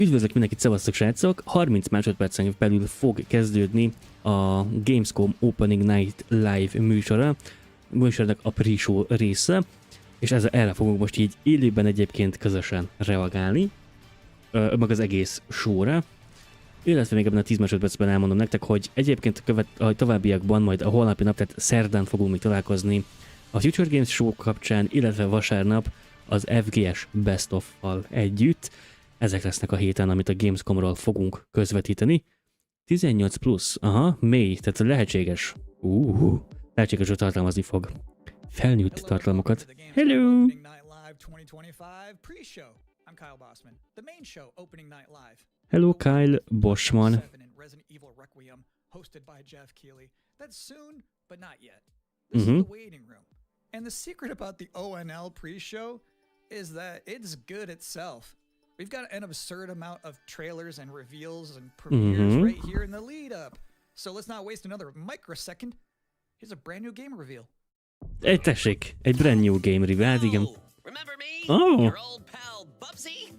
Üdvözlök mindenkit, szevasztok srácok! 30 másodpercen belül fog kezdődni a Gamescom Opening Night Live műsornak a pre-show része, és erre fogunk most így élőben egyébként közösen reagálni, meg az egész showra. Illetve még ebben a 10 másodpercben elmondom nektek, hogy egyébként a továbbiakban, majd a holnapi nap, tehát szerdán fogunk még találkozni a Future Games Show kapcsán, illetve vasárnap az FGS Best of-val együtt. Ezek lesznek a héten, amit a Gamescomról fogunk közvetíteni. 18 plusz, aha, mély, tehát lehetséges. Lehetséges, hogy tartalmazni fog felnőtt tartalmakat. Hello! Hello, Kyle Boschman. And the secret about the ONL pre-show is that it's good itself. We've got an absurd amount of trailers and reveals and premieres right here in the lead up. So let's not waste another microsecond. Here's a brand new game reveal. Tessék, egy brand new game reveal, hát igen. Remember me? Oh. Your old pal Bubsy?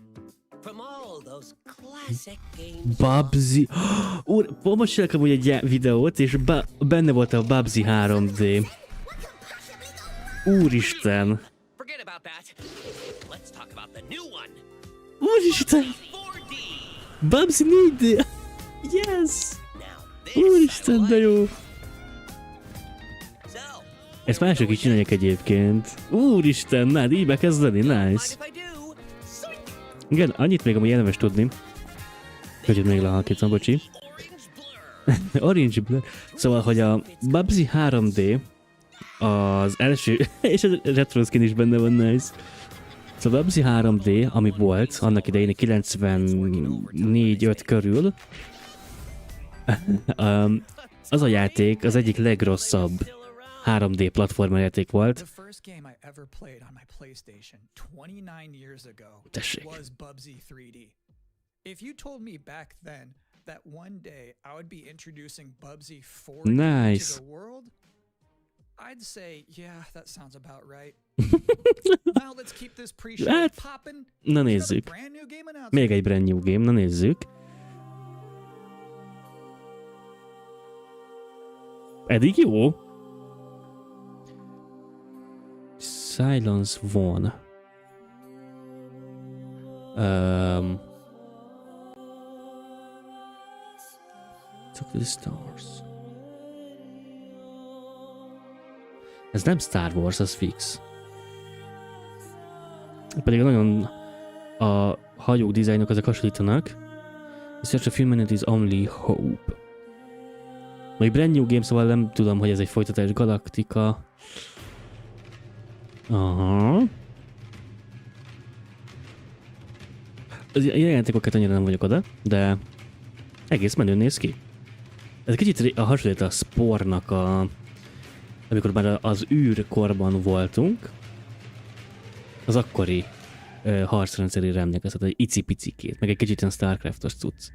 From all those classic games. Bubsy. Úr, most csinálok amúgy egy videót, és benne volt a Bubsy 3D. Úristen. Forget about that. Let's talk about the new one. Úristen. 4D. Bubsy 4D. Yes. Úristen, de jó. Ezt mások is csinálják egyébként. Úristen, na, így bekezdeni, nice. Igen, annyit még amúgy érdemes tudni. Hogy még lehalkítom, bocsi. Orange Blur. Szóval, hogy a Bubsy 3D az első, és a retro skin is benne van, nice. Szóval a Bubsy 3D, ami volt annak idején 94-5 körül, az a játék az egyik legrosszabb 3D platformer játék volt. Tessék. Nice. I'd say, yeah, that sounds about right. Now let's keep this pre-show poppin'. Na nézzük. Még egy brand new game, na nézzük. Eddig jó. Silence Vaughn. Took the stars. Ez nem Star Wars, az fix. Pedig nagyon a hajók dizájnok azok hasonlítanak. Search a few minutes is only hope. Még brand new game, szóval nem tudom, hogy ez egy folytatás. Galaktika. Aha. Az játékokat annyira nem vagyok oda, de egész menőn néz ki. Ez kicsit hasonlít a Spornak amikor már az űrkorban voltunk, az akkori harcrendszerére emlékeztet, egy icipicikét, meg egy kicsit ilyen Starcraftos cucc.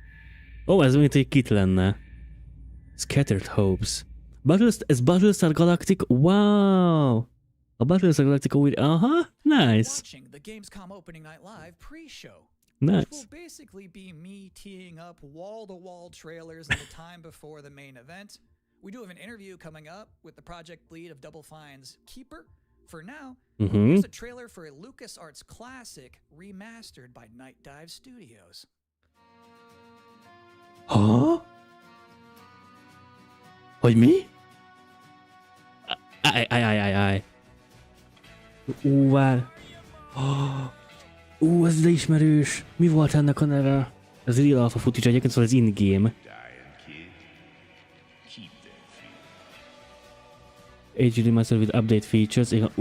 Ó, ez mint egy kit lenne. Scattered Hopes. Ez Battlestar Galactica? Wow! A Battlestar Galactica új... Aha, nice! Nice. Which will basically be me teeing up wall-to-wall trailers in the time before the main event. We do have an interview coming up with the project lead of Double Fine's Keeper. For now, here's a trailer for a LucasArts classic remastered by Night Dive Studios. Huh? Hogy mi? Áj. Vár. Ez de ismerős. Mi volt ennek a neve? Ez real alpha footage egyébként, szóval ez in-game. HD remaster with update features. Igen.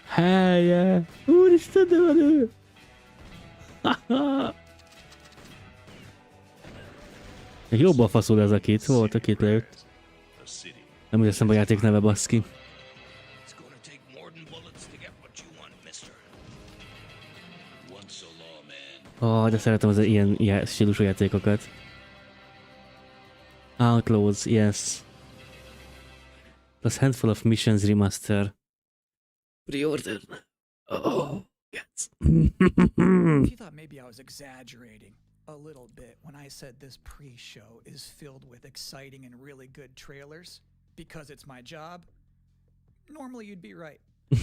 Helye! Úristen, de van ő! Jobban faszol ez a két. Volt a két lejött. Nem úgy eszembe a játék neve, baszki. De szeretem az ilyen stílusú játékokat. Outlaws, yes. Plus handful of missions remaster. Pre-order. Oh. If you thought maybe I was exaggerating a little bit when I said this pre-show is filled with exciting and really good trailers because it's my job, normally you'd be right.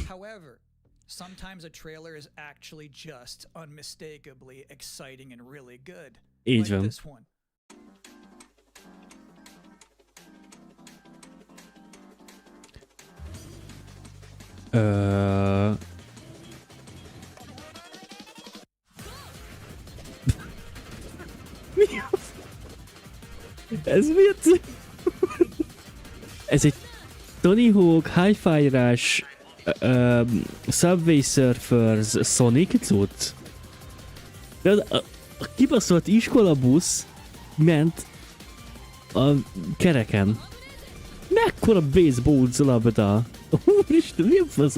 However, sometimes a trailer is actually just unmistakably exciting and really good. Így Like van. this one. Mi az? Ez miért? Ez egy Tony Hawk, Hi-Fi-rás, Subway Surfers, Sonic cucc? A kibaszolt iskolabusz ment a kereken. Mekkora baseball labda? Úristen, mi a fasz?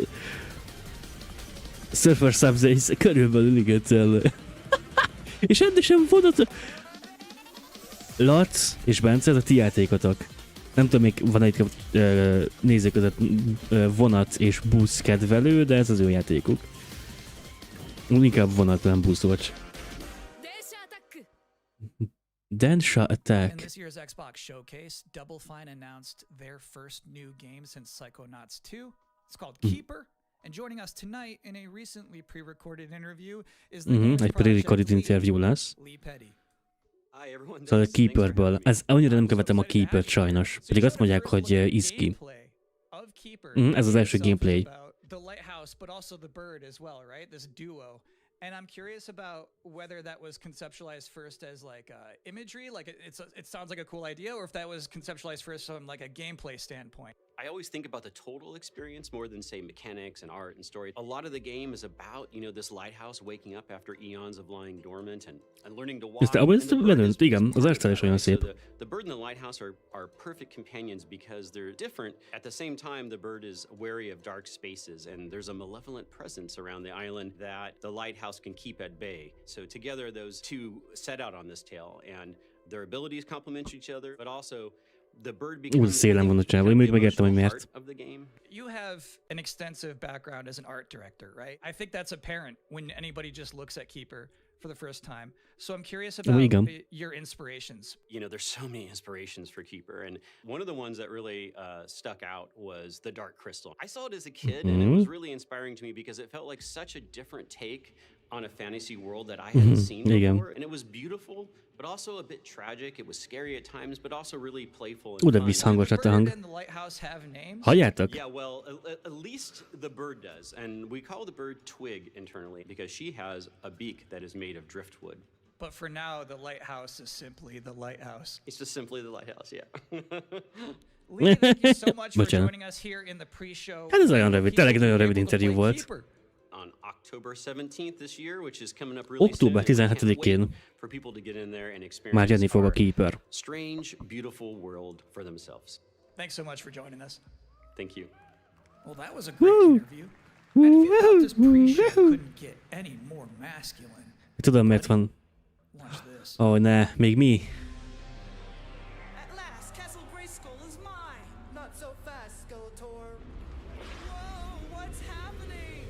Surfer Subway, körülbelül igen. És ennek sem vonat. Lac és Bence, ez a ti játékotok. Nem tudom, még van itt nézők között vonat és busz kedvelő, de ez az ő játékuk. Inkább vonat, nem busz, bocs. Densha In Attack. this year's Xbox showcase, Double Fine announced their first new game since Psychonauts 2. It's called Keeper. And joining us tonight in a recently pre-recorded interview is the game's Egy project pre-recorded lead, interjú lesz. Lee Petty. Hi, everyone. Szóval a Thanks for Keeperből. having me. Ez annyira nem követem a Keepert sajnos. Pedig azt mondják, hogy izgi. Ez az első gameplay. The lighthouse, but also the bird as well, right? This duo. And I'm curious about whether that was conceptualized first as like imagery, like it sounds like a cool idea, or if that was conceptualized first from like a gameplay standpoint. I always think about the total experience more than, say, mechanics and art and story. A lot of the game is about, you know, this lighthouse waking up after eons of lying dormant and learning to walk. Ezt belőtt, igen, az arccal is olyan szép. The bird and the lighthouse are perfect companions because they're different. At the same time, the bird is wary of dark spaces, and there's a malevolent presence around the island that the lighthouse can keep at bay. So together, those two set out on this tale, and their abilities complement each other, but also the bird becomes szélen van a csávó, én még megértem, hogy miért. You have an extensive background as an art director, right? I think that's apparent when anybody just looks at Keeper for the first time. So I'm curious about your inspirations. You know, there's so many inspirations for Keeper, and one of the ones that really stuck out was the Dark Crystal. I saw it as a kid, and it was really inspiring to me because it felt like such a different take on a fantasy world that I hadn't seen before, and it was beautiful, but also a bit tragic. It was scary at times, but also really playful and De fun. visszhangos lett a hang. And the lighthouse have names? Halljátok? Yeah, well, at least the bird does, and we call the bird Twig internally because she has a beak that is made of driftwood. But for now, the lighthouse is simply the lighthouse. It's just simply the lighthouse, yeah. Lee, thank you so much for joining us here in the pre-show. Hát ez olyan rövid, tényleg nagyon rövid interjú volt. On October 17th this year, which is coming up really Október soon. I can't 17-én wait for people to get in there and már experience jönni fog a our Keeper. strange, beautiful world for themselves. Thanks so much for joining us. Thank you. Well, that was a great interview. And if you thought this pre-show couldn't get any more masculine, Tudom, miért van. watch this. Ó, ne, még mi? At last, Castle Grayskull is mine! Not so fast, Skeletor. Whoa, what's happening?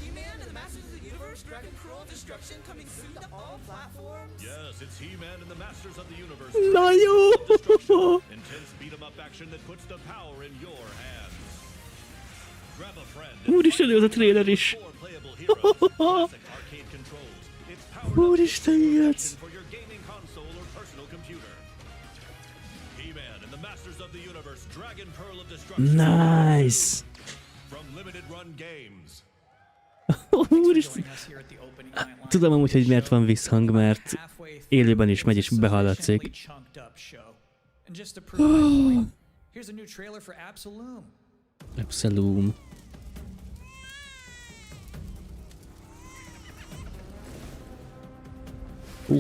He-Man and the Masters of the Universe, Dragon Cruel Destruction coming soon to all platforms? Yes, it's He-Man and the Masters of the Universe. Na jó! Intense beat-em-up action that puts the power in your hands. Grab a friend. Úristen, ez a trailer is. Four playable heroes, classic arcade controls. It's powered Úristen, yes. for your gaming console or personal computer. He-Man and the Masters of the Universe, Dragon Pearl of Destruction. Nice. From Limited Run Games. Úristen. Joining us here at the opening night line. Tudom amúgy, hogy miért van visszhang, mert Halfway through élőben is megy és this behallatszik. sufficiently chunked up show. And just to prove my point, here's a new trailer for Absolum. Abszolút.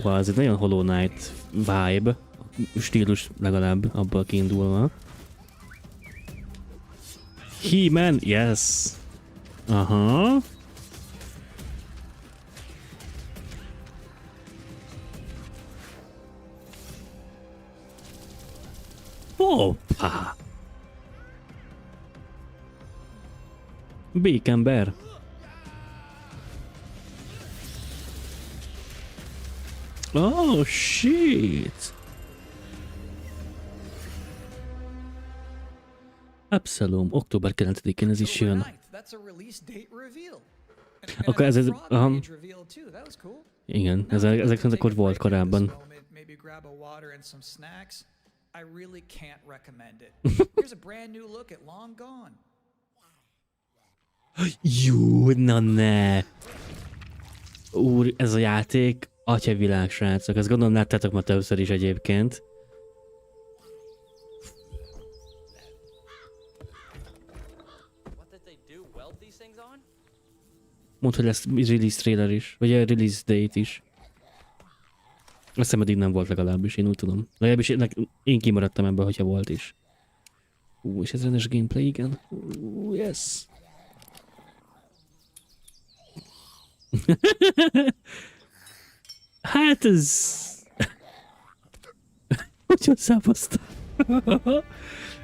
Ez egy nagyon Hollow Knight vibe. Stílus legalább abból kiindulva. He-Man, yes! Aha. Hoppá! Békember. Oh, shit! Abszalom, október 9-én ez is jön. That's a release date reveal. Akkor ez... Aha. Reveal too. That was cool. Igen, ezek szerint akkor volt korábban. Maybe grab a water and some snacks. I really can't recommend it. Here's a brand new look at Long Gone. Jú, na ne! Úr, ez a játék atyavilág, srácok. Ezt gondolom láttátok ma többször is egyébként. Mondd, hogy lesz release trailer is, vagy a release date is. Azt hiszem eddig nem volt legalábbis, én úgy tudom. Legalábbis én kimaradtam ebből, hogyha volt is. És ez rendes gameplay, igen. Yes! Hát ez... Hogyan szápasztam?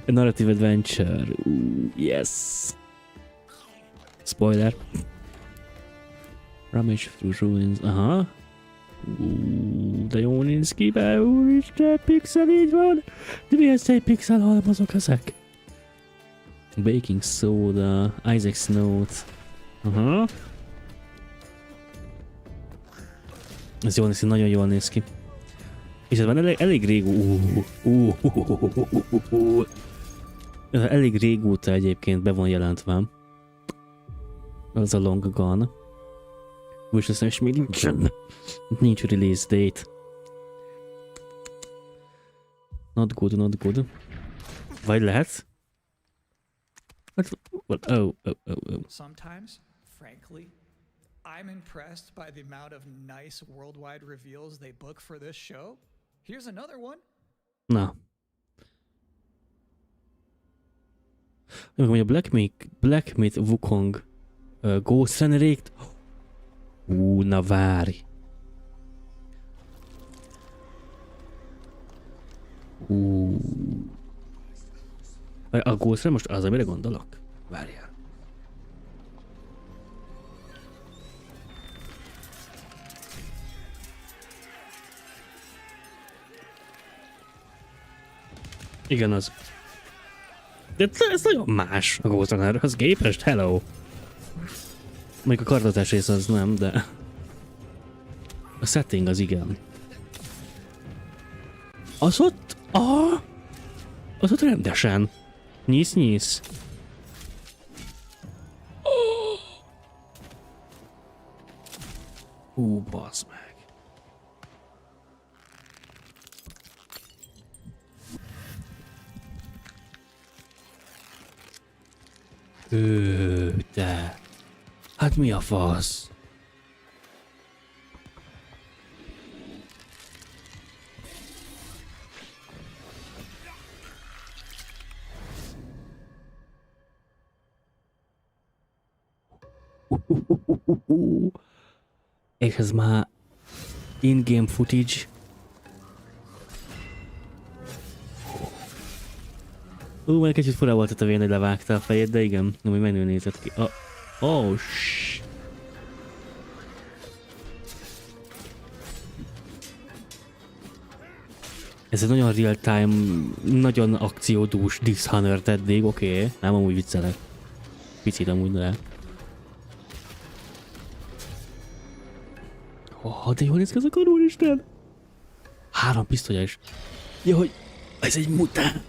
A narrative adventure. Yes! Spoiler. Rummage through ruins. Aha. De jó nincs ki be, úristen, pixel, így van. De milyen szép pixel halmazok ezek? Baking soda, Isaac's note. Aha. Ez jól néz ki, nagyon jól néz ki. És ez már elég elég régóta egyébként be van jelentve. Az a Long Gone. Most aztán is még nincs release date. Not good, not good. Vagy lehet? Oh. Sometimes, frankly, I'm impressed by the amount of nice worldwide reveals they book for this show. Here's another one. Na. Mondja, Black Myth Wukong Ghost Generate. Na várj. A Ghostre most az, amire gondolok? Várjál. Igen, az. De ez nagyon más a Ghost Runnerhez képest, hello. Még a kardozás rész az nem, de... A setting az igen. Az ott... Az ott rendesen. Nyisz. Bazd meg. De... Hát mi a fasz? És ez már in-game footage. Már kicsit fura volt a tevén, hogy levágta a fejét, de igen, nem, hogy menő nézett ki. Ez egy nagyon real-time, nagyon akciódús Dishonored eddig, oké. Nem, amúgy viccelek. Picit amúgy, de... De jól néz ki ez a kar, úristen! 3 pisztolya is. Ja, hogy... Ez egy mután!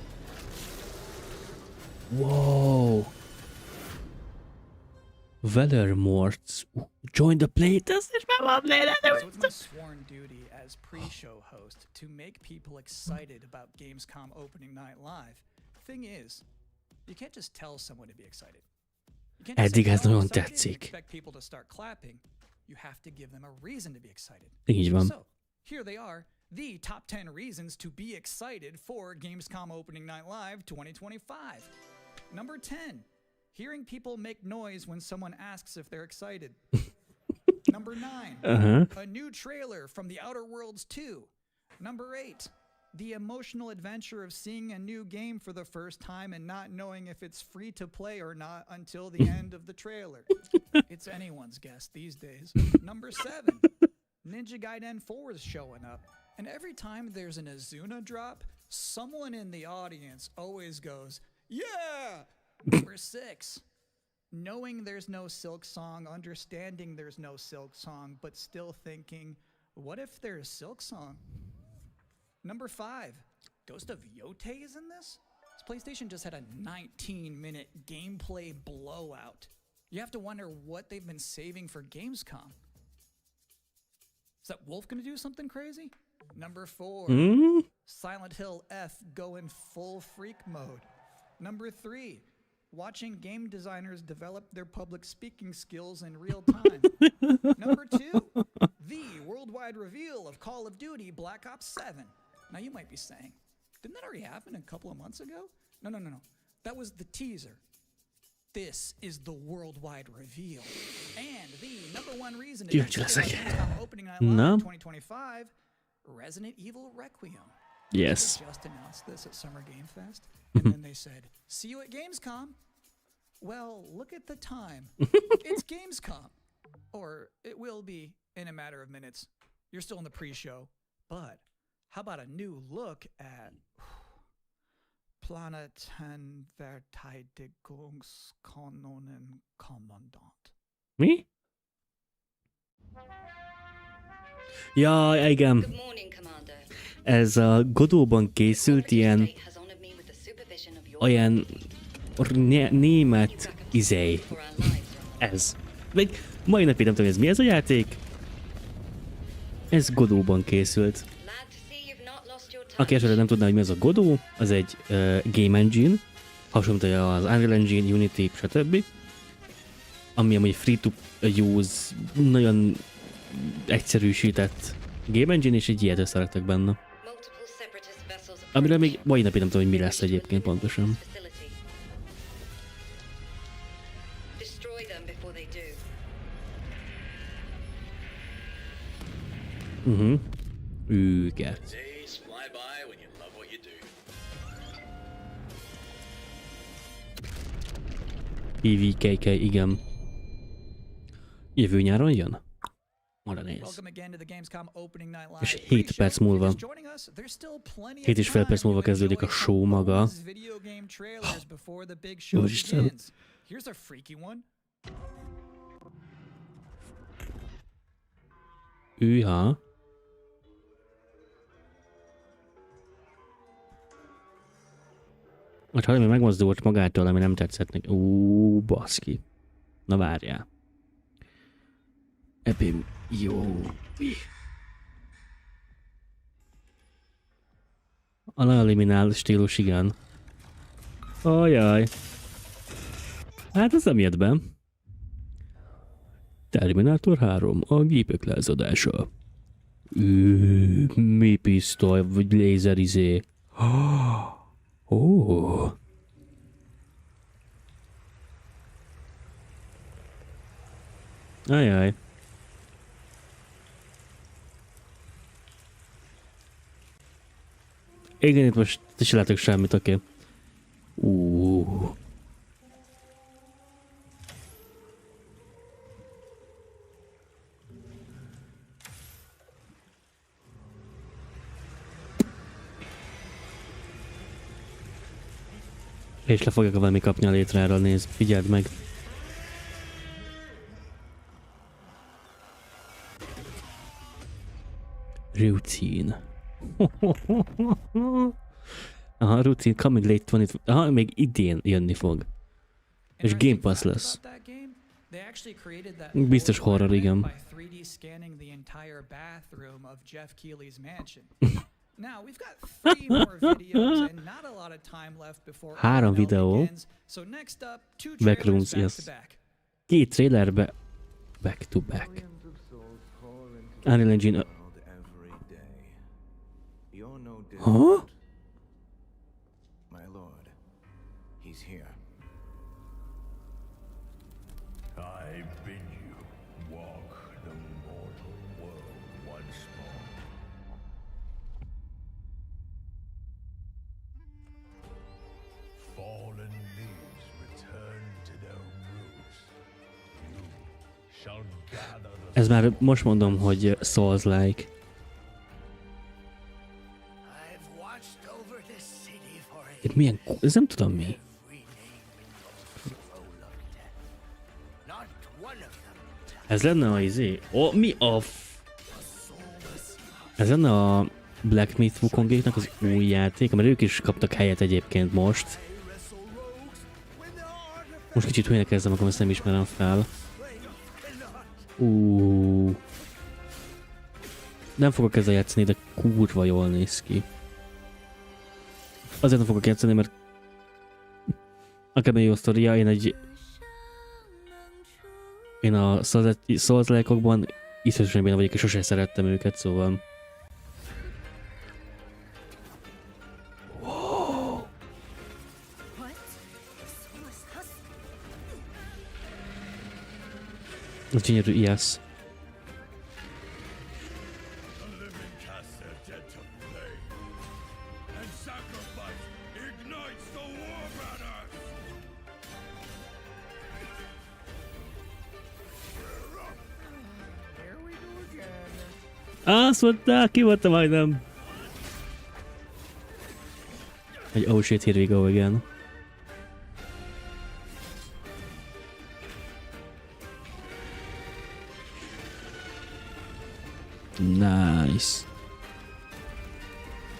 Wow! Velermorts. Join the playtest, és már van So it's my sworn duty as pre-show host to make people excited about Gamescom opening night live. Thing is, you can't just tell someone to be excited. You can't just Eddig ez say, "Oh, nagyon excited," and tetszik. expect people to start clapping. You have to give them a reason to be excited. Így van. So, here they are, the top 10 reasons to be excited for Gamescom Opening Night Live 2025. Number 10, hearing people make noise when someone asks if they're excited. Number 9, a new trailer from The Outer Worlds 2. Number 8, the emotional adventure of seeing a new game for the first time and not knowing if it's free to play or not until the end of the trailer. It's anyone's guess these days. Number 7, Ninja Gaiden 4 is showing up, and every time there's an Azuna drop, someone in the audience always goes, "Yeah!" Number 6. Knowing there's no Silk Song, understanding there's no Silk Song, but still thinking, what if there's Silk Song? Number 5. Ghost of Yotei is in this? This PlayStation just had a 19-minute gameplay blowout. You have to wonder what they've been saving for Gamescom. Is that Wolf gonna do something crazy? Number 4. Silent Hill F going full freak mode. Number 3. Watching game designers develop their public speaking skills in real time. Number 2. The worldwide reveal of Call of Duty Black Ops 7. Now you might be saying, didn't that already happen a couple of months ago? No. That was the teaser. This is the worldwide reveal. And the number 1 reason to Gamescom opening night live in 2025, Resident Evil Requiem. Yes. They just announced this at Summer Game Fest, and then they said, "See you at Gamescom." Well, look at the time. It's Gamescom. Or it will be in a matter of minutes. You're still in the pre-show. But how about a new look at Planetverteidigungskanonen Kommandant? Mi? Ja, igen. Good morning, Commander. Ez a Godóban készült ilyen olyan német izé. Ez. Még mai napig nem tudom, ez mi ez a játék? Ez Godóban készült. Aki esetleg nem tudná, hogy mi az a Godó, az egy game engine, hasonló az Unreal Engine, Unity, stb. Ami amúgy free-to-use, nagyon egyszerűsített game engine, és egy ilyet összeraktak benne. Amiről még mai napig nem tudom, hogy mi lesz egyébként pontosan. Őket. PVKK, igen. Jövő nyáron jön? Arra néz. És 7 perc múlva, 7,5 perc múlva kezdődik a show maga. Úristen. Őha. Vagy valami megmozdult magától, ami nem tetszett neki. Baszki. Na várjál. Ebben jó. A leeliminál stílus, igen. Ajaj. Hát ez nem jött be. Terminátor 3. A gépek lázadása. Mi pisztoly, vagy lézerizé. Ó. Ajaj. Igen, itt most se látok semmit, oké. És le fogják valami kapni a létráról, nézd, figyeld meg. Routine. Aha, routine coming late 20... Aha, még idén jönni fog. És Game Pass lesz. Biztos horror, igen. 3 videó. Backrooms, yes. 2 trailerbe back to back. Unreal Engine. Huh? My lord, he's here. I bid you walk the mortal world once more. Fallen leaves return to their roots. You shall gather the Ez már most mondom, hogy Souls-like. I've watched over this city for a Itt milyen... Ez nem tudom mi. every name in your roll of death. Not one of them. Ez lenne a izé... Ó, mi a... Ez lenne a Black Myth Wukongéknak az új játék, mert ők is kaptak helyet egyébként most. Most kicsit hülyének kezdem, akkor ezt nem ismerem fel. Nem fogok ezzel játszani, de kurva jól néz ki. Azért nem fogok játszani, mert akármilyen jó sztoria, én a Souls-like-okban iszonyatosan benne vagyok, és sosem szerettem őket, szóval... A gyönyörű IAS. The living cast their dead to flame, and sacrifice ignites the war banners! Here we go again. Azt mondta, ki voltam majdnem. Egy oh shit, here we go again. Nice.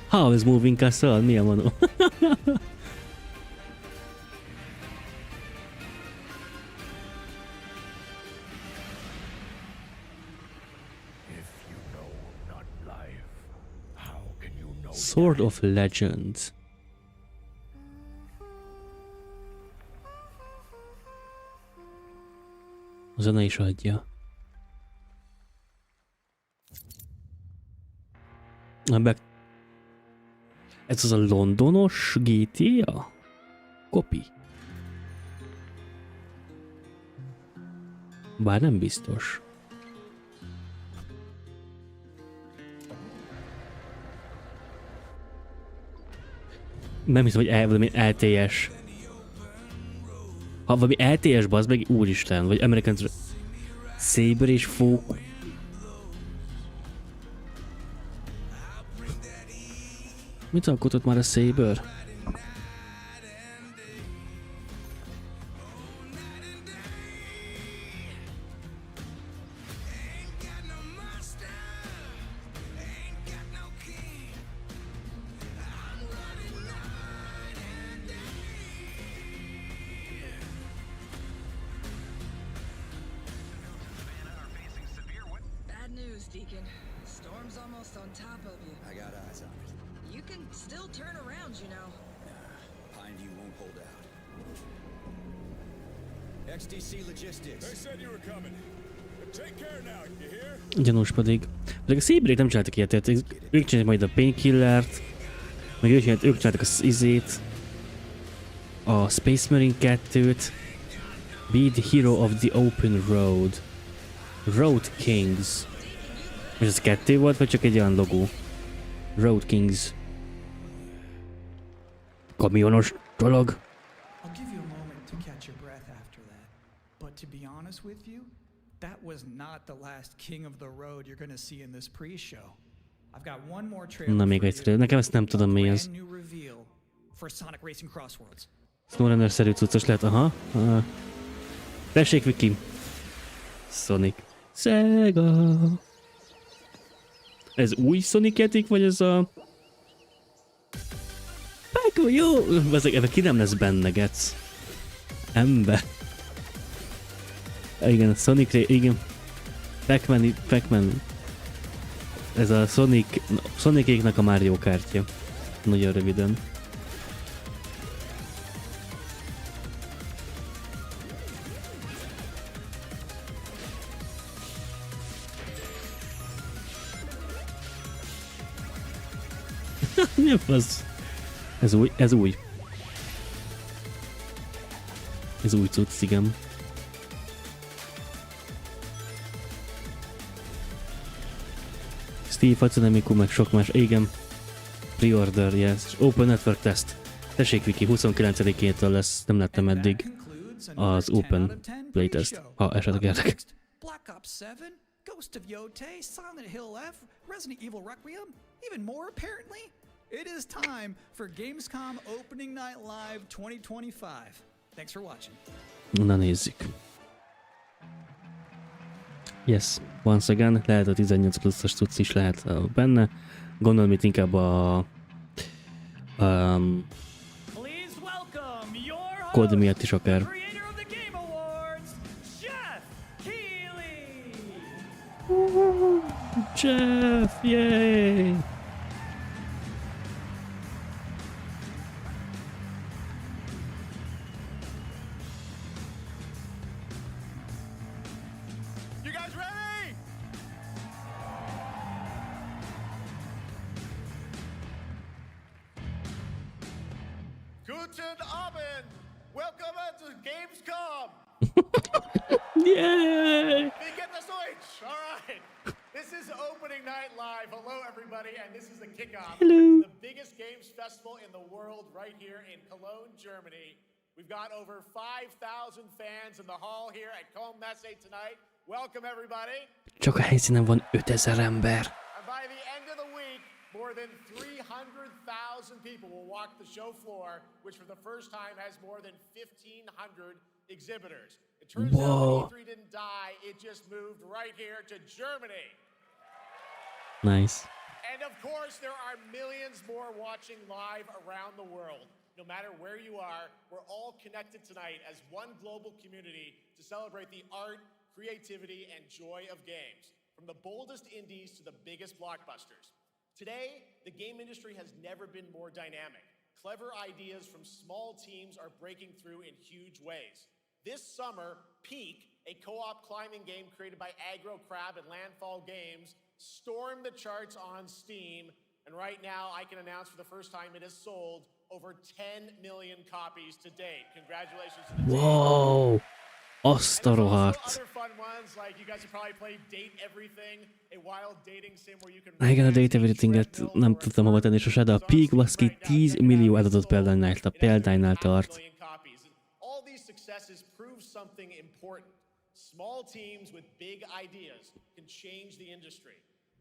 How is moving castle? Milyen van? If you know not life, how can you know Sword of Legend. A zene is adja. Ez az a londonos GTA? Kopi. Bár nem biztos. Nem hiszem, hogy valami LTS. Ha valami LTS bazd meg, úristen, vagy American Saber és Folk. Mit alkotott már a Saber? Bad news, Deacon. Storm's almost on top of you. I got eyes on it. You can still turn around, you know. Pineview won't hold out. XTC Logistics. They said you were coming. Take care now, you hear? Gyanús pedig. Ezek a Saberék nem csináltak ilyet, tehát ők csinálják majd a Painkillert, meg ők csináltak az izét, a Space Marine 2-t, Be the Hero of the Open Road, Road Kings. És ez 2 volt, vagy csak egy olyan logó? Road Kings. Kamionos dolog. I'll give you a moment to catch your breath after that. But to be honest with you, that was not the last king of the road you're gonna see in this pre-show. I've got one more trailer Na még for egyszer, you. nekem ezt nem tudom mi ez. Brand new reveal for Sonic Racing Crossworlds. Snowrunner-szerű cuccos lehet, aha. Tessék, Viki. Sonic. Sega. Ez új Sonic játék, vagy ez a... Pac-Man, jó! Ebben ki nem lesz benne, gec. Ember. Igen, Sonic... Igen. Pac-Man. Ez a Sonic-éknek a Mario kártya. Nagyon röviden. Mi a fasz? Ez új, ez új. Ez új cucc, igen. Steve Hatsunemiku, meg sok más, igen. Pre-order, yes. Open Network Test. Tessék, Viki, 29-től lesz, nem láttam eddig az Open Playtest, ha esetleg érdek. Black Ops 7, Ghost of Yotei, Silent Hill F, Resident Evil Requiem, even more apparently. It is time for Gamescom Opening Night Live 2025. Thanks for watching. Na nézzük. Yes, once again, lehet a 18 pluszos cucc is lehet benne. Gondolom itt inkább a kód miatt is akár. Jeff, yay! You guys ready? Guten Abend. Welcome to Gamescom. Yay! Did you get the switch? All right. This is opening night live. Hello, everybody, and this is the kickoff. Hello. The biggest games festival in the world right here in Cologne, Germany. We've got over 5,000 fans in the hall here at Cologne Messe tonight. Welcome, everybody. Csak a helyszínen van 5000 ember. And by the end of the week, more than 300,000 people will walk the show floor, which for the first time has more than 1,500 exhibitors. It turns out E3 didn't die, it just moved right here to Germany. Nice. And of course, there are millions more watching live around the world. No matter where you are, we're all connected tonight as one global community to celebrate the art, creativity, and joy of games, from the boldest indies to the biggest blockbusters. Today, the game industry has never been more dynamic. Clever ideas from small teams are breaking through in huge ways. This summer, Peak, a co-op climbing game created by Aggro Crab and Landfall Games, stormed the charts on Steam, and right now I can announce for the first time it has sold over 10 million copies to date. Congratulations to the team. Wow! Azt a rohadt. Igen, a Date Everything-et nem tudtam hova tenni sose, de a Peak baszki 10 millió eladott példánynál tart. All these successes prove something important. Small teams with big ideas can change the industry.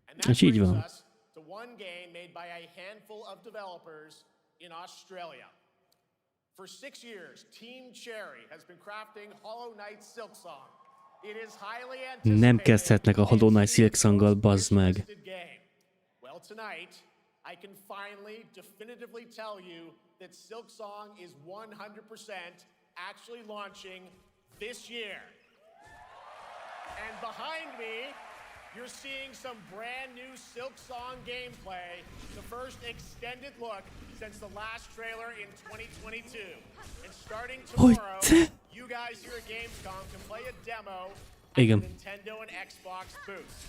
And that brings us to one game made by a handful of developers in Australia. For 6 years, Team Cherry has been crafting Hollow Knight Silksong. It is highly anticipated. Nem kezdhetnek a Hollow Knight Silksonggal, bazd meg. Well, tonight, I can finally definitively tell you that Silksong is 100% actually launching this year. And behind me, you're seeing some brand new Silksong gameplay, the first extended look since the last trailer in 2022. And starting tomorrow, you guys here at Gamescom can play a demo at the Nintendo and Xbox booths.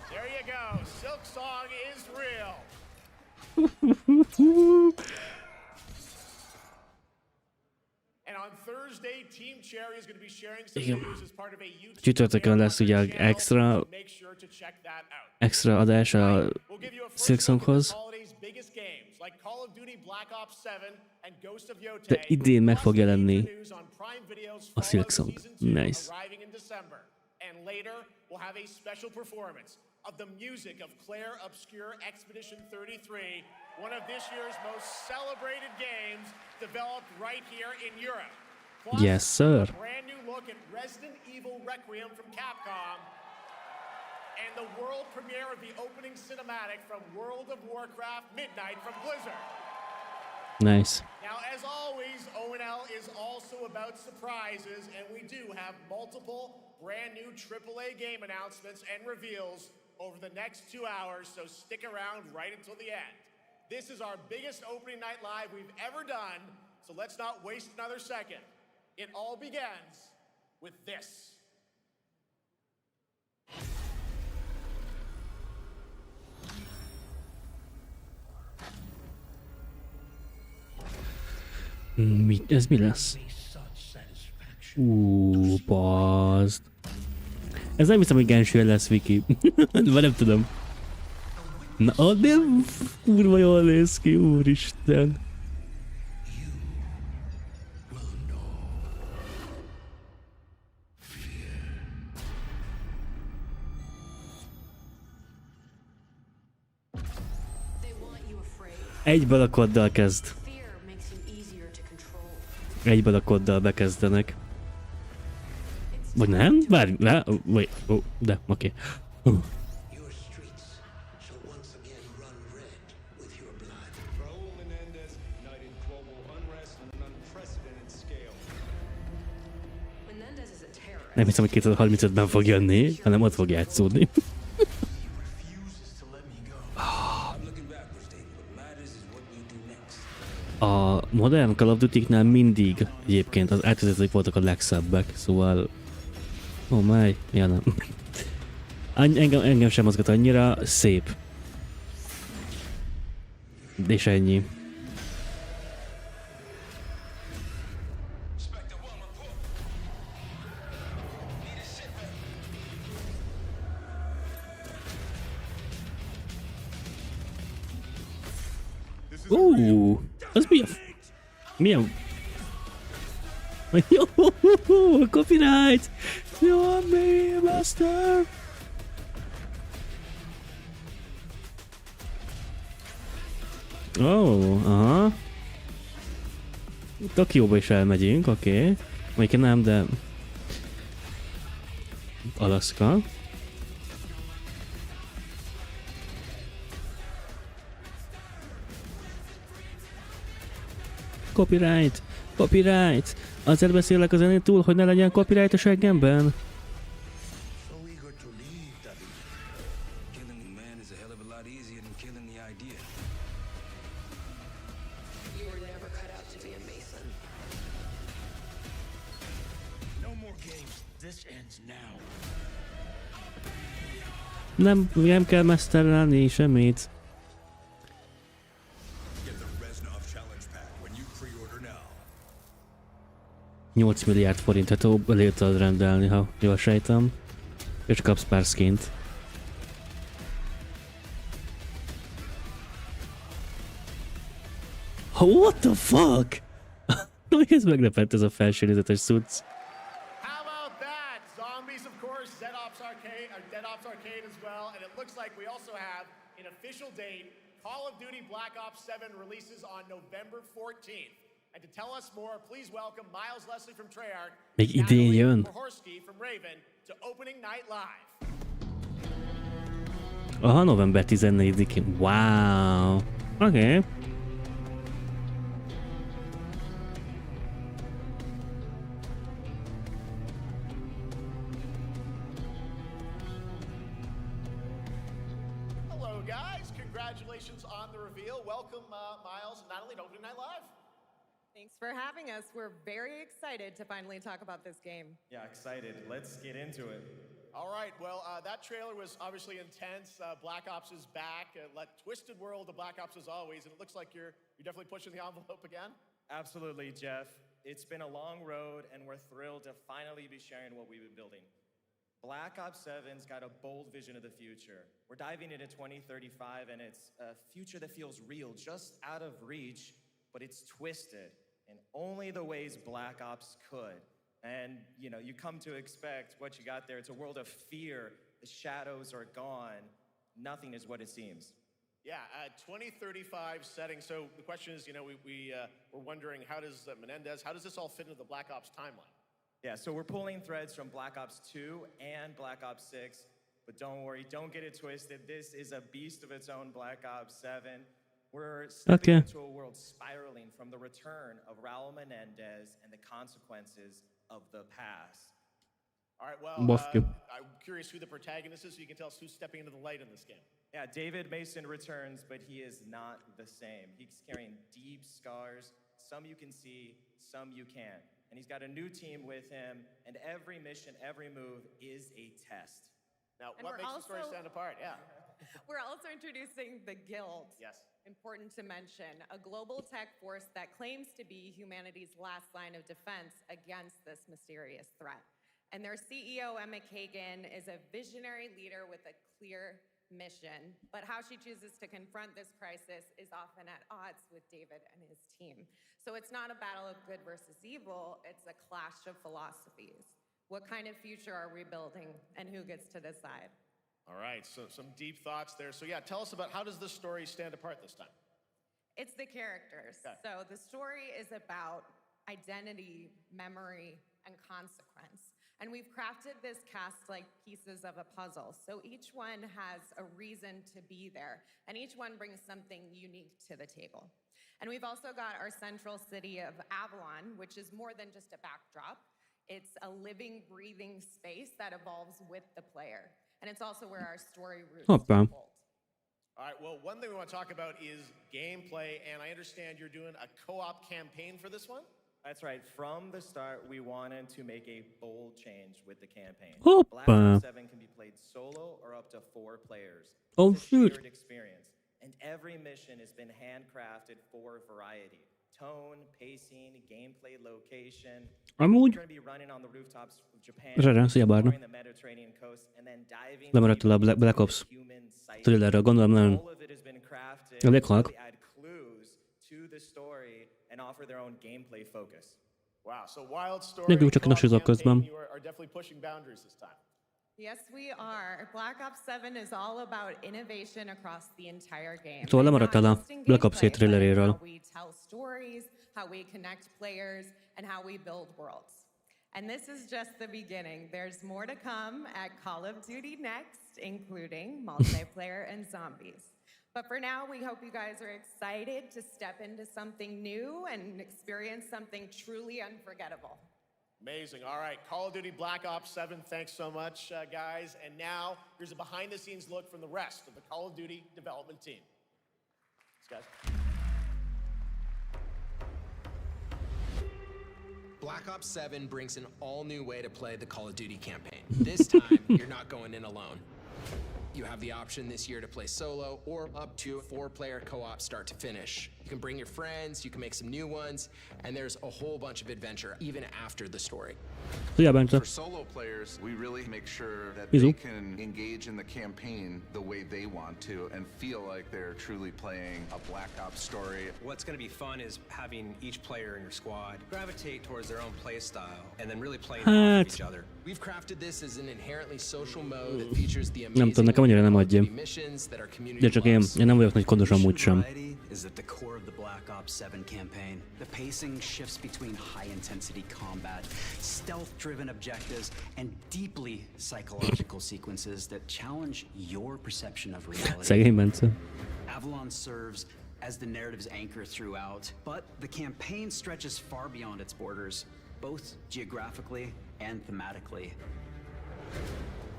There you go, Silksong is real. And on Thursday, Team Cherry is going to be sharing some news as part of a YouTube Csütörtökön lesz ugye extra adás a Silksonghoz. De idén meg fog jelenni a Silksong. Nice. And later, we'll have a special performance of the music of Claire Obscure Expedition 33, one of this year's most celebrated games developed right here in Europe. Plus, yes, sir. A brand new look at Resident Evil Requiem from Capcom, and the world premiere of the opening cinematic from World of Warcraft Midnight from Blizzard. Nice. Now, as always, ONL is also about surprises, and we do have multiple brand new AAA game announcements and reveals over the next 2 hours, so stick around right until the end. This is our biggest opening night live we've ever done, so let's not waste another second. It all begins with this. Ez mi lesz? Bazd. Ez nem hiszem, hogy Genshin lesz, Viki. Vagy nem tudom. Na, de kurva jól néz ki, úristen. Egyből a koddal kezd. Egyből a koddal bekezdenek. Vagy nem? Várj, vagy, de, oké. Nem hiszem, hogy 2035-ben fog jönni, hanem ott fog játszódni. A modern Call of Duty-knál mindig egyébként az átvezetők voltak a legszebbek, szóval... Oh my, ja nem. Engem sem mozgat annyira, szép. És ennyi. Az mi a... Mi a... Jó, copyright! You're me, master! Aha. Tokióba is elmegyünk, oké. Mondjuk nem, de... Alaszka. Copyright! Copyright! Azért beszélek a zenét túl, hogy ne legyen copyright a seggemben. Nem kell mesterelni semmit. 8 milliárd forintet elé tudod rendelni, ha jól sejtem. És kapsz pár skint. What the fuck? Ez meglepett ez a felsőnézetes cucc. How about that? Zombies, of course, Dead Ops Arcade as well, and it looks like we also have an official date. Call of Duty Black Ops 7 releases on November 14th. And to tell us more, please welcome Miles Leslie from Treyarch, még idén jön. from Raven to opening night live. Aha, november 14-én. Wow. Oké. Okay. Hello, guys. Congratulations on the reveal. Welcome, Miles and Natalie to Opening Night Live. Thanks for having us. We're very excited to finally talk about this game. Yeah, excited. Let's get into it. All right. Well, that trailer was obviously intense. Black Ops is back. Twisted world of Black Ops as always, and it looks like you're definitely pushing the envelope again. Absolutely, Jeff. It's been a long road, and we're thrilled to finally be sharing what we've been building. Black Ops 7's got a bold vision of the future. We're diving into 2035, and it's a future that feels real, just out of reach, but it's twisted in only the ways Black Ops could. And, you know, you come to expect what you got there. It's a world of fear. The shadows are gone. Nothing is what it seems. Yeah, 2035 setting. So the question is, you know, we're wondering, how does Menendez, how does this all fit into the Black Ops timeline? Yeah, so we're pulling threads from Black Ops 2 and Black Ops 6. But don't worry, don't get it twisted. This is a beast of its own, Black Ops 7. We're stepping into a world spiraling from the return of Raul Menendez and the consequences of the past. All right, well, I'm curious who the protagonist is, so you can tell us who's stepping into the light in this game. Yeah, David Mason returns, but he is not the same. He's carrying deep scars. Some you can see, some you can't. And he's got a new team with him, and every mission, every move is a test. Now, what makes the story stand apart? Yeah. We're also introducing the Guild. Yes. Important to mention, a global tech force that claims to be humanity's last line of defense against this mysterious threat. And their CEO, Emma Kagan, is a visionary leader with a clear mission, but how she chooses to confront this crisis is often at odds with David and his team. So it's not a battle of good versus evil, it's a clash of philosophies. What kind of future are we building, and who gets to decide? All right, so some deep thoughts there. So yeah, tell us about, how does this story stand apart this time? It's the characters. Okay. So the story is about identity, memory, and consequence. And we've crafted this cast like pieces of a puzzle. So each one has a reason to be there, and each one brings something unique to the table. And we've also got our central city of Avalon, which is more than just a backdrop. It's a living, breathing space that evolves with the player. And it's also where our story roots Hoppa. take hold. All right, well, one thing we want to talk about is gameplay, and I understand you're doing a co-op campaign for this one? That's right. From the start, we wanted to make a bold change with the campaign. Hoppa. Black Ops 7 can be played solo or up to 4 players. Oh, It's a shoot. shared experience, and every mission has been handcrafted for variety. Tone, pacing, gameplay location. Amúgy, We're going to be running on the rooftops of Japan, Zsere, szia Barna. exploring the Mediterranean coast, and then diving Lemaradtál a deep Black into Ops the human psyche. thrillerről, gondolom nagyon All of it has been crafted elég to halk. really add clues to the story and offer their own gameplay focus. Wow, so Wild Story Négünk csak co-op nasizok campaign, közben. you are definitely pushing boundaries this time. Yes, we are. Black Ops 7 is all about innovation across the entire game. Szóval lemaradtál a Not just in Black Ops 7 gameplay, but in traileréről. how we tell stories, how we connect players, and how we build worlds. And this is just the beginning. There's more to come at Call of Duty next, including multiplayer and zombies. But for now, we hope you guys are excited to step into something new and experience something truly unforgettable. Amazing. All right, Call of Duty Black Ops 7, thanks so much, guys. And now, here's a behind-the-scenes look from the rest of the Call of Duty development team. Thanks, guys. Black Ops 7 brings an all-new way to play the Call of Duty campaign. This time, you're not going in alone. You have the option this year to play solo or up to a 4-player co-op start to finish. You can bring your friends, you can make some new ones, and there's a whole bunch of adventure even after the story. Szia Bence. For solo players, we really make sure that Izu. they can engage in the campaign the way they want to and feel like they're truly playing a Black Ops story. What's going to be fun is having each player in your squad gravitate towards their own play style and then really playing off of each other. We've crafted this as an inherently social mode that features the Nem tudom, amazing nekem annyira nem adja. missions that our community De csak én nem vagyok nagy kodos amúgy sem. Variety is at the core of the Black Ops 7 campaign. The pacing shifts between high-intensity combat, stealth-driven objectives, and deeply psychological sequences that challenge your perception of reality. Szegény Bence. Avalon serves as the narrative's anchor throughout, but the campaign stretches far beyond its borders, both geographically and thematically.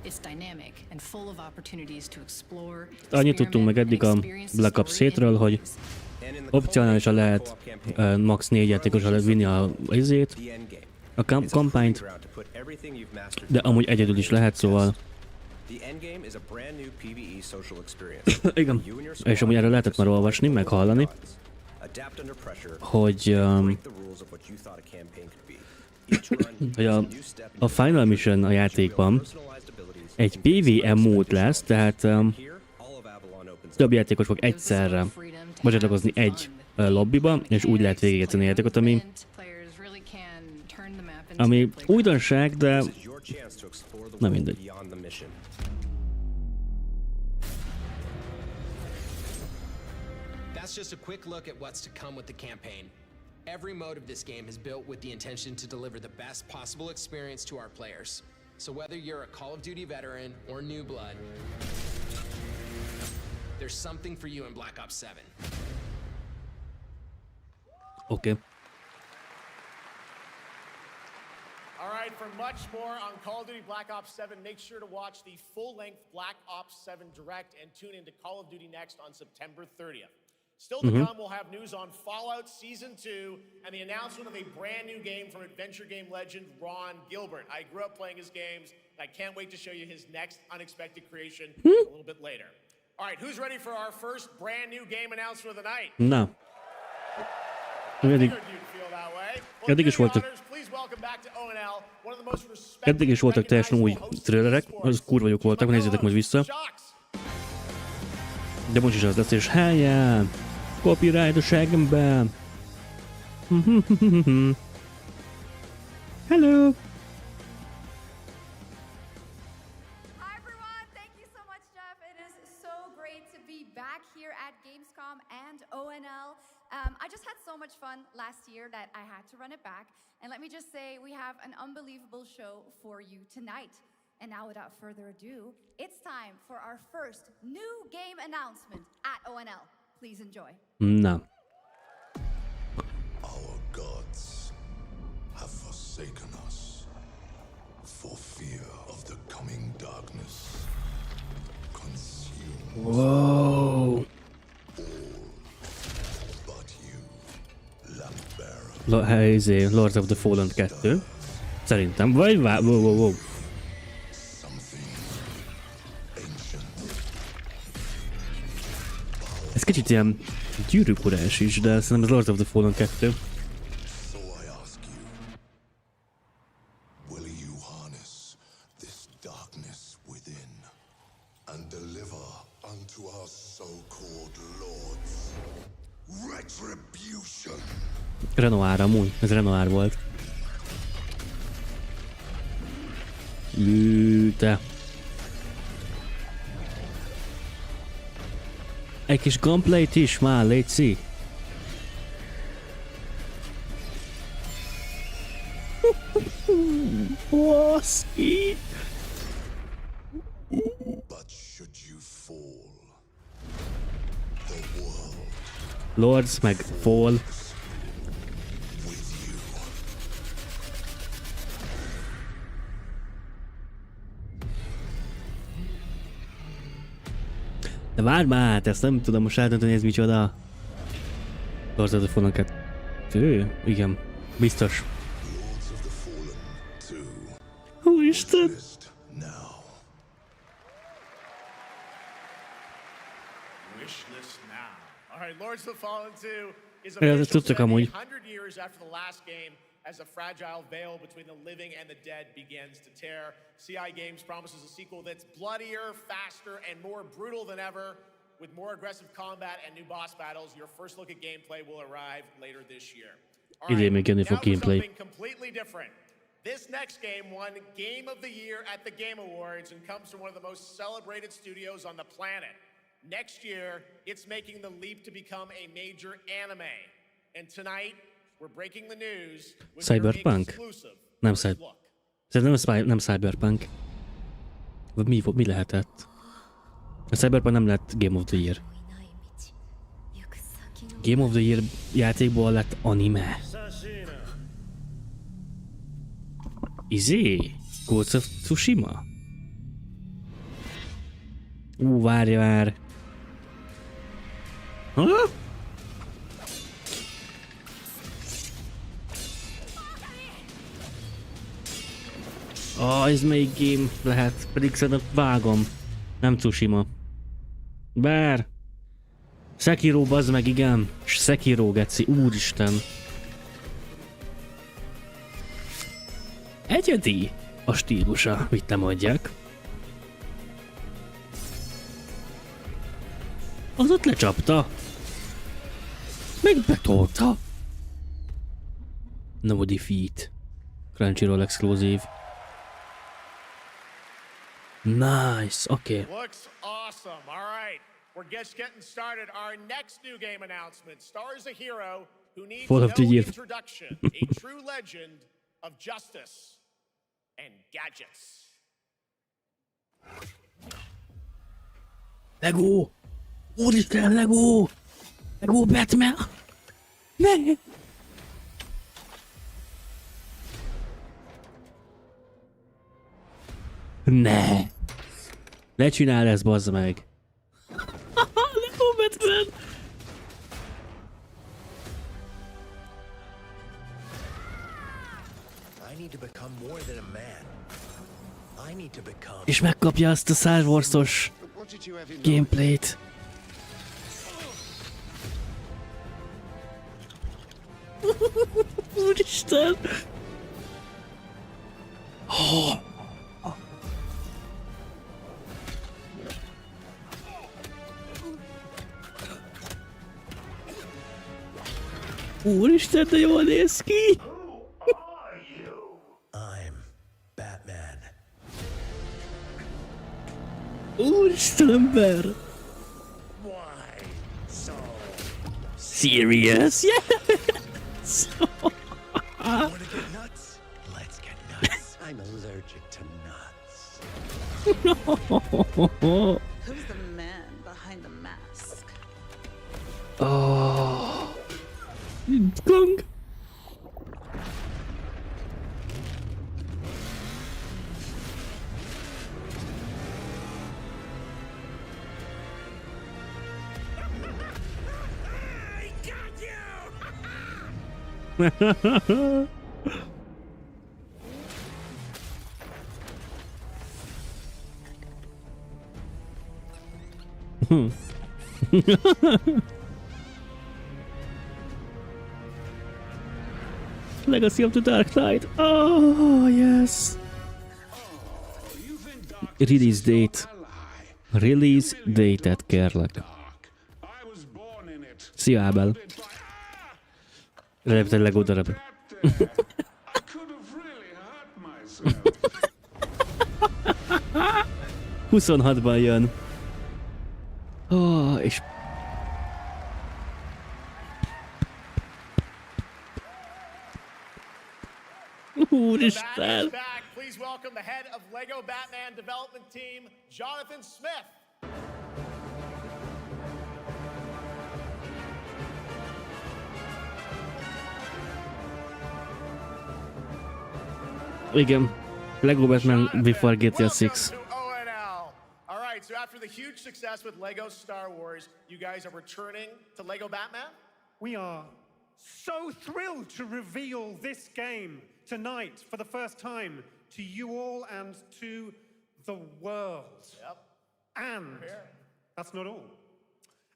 It's dynamic and full of opportunities to explore. Annyit tudtunk meg eddig a Black Ops 7-ről, hogy opcionálisan lehet max 4 játékosra lehet vinni a kampányt, de amúgy egyedül is lehet, szóval igen, és amúgy erről lehetett már olvasni, meg hallani, hogy a Final Mission a játékban egy PvM mód lesz, tehát több játékos fog egyszerre becsatlakozni egy lobbiba, és úgy lehet végigjátszani a játékot, ami újdonság, de nem mindegy. That's just a quick look at what's to come with the campaign. Every mode of this game is built with the intention to deliver the best possible experience to our players. So whether you're a Call of Duty veteran or new blood, there's something for you in Black Ops 7. Okay. All right, for much more on Call of Duty Black Ops 7, make sure to watch the full-length Black Ops 7 Direct and tune into Call of Duty Next on September 30th. Still to come, we'll have news on Fallout Season 2 and the announcement of a brand new game from adventure game legend Ron Gilbert. I grew up playing his games, and I can't wait to show you his next unexpected creation a little bit later. All right, who's ready for our first brand new game announcement of the night? Na. Eddig is voltak teljesen új trailerek, az kurva jók voltak, nézzétek most vissza. De most is az lesz, és helyen! Copyright a segembe! Hello! Hi everyone, thank you so much, Jeff. It is so great to be back here at Gamescom and ONL. I just had so much fun last year that I had to run it back. And let me just say, we have an unbelievable show for you tonight. And now without further ado, it's time for our first new game announcement at ONL. Please enjoy. Na. Our gods have forsaken us for fear of the coming darkness. Consume Wow. but you, lamp bearer. Lords of the Fallen 2. Szerintem. Vagy wow. Ez kicsit ilyen gyűrűkurás is, de szerintem ez Lords of the Fallen 2. So I ask you, will you harness this darkness within and deliver unto our so-called lords retribution? Renoir amúgy, ez Renoir volt. Te. Egy kis gameplayt is már, létszik. Baszki. But should you fall, the world Lords meg Fall. De várj már, hát ezt nem tudom most eldönteni, ez micsoda. Lords of the Fallen 2? Igen, biztos. Úristen! Wishlist now. All right, Lords of the Fallen 2 is Ja, ez tudtok official amúgy. 100 years after the last game, as the fragile veil between the living and the dead begins to tear. CI Games promises a sequel that's bloodier, faster, and more brutal than ever. With more aggressive combat and new boss battles, your first look at gameplay will arrive later this year. All right, Idén még jönni fog now for gameplay. something completely different. This next game won Game of the Year at the Game Awards and comes from one of the most celebrated studios on the planet. Next year, it's making the leap to become a major anime. And tonight, we're breaking the news with Cyberpunk? your exclusive Nem, first look. nem Cyberpunk. Vagy mi lehetett? A Cyberpunk nem lett Game of the Year. Game of the Year játékból lett anime. Ghost of Tsushima? Várj már. Ha? Ez melyik game lehet? Pedig szerintem vágom. Nem Tsushima. Bár... Sekiro, bazd meg, igen. Sekiro, geci, úristen. Egyedi a stílusa, mit nem mondják. Az ott lecsapta. Meg betolta. No defeat. Crunchyroll exclusive. Nice, okay. Looks awesome. All right, we're just getting started. Our next new game announcement stars a hero who needs Fall no of the year. introduction, a true legend of justice and gadgets. Lego! Úristen, Lego! Lego Batman! Ne! Ne! Ne csinál ezt, bazd meg! Lego Batman! És megkapja azt a Star Wars-os gameplayt. Úristen! Oh. Úristen, de jól néz ki! Úristen, ember! serious? Yes! Wanna get nuts? Let's get nuts. I'm allergic to nuts. Who's the man behind the mask? Oh. Gong. Legacy of the Dark Knight. Oh, yes. Release date. Release date-et kérlek. Szia, Ábel. Lelépte egy Lego darab. 26-ban jön. Oh, és... Úristen! Please welcome the head of Lego Batman development team, Jonathan Smith. Igen. Lego Batman before GTA 6. All right, so after the huge success with Lego Star Wars, you guys are returning to Lego Batman? We are so thrilled to reveal this game tonight for the first time to you all and to the world. Yep. And that's not all.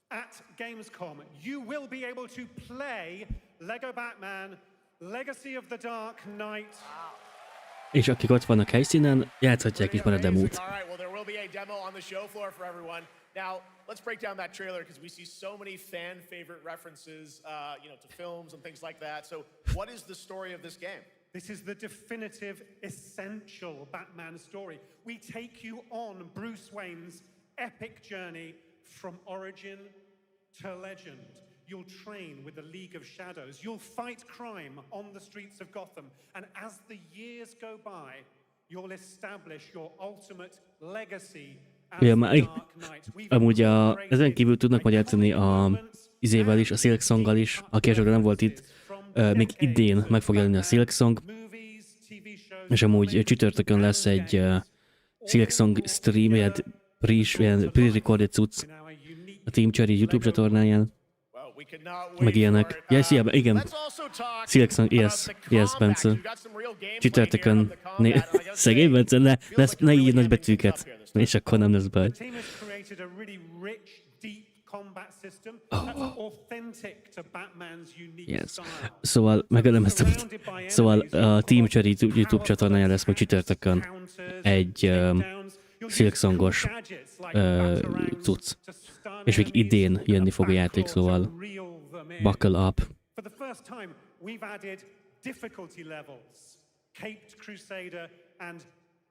At Gamescom, you will be able to play Lego Batman Legacy of the Dark Knight. És akik ott vannak helyszínen, játszhatják is már a demót. All right, well there will be a demo on the show floor for everyone. Now, let's break down that trailer because we see so many fan favorite references, to films and things like that. So, what is the story of this game? This is the definitive, essential Batman story. We take you on Bruce Wayne's epic journey from origin to legend. You'll train with the League of Shadows. You'll fight crime on the streets of Gotham. And as the years go by, you'll establish your ultimate legacy as the Dark Knight. Amúgy ezen kívül tudnak majd játszani a izével is, a Silksonggal is. Aki esetleg nem volt itt, még idén meg fog jelenni a Silksong. És amúgy csütörtökön lesz egy Silksong stream, ilyen pre-recorded cucc a Team Cherry YouTube csatornáján. Meg ilyenek. Ja, szia, igen. Silksong, yes, Bence. Csütörtökön. Szegény Bence, ne írj nagy betűket. És akkor nem lesz baj. Oh. Yes. Szóval megadom ezt a... Szóval a Team Cherry YouTube csatornáján lesz majd csütörtökön egy Silksongos cucc. És még idén jönni fog a játék, szóval buckle up. For the first time, we've added difficulty levels, Caped Crusader and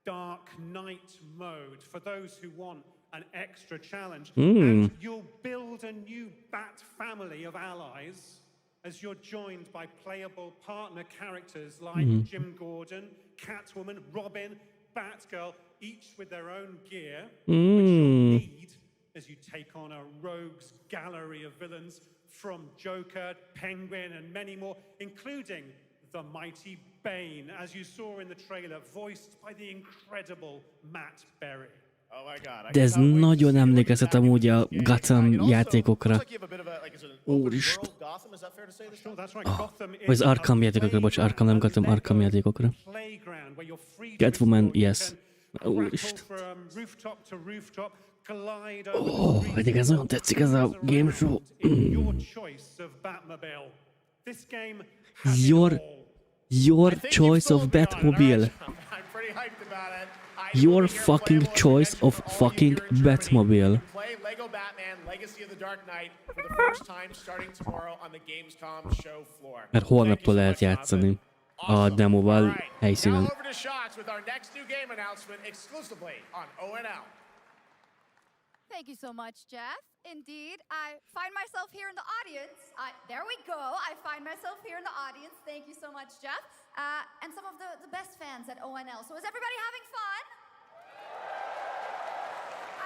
Dark Knight mode for those who want an extra challenge. And you'll build a new Bat family of allies as you're joined by playable partner characters like Jim Gordon, Catwoman, Robin, Batgirl, each with their own gear, which you'll need as you take on a rogues gallery of villains from Joker, Penguin, and many more, including the mighty Bane, as you saw in the trailer, voiced by the incredible Matt Berry. De ez nagyon emlékeztet amúgy a Gotham játékokra. Úristen. Vagy az Arkham játékokra, bocs, Arkham nem Gotham, Arkham játékokra. Catwoman, yes. Úristen. Pedig ez nagyon tetszik ez a game show. Your choice of Batmobile. Your fucking choice of fucking Batmobile. Play Lego Batman Legacy of the Dark Knight for the first time starting tomorrow on the Gamescom show floor. Mert holnaptól lehet játszani a demóval helyszínen. Now over to shots with our next new game announcement exclusively on ONL. Thank you so much, Jeff. Indeed, I find myself here in the audience. There we go. I find myself here in the audience. Thank you so much, Jeff. And some of the best fans at ONL. So is everybody having fun?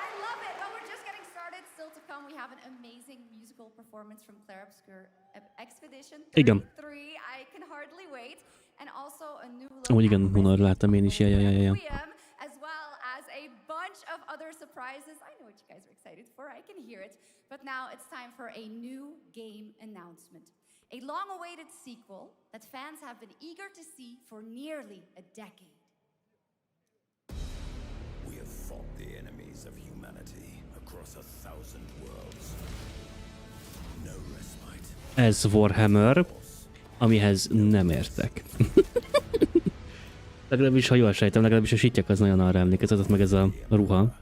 I love it. Well, we're just getting started. Still to come, we have an amazing musical performance from Claire Obscure Expedition 33. I can hardly wait. And also a new Amúgy igen, Hunor, láttam én is, ja. As well as a bunch of other surprises. I know what you guys are excited for. I can hear it. But now it's time for a new game announcement. A long-awaited sequel that fans have been eager to see for nearly a decade. We have fought the enemies of humanity across 1,000 worlds. No respite. Ez Warhammer, amihez nem értek. Legalábbis, ha jól sejtem, legalábbis a sityak az nagyon arra emlékeztetett, meg ez a ruha.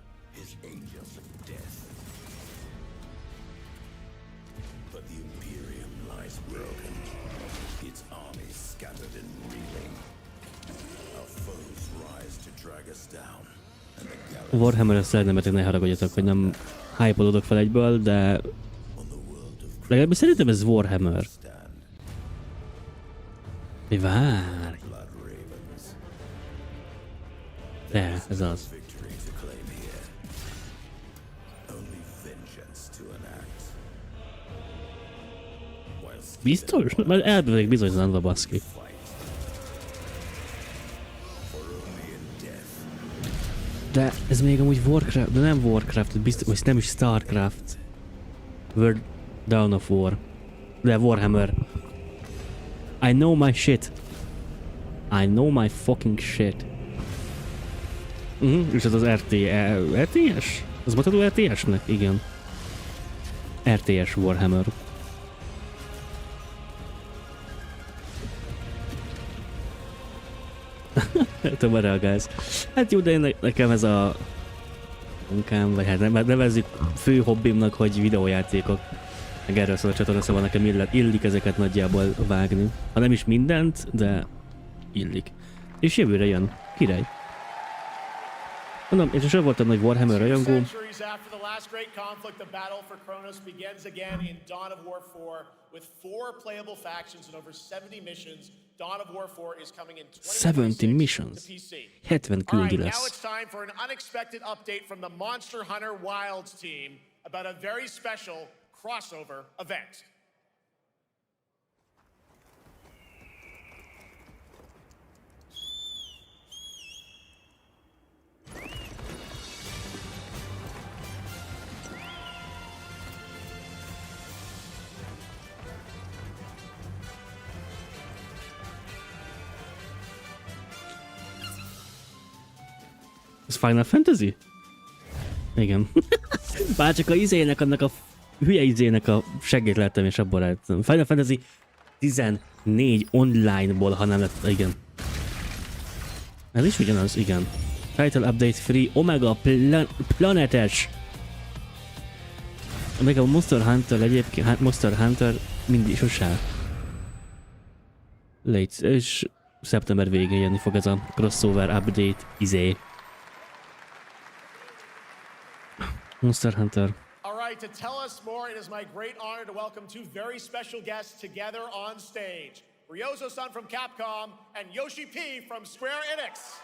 Warhammer-re szerintem ne haragudjatok, hogy nem hype-olódok fel egyből, de legalábbis szerintem ez Warhammer. Várj! De, ez az. Biztos? Már elbővek bizonytalanva, baszki. De ez még amúgy Warcraft, de nem Warcraft, biztos, vagy nem is Starcraft. World Dawn of War. De Warhammer. I know my shit. I know my fucking shit. És ez az RTS? Az mutató RTS-nek? Igen. RTS Warhammer. Többen reagálsz. Hát jó, de én nekem ez a munkám, vagy hát nevezzük fő hobbimnak, hogy videójátékok. Meg erről szól a csatorna, szóval nekem illik ezeket nagyjából vágni. Ha nem is mindent, de illik. És jövőre jön. Király. Mondom, én sem voltam nagy Warhammer rajongó. Dawn of War 4 is coming in 70 missions. 70 küldi lesz. Now it's time for an unexpected update from the Monster Hunter Wilds team about a very special crossover event. Ez Final Fantasy? Igen. Bárcsak a izének, annak a hülye izének a segét lettem, és abból lettem. Final Fantasy 14 online-ból, ha nem lett, igen. Ez is ugyanaz, igen. Title Update Free, Omega Planetes. Meg a Monster Hunter egyébként, Monster Hunter mindig sosem. Late, és szeptember végén jönni fog ez a crossover update izé. Monster Hunter. All right, to tell us more, it is my great honor to welcome two very special guests together on stage. Ryozo-san from Capcom and Yoshi P from Square Enix.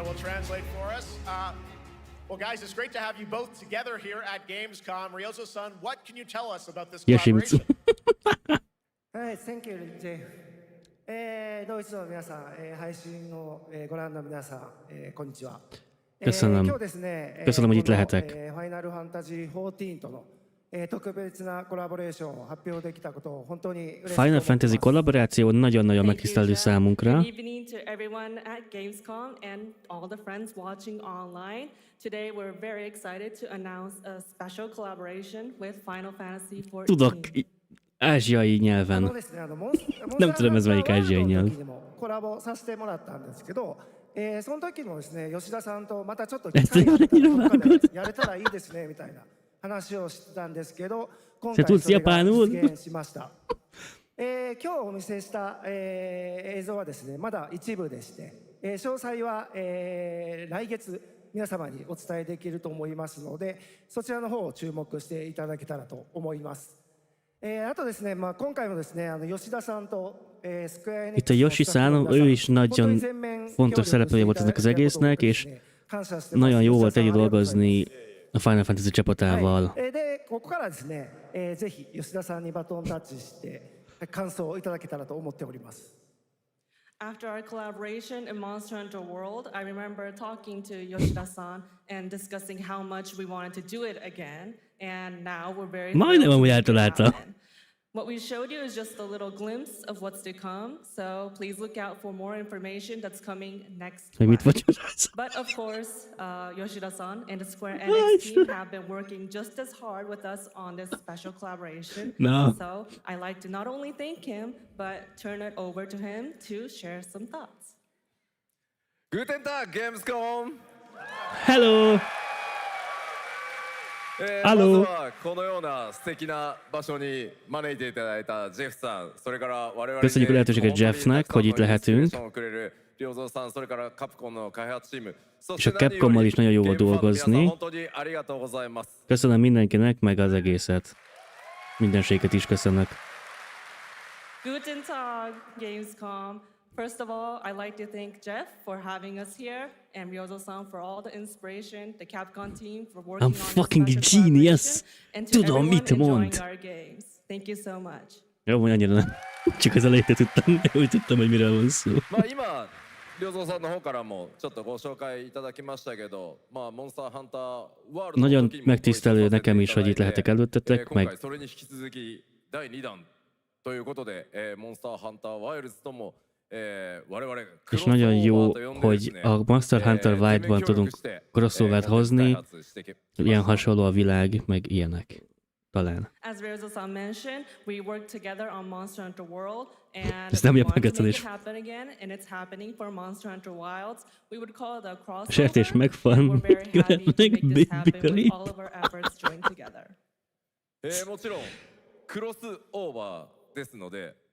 Will translate for us. Well, guys, it's great to have you both together here at Gamescom. Ryozo-san, what can you tell us about this collaboration? Thank you, Jay. ドイツの皆さん、配信をご覧の皆さん、こんにちは。Köszönöm. 今日ですね、Köszönöm, hogy itt lehetek. Final Fantasy 14との特別なコラボレーションを発表できたことを本当に嬉しく思います。Final Fantasy kollaboráció nagyon-nagyon megtisztelő számunkra. Good evening to everyone at Gamescom and all the friends watching online. Today we're very excited to announce a special collaboration with Final Fantasy 14. Tudok ázsiai nyelven. Nem tudom, ez melyik ázsiai nyelv. コラボさせてもらったんですけど、その時もですね、吉田さんとまたちょっと Ezt magyarul やれたらいいですねみたいな話をしてたんですけど、今 Se 回 tudsz それが japánul? 実現しました。今日お見せした、映像はですね、まだ一部でして、詳細は、来月皆様にお伝えできると思いますので、そちらの方を注目していただけたらと思います。あとですね、今回もですね、吉田さんと Itt a Yoshi-san, ő is nagyon fontos szereplője volt ennek az egésznek, és nagyon jó volt együtt dolgozni a Final Fantasy csapatával. で、ここからですね、ぜひ吉田さんにバトンタッチして感想をいただけたらと思っております。 After our collaboration in Monster Hunter World, I remember talking to Yoshida-san and discussing how much we wanted to do it again, and now we're very Majdnem amúgy eltalálta. What we showed you is just a little glimpse of what's to come, so please look out for more information that's coming next month. But of course, Yoshida-san and the Square Enix team have been working just as hard with us on this special collaboration. No. So I'd like to not only thank him, but turn it over to him to share some thoughts. Guten Tag, GAMESCOM! Hello! まずはこのような素敵な場所に招いていただいたジェフさん、それから我々 Köszönjük a lehetőséget Jeffnek, hogy itt lehetünk. És a Capcommal is nagyon jó volt dolgozni. Köszönöm mindenkinek, meg az egészet. Mindenséget is köszönök. Guten Tag, Gamescom. First of all, I'd like to thank Jeff for having us here, and Ryozo-san for all the inspiration, the Capcom team for working I'm on this fucking special genius! collaboration, and to Tudom, everyone mit enjoying mond. our games. Thank you so much. Jó, hogy annyira nem. Csak az elejét tudtam, úgy tudtam, hogy miről van szó. 今、良三さんの方からもちょっとご紹介いただきましたけど、モンスターハンターワールド Nagyon megtisztelő nekem is, hogy itt lehetek előttetek, 今 meg 回それに引き続き第2弾ということで、モンスターハンターワイルズとも és nagyon jó, hogy a Monster Hunter Wilde-ban tudunk crossovert hozni, ilyen hasonló a világ, meg ilyenek. Talán. As Ryozo-san mentioned, we worked together on Monster Hunter World, and Ez nem we ilyen wanted to make it megkezdés. happen again, and it's happening for Monster Hunter Wilds. We would call it a crossover. Sertés megfal, We're very happy to make this happen with baby. all of our efforts joined together. もちろんクロスオーバーですので、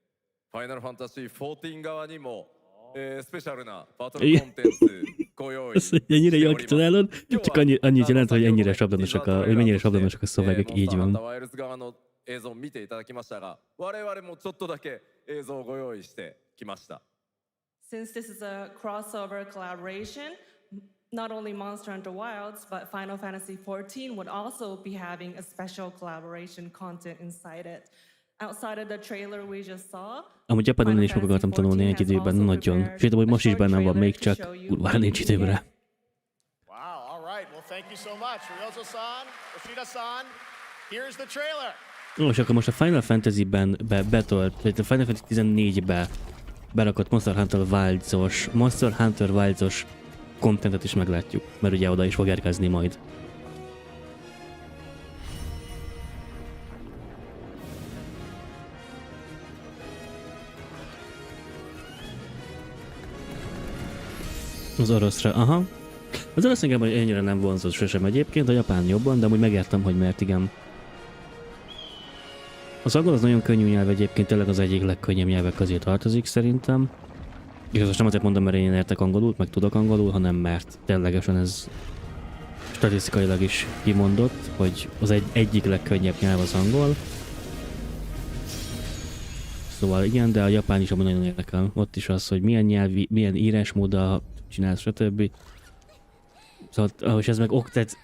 ファイナルファンタジー14側にもスペシャルなバトルコンテンツご用意 Ennyire jól kitalálod, csak annyit jelent, hogy ennyire sablonosak hogy mennyire sablonosak a szövegek, így van. ワイルズ側の映像を見ていただきましたが、我々もちょっとだけ映像をご用意してきました。 Since this is a crossover collaboration, not only Monster Hunter Wilds, but Final Fantasy XIV would also be having a special collaboration content inside it. Outside of the trailer we just saw, Amúgy japánul is meg akartam tanulni egy időben, nagyon. Sőt, hogy most is bennem van még, csak kurvára nincs időm rá. Wow, all right. Well, thank you so much. Ryozo-san, Yoshida-san, here's the trailer. És akkor most a Final Fantasy-ben betolt, vagy a Final Fantasy 14-be berakott Monster Hunter Wilds-os contentet is meglátjuk, mert ugye oda is fog érkezni majd. Az oroszra, aha. Az orosz engem ennyire nem vonzott sosem egyébként, a japán jobban, de amúgy megértem, hogy mert igen. Az angol az nagyon könnyű nyelv egyébként, tényleg az egyik legkönnyebb nyelvek közé tartozik szerintem. És azt nem azért mondom, mert én értek angolul, meg tudok angolul, hanem mert ténylegesen ez statisztikailag is kimondott, hogy az egyik legkönnyebb nyelv az angol. Szóval igen, de a japán is amúgy nagyon érdekel. Ott is az, hogy milyen nyelvi, milyen írásmóddal csinálsz, stb. Szóval, és ez meg tehát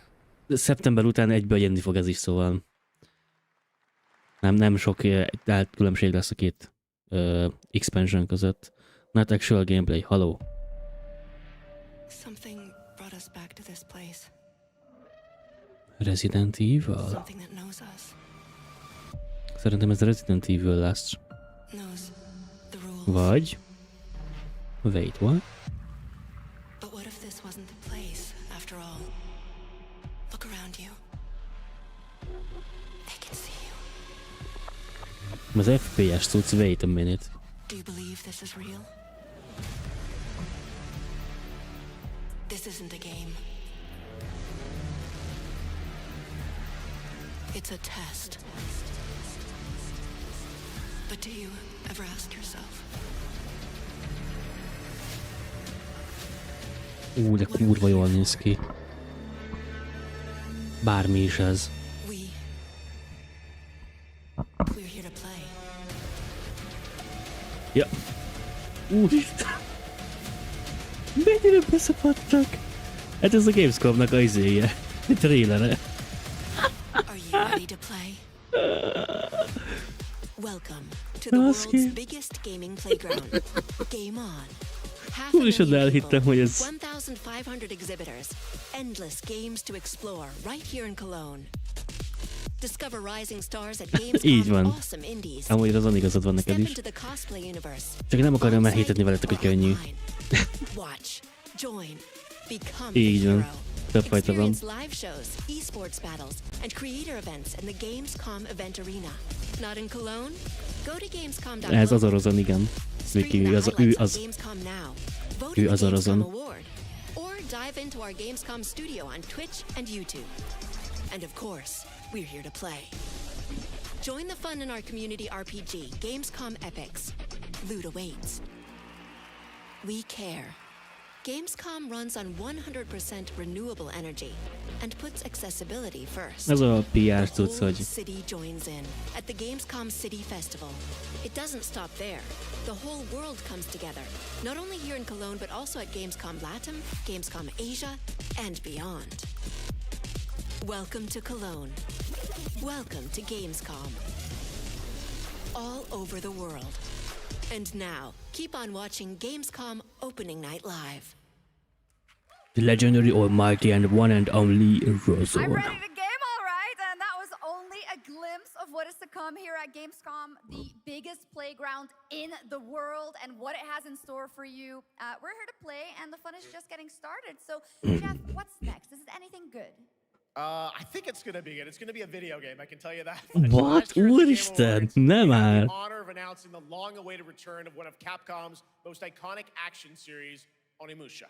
szeptember után egyből jönni fog ez is, szóval nem sok különbség lesz a két expansion között. Not actual gameplay, hello. Something brought us back to this place. Resident Evil? Something that knows us. Szerintem ez Resident Evil lesz. Knows the rules. Vagy... Wait, what? But what if this wasn't the place, after all? Look around you. They can see you. Az FPS cucc, wait a minute. Do you believe this is real? This isn't a game. It's a test. But do you ever ask yourself? De kurva jól néz ki. Bármi is ez. We're here to play. Ja. Úristen. Mennyire beszapadtak? Hát ez a Gamescomnak a izéje. A trailere. Are you ready to play? Welcome to the world's biggest gaming playground. Game on. Úristen, elhittem, hogy ez... 1,500 exhibitors, endless games to explore right here in Cologne. Discover rising stars at Így GAMESCOM van. awesome indies. Amúgy azon igazad van neked is. Step into the cosplay universe. Csak nem akarom elhitetni veletek, hogy könnyű. Watch, join, become Így the van. hero. Többfajta van. Experience live shows, esports battles, and creator events in the Gamescom event arena. Not in Cologne? Go to gamescom.com. Ez az Orozon, igen. Viki, ő az. Ő az Orozon. Or dive into our Gamescom studio on Twitch and YouTube. And of course, we're here to play. Join the fun in our community RPG, Gamescom Epics. Loot awaits. We care. Gamescom runs on 100% renewable energy and puts accessibility first. Ez a PR The cucc, whole hogy... city joins in at the Gamescom City Festival. It doesn't stop there. The whole world comes together, not only here in Cologne, but also at Gamescom Latam, Gamescom Asia, and beyond. Welcome to Cologne. Welcome to Gamescom. All over the world. And now, keep on watching Gamescom Opening Night Live. The legendary, almighty, and one and only I'm Orozon. ready to game, all right, and that was only a glimpse of what is to come here at Gamescom, the biggest playground in the world, and what it has in store for you. We're here to play, and the fun is just getting started. So, Jeff, what's next? Is it anything good? I think it's going to be good. It's going to be a video game, I can tell you that. What? Úristen, nem már. The honor of announcing the long-awaited return of one of Capcom's most iconic action series, Onimusha.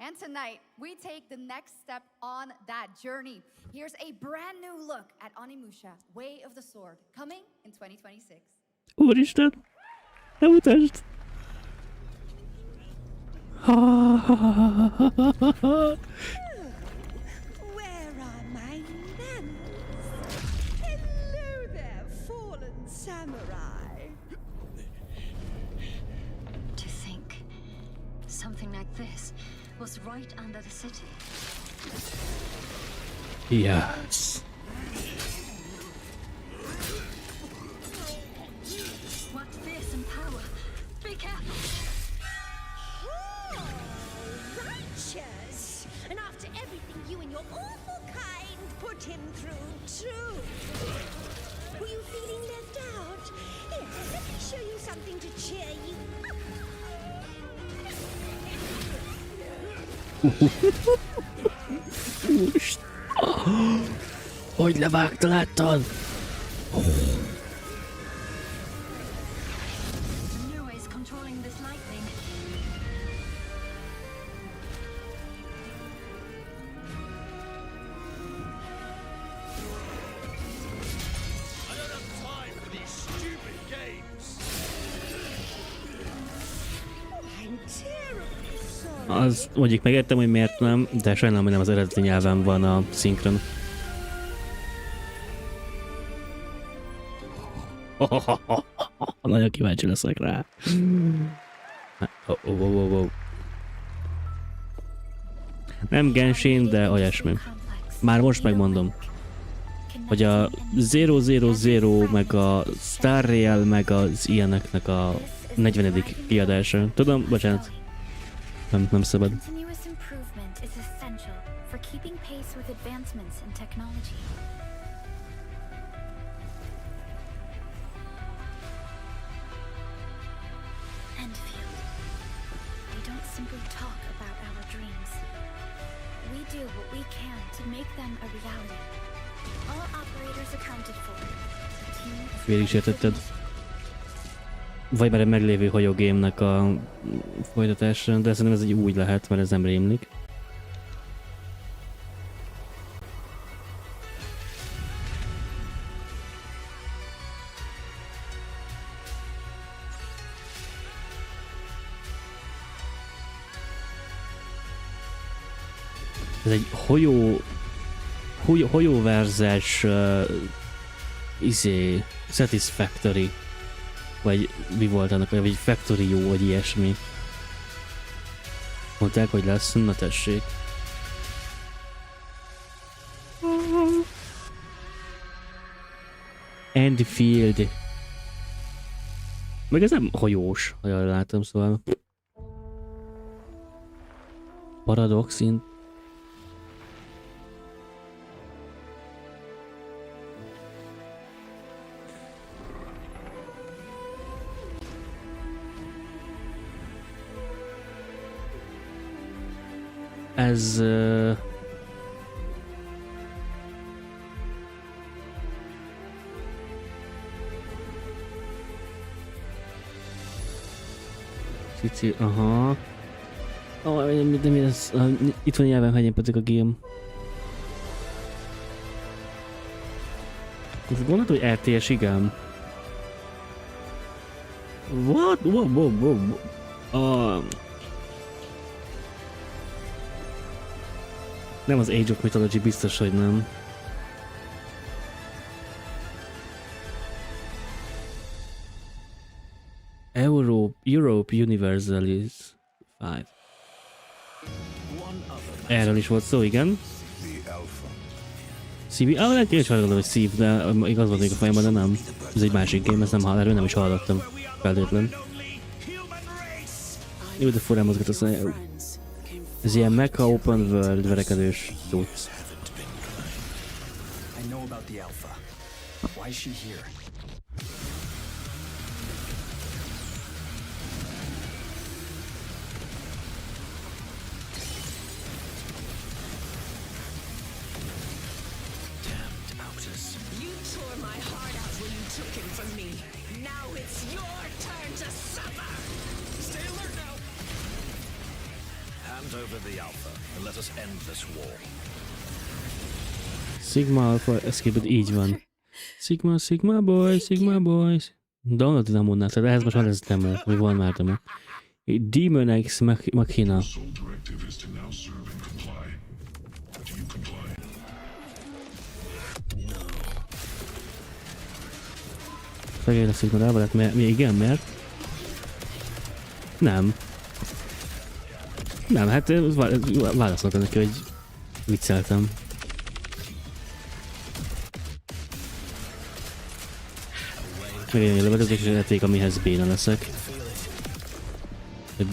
And tonight, we take the next step on that journey. Here's a brand new look at Onimusha, Way of the Sword, coming in 2026. Úristen! Nem utasd! Where are my manners? Hello there, fallen samurai. To think something like this was right under the city. Yes. What fearsome power! Be careful! Oh, righteous! And after everything you and your awful kind put him through, too. Were you feeling left out? Here, let me show you something to cheer you up. Hogy levágta, láttad? New ways controlling this lightning. I don't have time for these stupid games. I'm terribly sorry. Az mondjuk megértem, hogy miért nem, de sajnálom, hogy nem az eredeti nyelven van a szinkron. Nagyon kíváncsi leszek rá. Nem Genshin, de olyasmi. Már most megmondom, hogy a 000 meg a Star Rail meg az ilyeneknek a 40. kiadása. Tudom, bocsánat. Nem szabad. Continuous improvement is essential for keeping pace with advancements in technology. Enfield. We don't simply talk about our dreams. We do what we can to make them a reality. All operators accounted for. Félig is értetted. Vagy már egy meglévő hajógémnek a folytatásra, de szerintem ez egy úgy lehet, mert ez nem rémlik. Ez egy hajóverzes Satisfactory, vagy mi volt annak, vagy Factory jó, vagy ilyesmi. Mondták, hogy lesz, na tessék. Enfield. Meg ez nem hajós, ha jól látom, szóval. Paradox in... Ez... Cici, aha. De mi ez? Itt van nyelven hegyén pedig a game. Most gondoltam, hogy RTS, igen. What? Nem az Age of Mythology, biztos, hogy nem. Europe Universalis 5. Erről is volt szó, igen. CV, lehet én is hallgatom, hogy szív, de igaz volt még a fejemben, de nem. Ez egy másik game, ezt nem erről nem is hallottam. Feltétlen. Jó, de furán mozgat a száj. Ez ilyen mecha open world verekedős tudsz. I know about the Alpha. Why is she here? Damned outers. You tore my heart out when you took him from me. Now it's your turn to suffer. Stay alert now. Hand over the Alpha and let us end this war. Sigma Alpha Escape, így van. Sigma boys. Download a demónál, tehát ehhez most már ez demo, vagy van már demo. Demon X Machina. Szegény a Sigma rába lett, mert igen, mert? Nem. Nem, hát válaszoltam neki, hogy vicceltem. Megint egy levezetés játék, amihez béna leszek.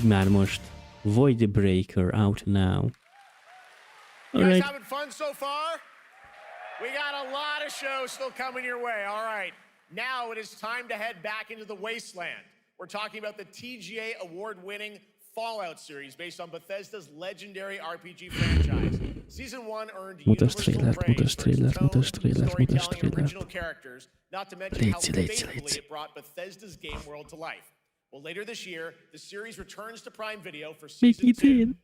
Már most. Void Breaker out now. You guys having fun so far? We got a lot of shows still coming your way. All right. Now it is time to head back into the wasteland. We're talking about the TGA award-winning Fallout series based on Bethesda's legendary RPG franchise. Season 1 earned universal praise for its tone, storytelling, and original characters, not to mention how faithfully it brought Bethesda's game world to life. Well, later this year, the series returns to Prime Video for Season 2. To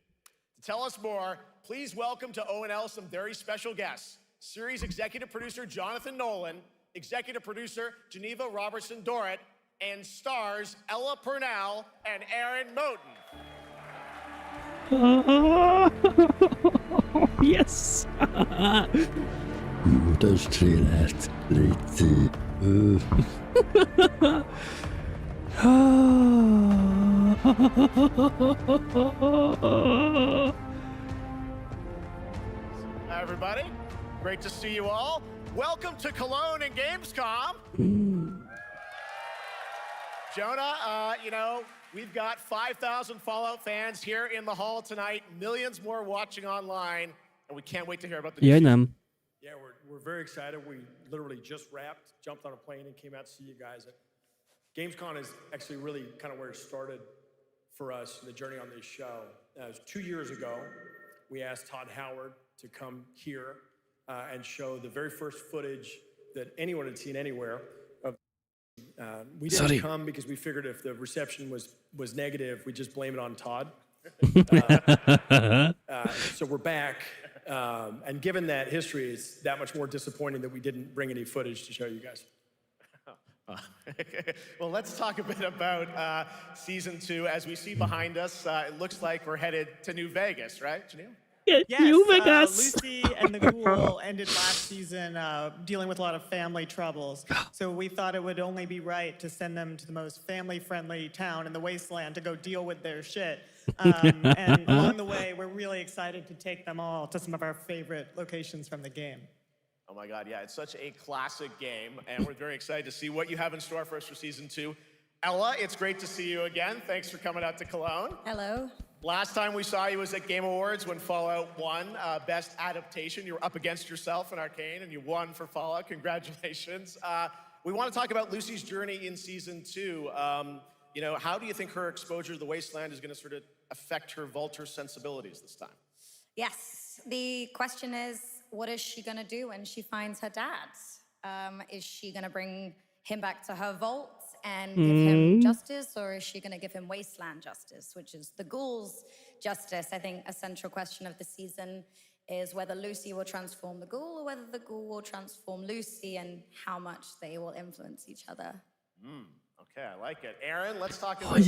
tell us more, please welcome to ONL some very special guests. Series executive producer Jonathan Nolan, executive producer Geneva Robertson-Dorrit, and stars Ella Purnell and Aaron Moten. Yes! Mutasd trailert, légy Hi, everybody. Great to see you all. Welcome to Cologne and Gamescom. Jonah, you know, we've got 5,000 Fallout fans here in the hall tonight, millions more watching online, and we can't wait to hear about the Jaj, new nem. Yeah, we're very excited. We literally just wrapped, jumped on a plane and came out to see you guys. Gamescom is actually really kind of where it started for us, the journey on this show. It was 2 years ago. We asked Todd Howard to come here and show the very first footage that anyone had seen anywhere We didn't come because we figured if the reception was negative, we'd just blame it on Todd. So we're back. And given that history, it's that much more disappointing that we didn't bring any footage to show you guys. Well, let's talk a bit about season 2. As we see behind us, it looks like we're headed to New Vegas, right, Janelle? Yes, New Vegas. Lucy and the Ghoul ended last season dealing with a lot of family troubles. So we thought it would only be right to send them to the most family-friendly town in the wasteland to go deal with their shit. And along the way, we're really excited to take them all to some of our favorite locations from the game. Oh my God, yeah, it's such a classic game, and we're very excited to see what you have in store for us for season 2. Ella, it's great to see you again. Thanks for coming out to Cologne. Hello. Last time we saw you was at Game Awards when Fallout won Best Adaptation. You were up against yourself in Arcane, and you won for Fallout. Congratulations. We want to talk about Lucy's journey in season 2. You know, how do you think her exposure to the wasteland is going to sort of affect her Vulture sensibilities this time? Yes, the question is, what is she gonna do when she finds her dad? Is she gonna bring him back to her vault and give him justice, or is she gonna give him wasteland justice, which is the ghoul's justice? I think a central question of the season is whether Lucy will transform the ghoul or whether the ghoul will transform Lucy, and how much they will influence each other. Okay, I like it. Aaron, let's talk about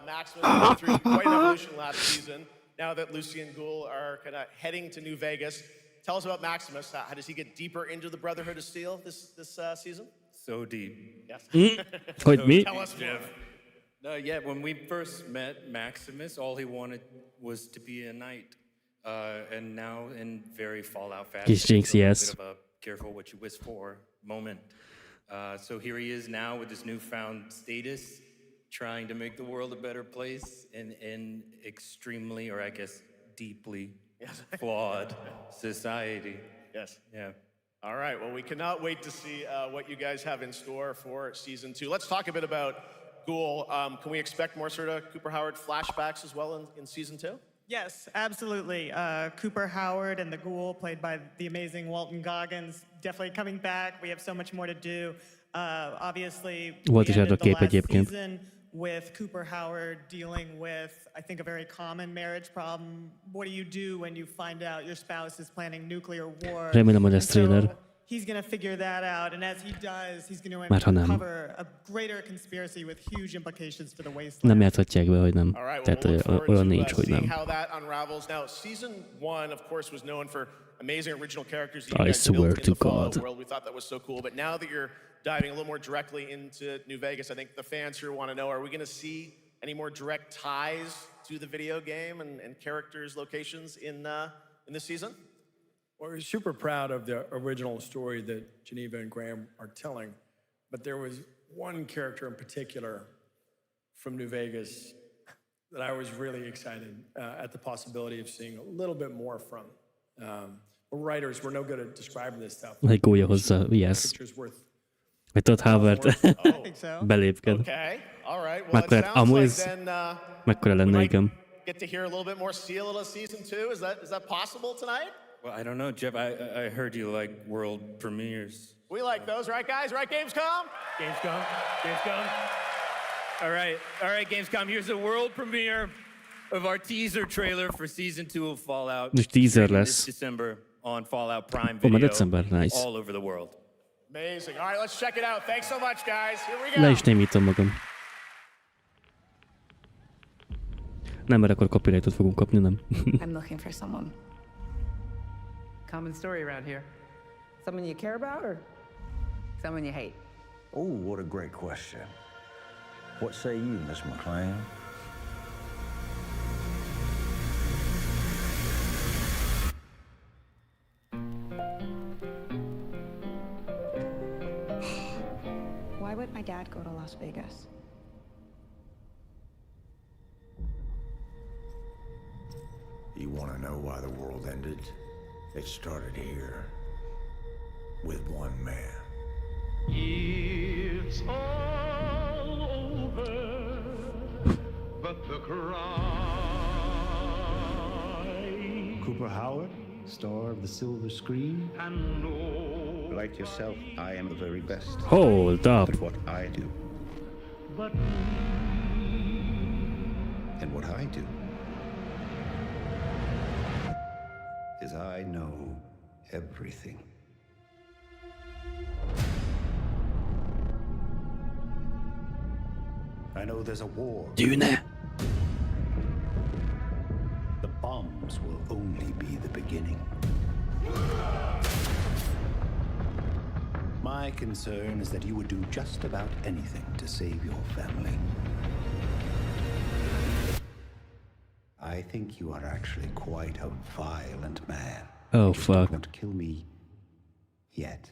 Maximus going through quite an evolution last season. Now that Lucy and Ghoul are kind of heading to New Vegas, tell us about Maximus. How does he get deeper into the Brotherhood of Steel this season? So deep. Yes. Tell us, Jeff. Yeah, when we first met Maximus, all he wanted was to be a knight. And now, in very Fallout fashion, He's Jinx, yes. a bit of a careful what you wish for moment. So here he is now with his newfound status, trying to make the world a better place in extremely, or I guess deeply, flawed society. Yes. Yeah. All right, well, we cannot wait to see what you guys have in store for season 2. Let's talk a bit about Ghoul. Can we expect more sort of Cooper Howard flashbacks as well in season 2? Yes, absolutely. Cooper Howard and the Ghoul, played by the amazing Walton Goggins, definitely coming back. We have so much more to do. Obviously, Volt is we erre a ended the kép last egyébként. season with Cooper Howard dealing with, I think, a very common marriage problem. What do you do when you find out your spouse is planning nuclear war? Remélem, hogy ez trailer. He's going to figure that out, and as he does, he's going to Mert ha nem. uncover a greater conspiracy with huge implications for the wasteland. Nem játszhatják be, hogy nem. All right, well, Tehát we'll look forward olyan to nincs, hogy seeing nem. how that unravels. Now, season 1, of course, was known for amazing original characters that I you guys swear built in to the Fallout God. world. We thought that was so cool. But now that you're diving a little more directly into New Vegas, I think the fans here want to know, are we going to see any more direct ties to the video game and characters, locations in this season? Well, we're super proud of the original story that Geneva and Graham are telling, but there was one character in particular from New Vegas that I was really excited at the possibility of seeing a little bit more from. We're writers, we're no good at describing this stuff. Legolja hozzá, yes. Vagy tudod, Howard belépked. Okay, all right. Well, it Mekkora, sounds amúgy like ez then mekkora lenne, igen. get to hear a little bit more Seal of season 2. Is that possible tonight? Well, I don't know, Jeff. I heard you like world premieres. We like those, right, guys? Right, Gamescom? Gamescom. All right, Gamescom. Here's the world premiere of our teaser trailer for season 2 of Fallout. És teaser This lesz. December on Fallout Prime Ó, már Video december, nice. all over the world. Amazing. All right, let's check it out. Thanks so much, guys. Here we go. Le is némítom magam. Nem, mert akkor copyrightot fogunk kapni, nem? I'm looking for someone. Common story around here. Someone you care about or someone you hate? Oh, what a great question. What say you, Miss McLean? Why would my dad go to Las Vegas? You want to know why the world ended? It started here with one man. It's all over, but the cry. Cooper Howard, star of the silver screen. And no. Like yourself, I am the very best. Hold up. At what I do. And what I do is I know everything. I know there's a war. Dune. The bombs will only be the beginning. My concern is that you would do just about anything to save your family. I think you are actually quite a violent man. Oh, fuck. Don't kill me yet.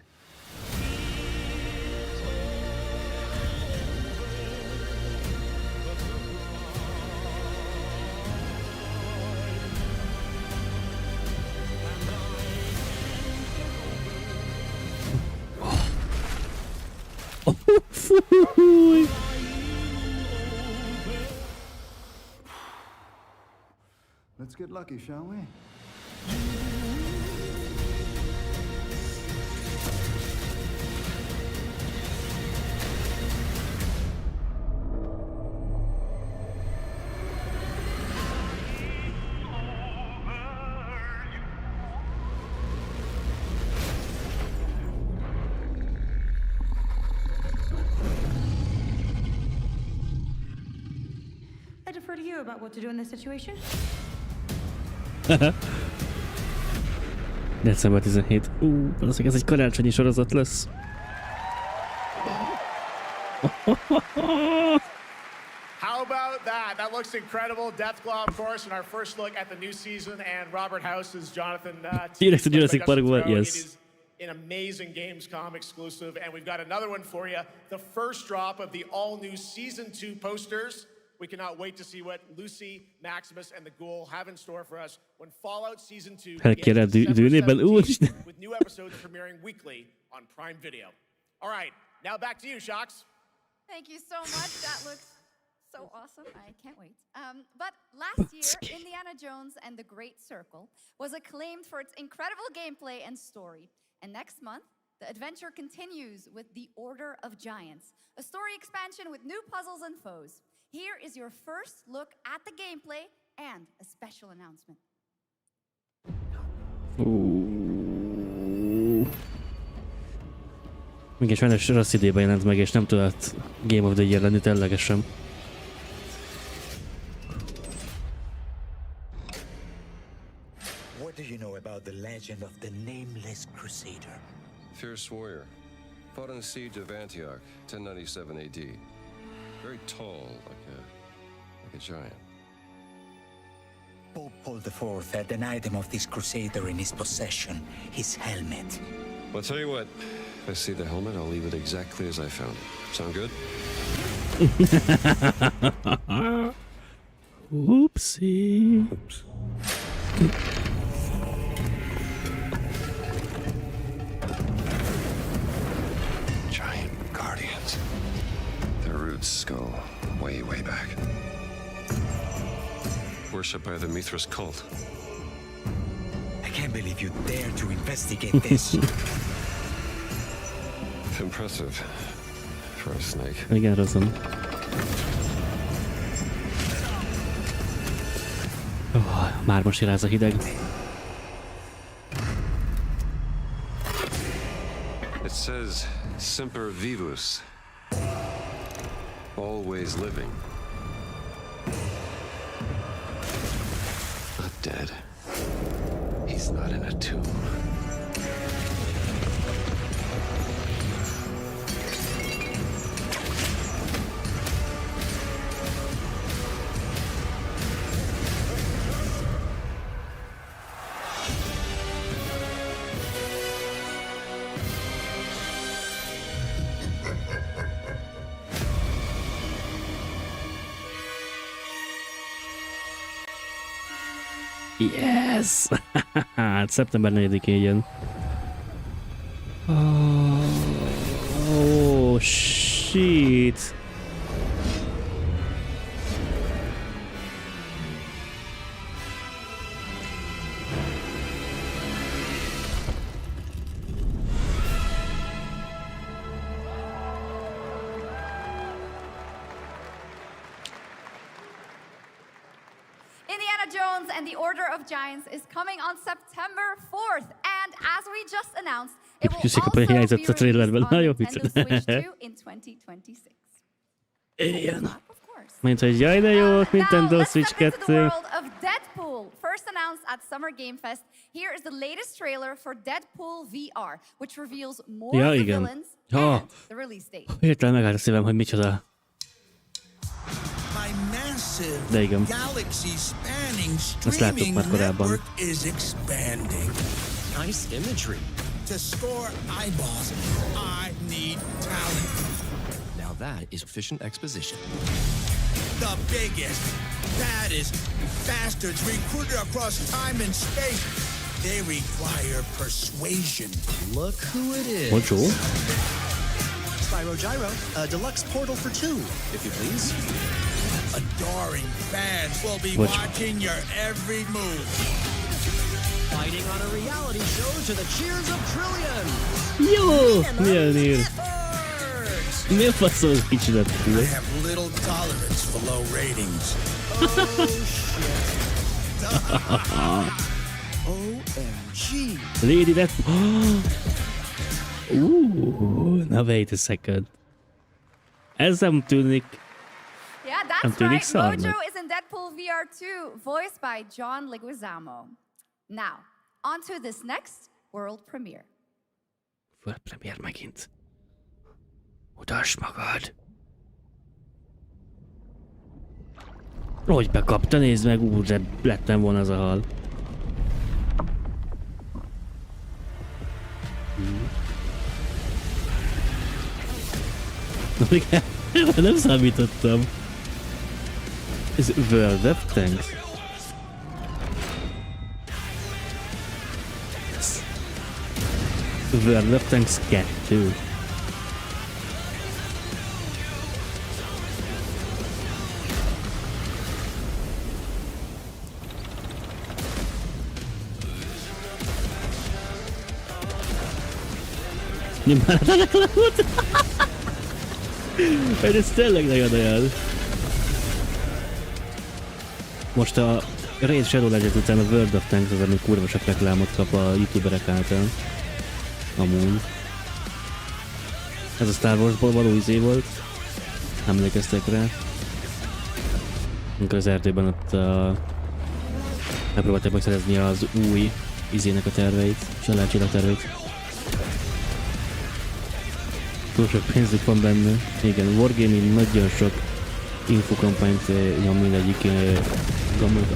Let's get lucky, shall we? I defer to you about what to do in this situation. December 17. Valószínűleg ez egy karácsonyi sorozat lesz. How about that? That looks incredible. Deathclaw, of course, in our first look at the new season, and Robert House's Jonathan. Direct to Jurassic Park, yes. It is an amazing Gamescom exclusive, and we've got another one for you. The first drop of the all-new Season 2 posters. We cannot wait to see what Lucy, Maximus, and the Ghoul have in store for us when Fallout Season 2 begins December 17th, with new episodes premiering weekly on Prime Video. All right, now back to you, Shocks. Thank you so much. That looks so awesome. I can't wait. But last year, Indiana Jones and the Great Circle was acclaimed for its incredible gameplay and story. And next month, the adventure continues with The Order of Giants, a story expansion with new puzzles and foes. Here is your first look at the gameplay and a special announcement. Igen, sajnos rossz idében jelent meg, és nem tudott Game of the Year lenni ténylegesen. What do you know about the legend of the Nameless Crusader? Fierce warrior. Fought in the siege of Antioch, 1097 AD. Very tall, like a giant. Pope Paul IV had an item of this crusader in his possession, his helmet. Well, I'll tell you what, if I see the helmet, I'll leave it exactly as I found it. Sound good? Oopsie. Oops. Giant guardians. Their roots go way, way back. Worshipped by the Mithras cult. I can't believe you dare to investigate this. Impressive for a snake. Igen, rozom. Már most iráz a hideg. It says semper vivus. Always living. Not dead. He's not in a tomb. Yes! Hát szeptember 4-én jön. Oh, shit! Thrones and the Order of Giants is coming on September 4th, and as we just announced, it will also be released on Nintendo Switch 2 in 2026. Igen. Mint hogy jaj de jó, Nintendo Switch 2. The world of Deadpool, first announced at Summer Game Fest. Here is the latest trailer for Deadpool VR, which reveals more of the villains and the release date. Hirtelen megállt a szívem, hogy micsoda. My massive De igen. galaxy-spanning Ezt láttuk streaming már korábban. network is expanding. Nice imagery. To score eyeballs, I need talent. Now that is efficient exposition. The biggest, baddest bastards recruited across time and space. They require persuasion. Look who it is. Bonjour. Spyro Gyro, a deluxe portal for two, if you please. Adoring fans will be Bonjour. watching your every move. Fighting on a reality show to the cheers of trillions. Jó! Milyen ír? Miért faszol az kicsi Deadpool? I have little tolerance for low ratings. OMG. Lady Deadpool. Na wait a second. Ez nem tűnik. Yeah, nem that's tűnik right. szarnak. Mojo is in Deadpool VR 2, voiced by John Leguizamo. Now, on to this next world premiere. World premiere megint. Mutasd magad. Hogy bekapta, nézd meg, úrre lettem volna az a hal. Nem számítottam. Ez World of Tanks. World of Tanks 2. Nyilván a reklámot. Mert ez tényleg nagyon olyan. Most a Raid Shadow Legends után a World of Tanks az, ami kurva sok reklámot kap a youtuberek által. Amúgy. Ez a Star Warsból való izé volt. Emlékeztek rá. Amikor az erdőben ott megpróbálták megszerezni az új izének a terveit, családcsillag terveit. Túl sok pénzük van benne. Igen, Wargaming nagyon sok infokampányt nyom mindegyik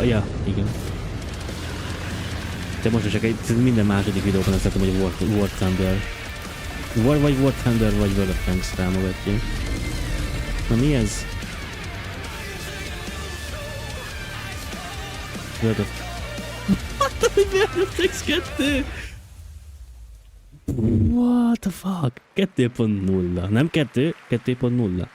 ja, igen. De most csak minden második videóban azt látom, hogy War Thunder. Vagy War Thunder, vagy World of Tanks támogatja. Na mi ez? World of... Mondtam, hogy World of Tanks 2! What the fuck? 2.0. Nem 2, 2.0.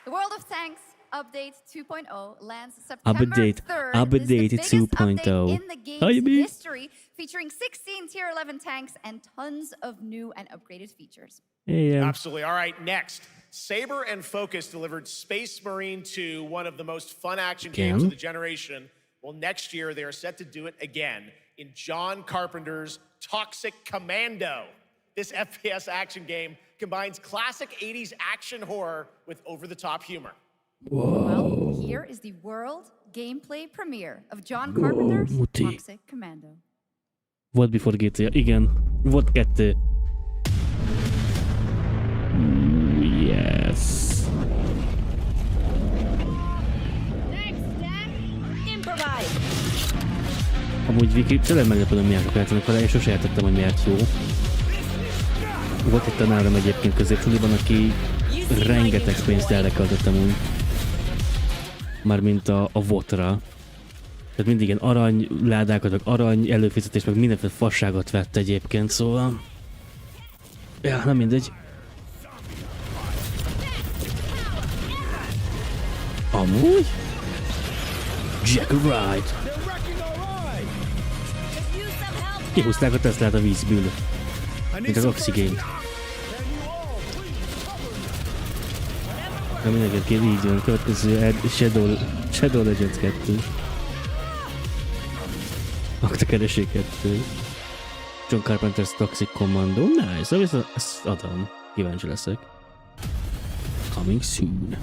The World of Tanks Update 2.0 lands September 3rd. Update This is the biggest 2.0. update in the game's history, featuring 16 tier 11 tanks and tons of new and upgraded features. Yeah. Absolutely. All right, next. Saber and Focus delivered Space Marine 2, one of the most fun action games of the generation. Well, next year they are set to do it again in John Carpenter's Toxic Commando. This FPS action game combines classic 80s action horror with over-the-top humor. Well, here is the world gameplay premiere of John Carpenter's Toxic Commando. Volt before GTA, igen. Volt 2. Yes. Amúgy Viki, tényleg meglepődöm, milyen sok játszanak vele, és sose értettem, hogy miért jó. Volt egy tanárom egyébként középsuliban, aki rengeteg pénzt elreköltött amúgy. Mármint a VOT-ra. Tehát mindig ilyen arany ládákat, meg arany előfizetés, meg mindenféle fasságot vett egyébként, szóval... Ja, nem mindegy. Amúgy? Jack Wright. Kihúzták a Teslát a vízből. Mint az oxigént. De mindenket kér így van, következő Shadow Legends 2. Akta keresé 2. John Carpenter's Toxic Commando. Nice, ezt adom. Kíváncsi leszek. Coming soon.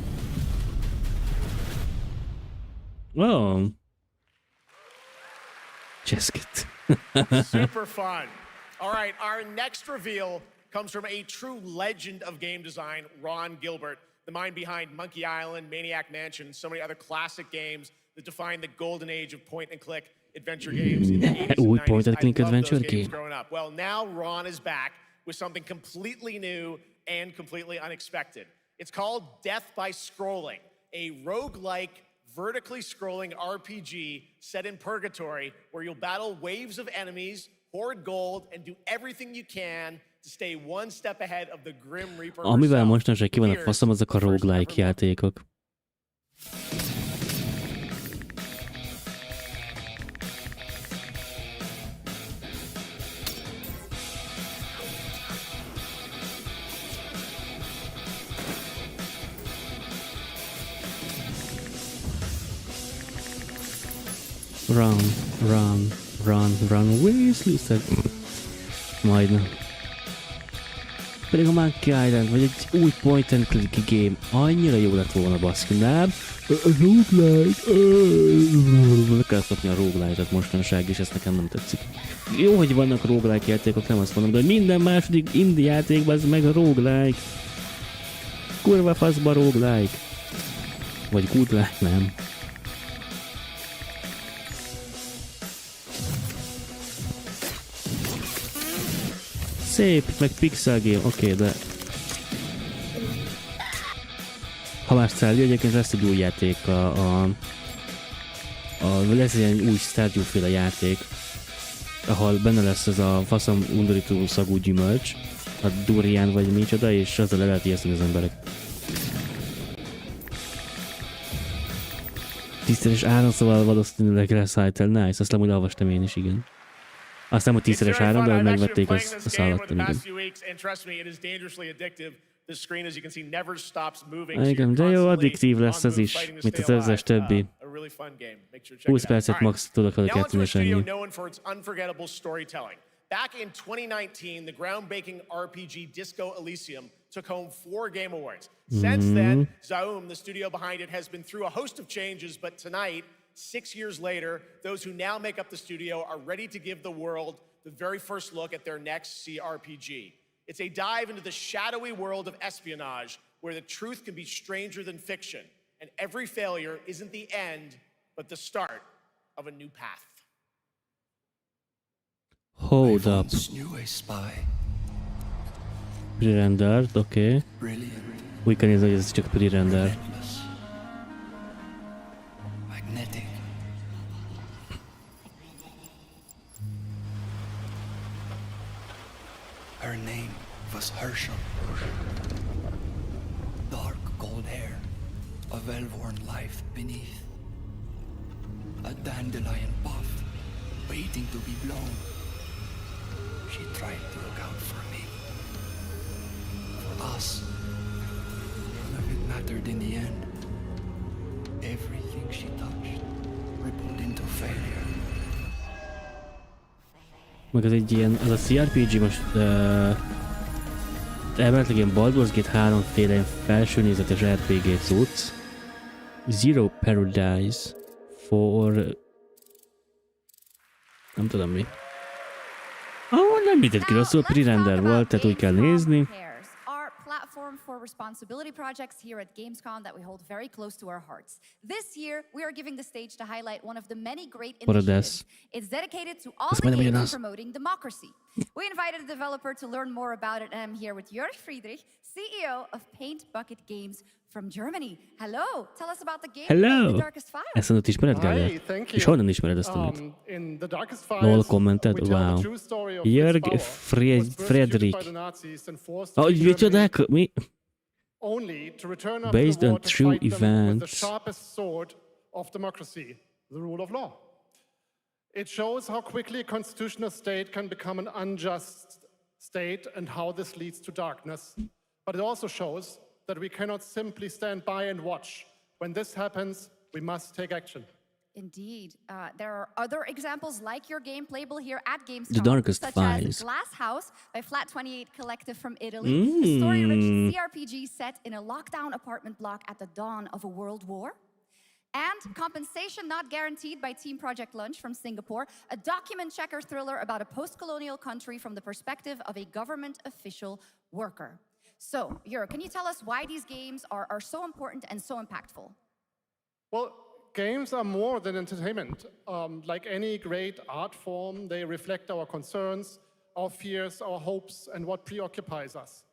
Oh. Chesket. Super fun. All right, our next reveal comes from a true legend of game design, Ron Gilbert, the mind behind Monkey Island, Maniac Mansion, and so many other classic games that define the golden age of point-and-click adventure games in the 80s and 90s. Point-and-click I loved adventure those games game. growing up. Well, now Ron is back with something completely new and completely unexpected. It's called Death by Scrolling, a roguelike, vertically scrolling RPG set in purgatory where you'll battle waves of enemies, hoard gold, and do everything you can to stay one step ahead of the Grim Reaper. Amivel mostanság ki vannak faszom, azok a roguelike játékok. Run, Weasley said. Majdnem. Pedig a Monkey Island, vagy egy új point and click game, annyira jó lett volna, baszki, nem? Roguelike, le kell szokni a roguelike-et mostanság, és ezt nekem nem tetszik. Jó, hogy vannak roguelike játékok, nem azt mondom, de minden második indie játékban ez meg a roguelike. Kurva faszba roguelike. Vagy goodlike, nem. Szép, meg pixel game, oké, de... Ha már Stardew, egyébként lesz egy új játék, lesz egy ilyen új Stardew-féle játék, ahol benne lesz ez a faszom undorító szagú gyümölcs, a durian vagy micsoda, és azzal le lehet ijeszteni az emberek. Tiszteles áron, szóval valószínűleg lesz Hytel, nice, azt amúgy olvastam én is, igen. Aztán, hogy 10-szeres áron, de megvették, azt hallottam, igen, de jó, addiktív lesz ez is, mint az összes többi. 20 percet max tudok vele játszani, és ennyi. Back in 2019, the groundbreaking RPG Disco Elysium took home 4 Game Awards. Since then, Zaum, the studio behind it, has been through a host of changes, but tonight, 6 years later, those who now make up the studio are ready to give the world the very first look at their next CRPG. It's a dive into the shadowy world of espionage, where the truth can be stranger than fiction, and every failure isn't the end, but the start of a new path. Hold up. Pre-rendered, okay. Úgy kell nézni, hogy ez csak pre-rendered. Magnetic. Her name was Herschel. Dark gold hair, a well-worn life beneath. A dandelion puff, waiting to be blown. She tried to look out for me. For us. None of it mattered in the end. Everything she touched rippled into failure. Meg ez egy ilyen, ez a CRPG most elméletileg ilyen Baldur's Gate 3 féle felső nézetes RPG cucc. Zero Paradise for... nem tudom mi. Nem mindent ki rosszul, pre-render volt, tehát úgy kell nézni. Platform for responsibility projects here at GAMESCOM that we hold very close to our hearts. This year, we are giving the stage to highlight one of the many great initiatives. It's dedicated to all the games and promoting democracy. We invited a developer to learn more about it, and I'm here with Jörg Friedrich, CEO of Paint Bucket Games from Germany. Hello! Tell us about the game. Hello! The Darkest Files. Ezt mondod, ismered, Gáler? És honnan ismered ezt a LOL kommentet? Wow. Jörg Friedrich. Micsodák? Mi? Based on true events. The sharpest sword of democracy, the rule of law. It shows how quickly a constitutional state can become an unjust state and how this leads to darkness. But it also shows that we cannot simply stand by and watch. When this happens, we must take action. Indeed. There are other examples like your game playable here at GameScom, The Darkest such Files. as Glass House by Flat28 Collective from Italy, a story-rich CRPG set in a lockdown apartment block at the dawn of a world war. And Compensation Not Guaranteed by Team Project Lunch from Singapore, a document checker thriller about a post-colonial country from the perspective of a government official worker. So, Jur, can you tell us why these games are so important and so impactful? Well, games are more than entertainment. Like any great art form, they reflect our concerns, our fears, our hopes, and what preoccupies us.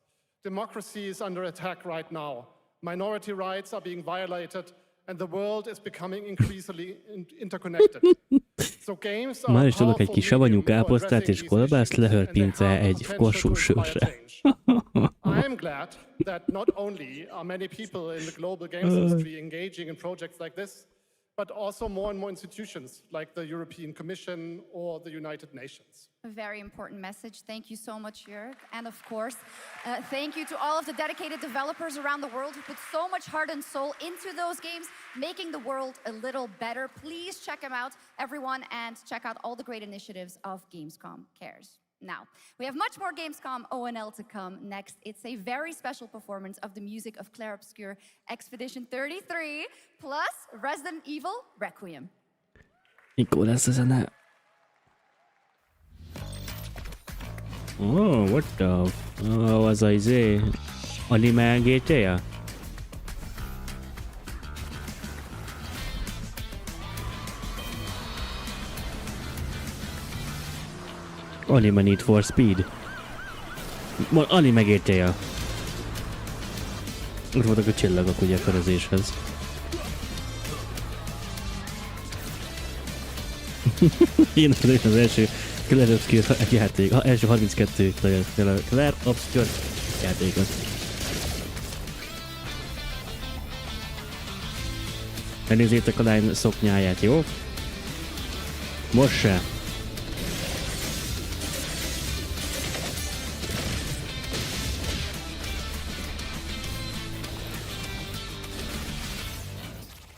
Democracy is under attack right now. Minority rights are being violated, and the world is becoming increasingly interconnected. So games are Már is tudok egy kis savanyú káposztát és kolbászt lehörpintve egy korsó sörre. I am glad that not only are many people in the global games industry engaging in projects like this, but also more and more institutions like the European Commission or the United Nations. A very important message. Thank you so much, Jörg. And of course, thank you to all of the dedicated developers around the world who put so much heart and soul into those games, making the world a little better. Please check them out, everyone, and check out all the great initiatives of Gamescom Cares. Now, we have much more Gamescom ONL to come next. It's a very special performance of the music of Claire Obscure Expedition 33, plus Resident Evil Requiem. Mikor lesz a zene? Oh, what the... Oh, az a izé... Anime GTA? Anime Need for Speed. Anime GTA. Ott voltak a csillagok ugye a körözéshez. Én az első Claire Obscure játék. Az első 32 Claire Obscure játékot. Megnézzétek a lány szoknyáját, jó? Most se.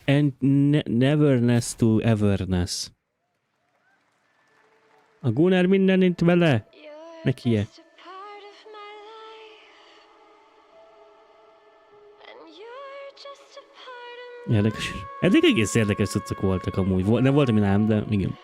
And neverness to everness. A Gunnar mindenit vele? Neki-e? Érdekes. Eddig egész érdekes cuccok voltak amúgy. Nem volt, ami nem, de igen.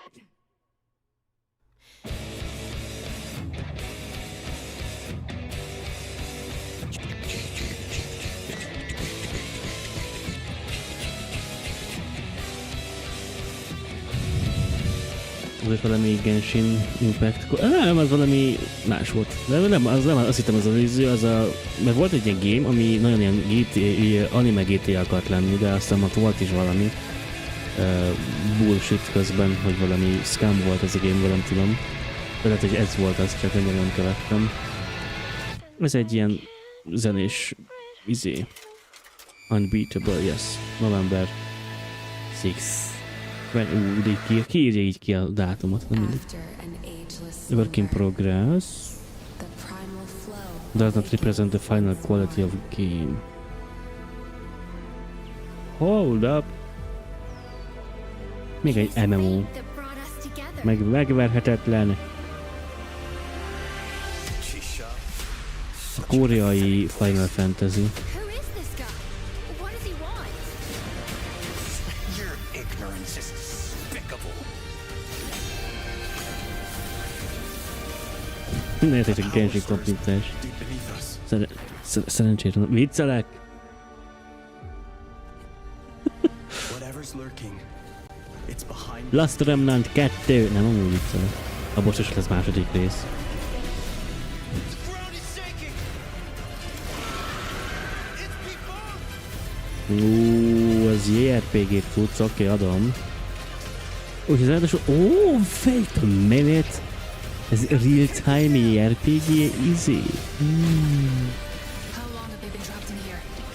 Ez valami Genshin Impact. Nem, az valami más volt. De nem, az nem, azt hittem az a... Mert volt egy ilyen game, ami nagyon ilyen anime GTA akart lenni, de aztán ott volt is valami bullshit közben, hogy valami scam volt ez a game, nem tudom. De lehet, hogy ez volt az, csak ennyire nem követtem. Ez egy ilyen zenés Unbeatable, yes. November 6. Ki írja így ki a dátumot, nem mindegy. Work in progress. Does not represent the final quality of the game. Hold up! Még egy MMO. Megverhetetlen. A koreai Final Fantasy. Nézzétek a Genshin komplettás. Szerencsére viccelek. Last Remnant 2. Nem, amúgy viccelek. A bosszos lesz második rész. Az jrpg tudsz, oké, adom. Úgy az ráadásul... wait a minute! Ez real-time JRPG izé.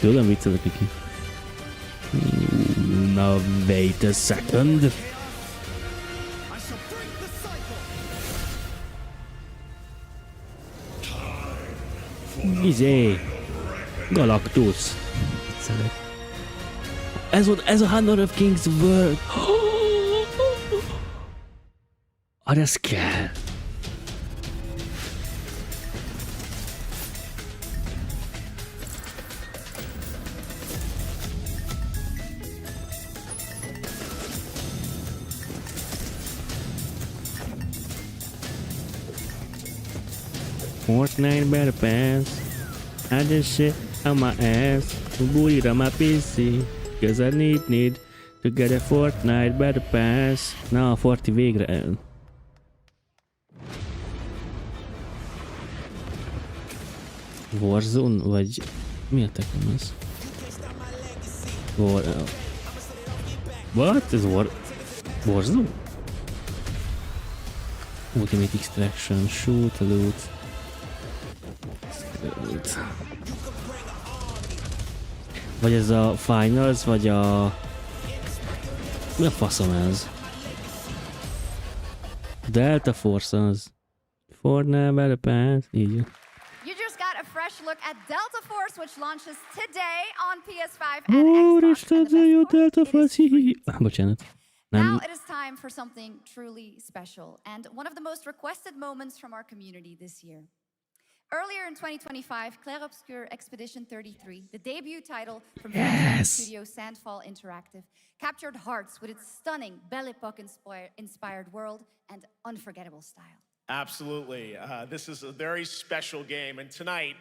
Tőlem viccelek neki. Now wait a second. Izé. Galactus. Ez volt, ez a Honor of Kings World. ez kell. Fortnite better pass. I just shit on my ass. Bullied on my PC. Cause I need to get a Fortnite better pass. Na, a Forti végre el. Warzone? Vagy... Mi a tekem ez? What? Ez Warzone? Ultimate Extraction, shoot, loot. Vagy ez a Finals, vagy a... Mi a faszom ez? Delta Force az. Fortnite Battle Pass. Így. You just got a fresh look at Delta Force, which launches today on PS5 and Xbox. And Delta Force. Bocsánat. Now it is time for something truly special and one of the most requested moments from our community this year. Earlier in 2025, Clair Obscur Expedition 33, the debut title from studio Sandfall Interactive, captured hearts with its stunning Belle Epoque-inspired world and unforgettable style. Absolutely. This is a very special game, and tonight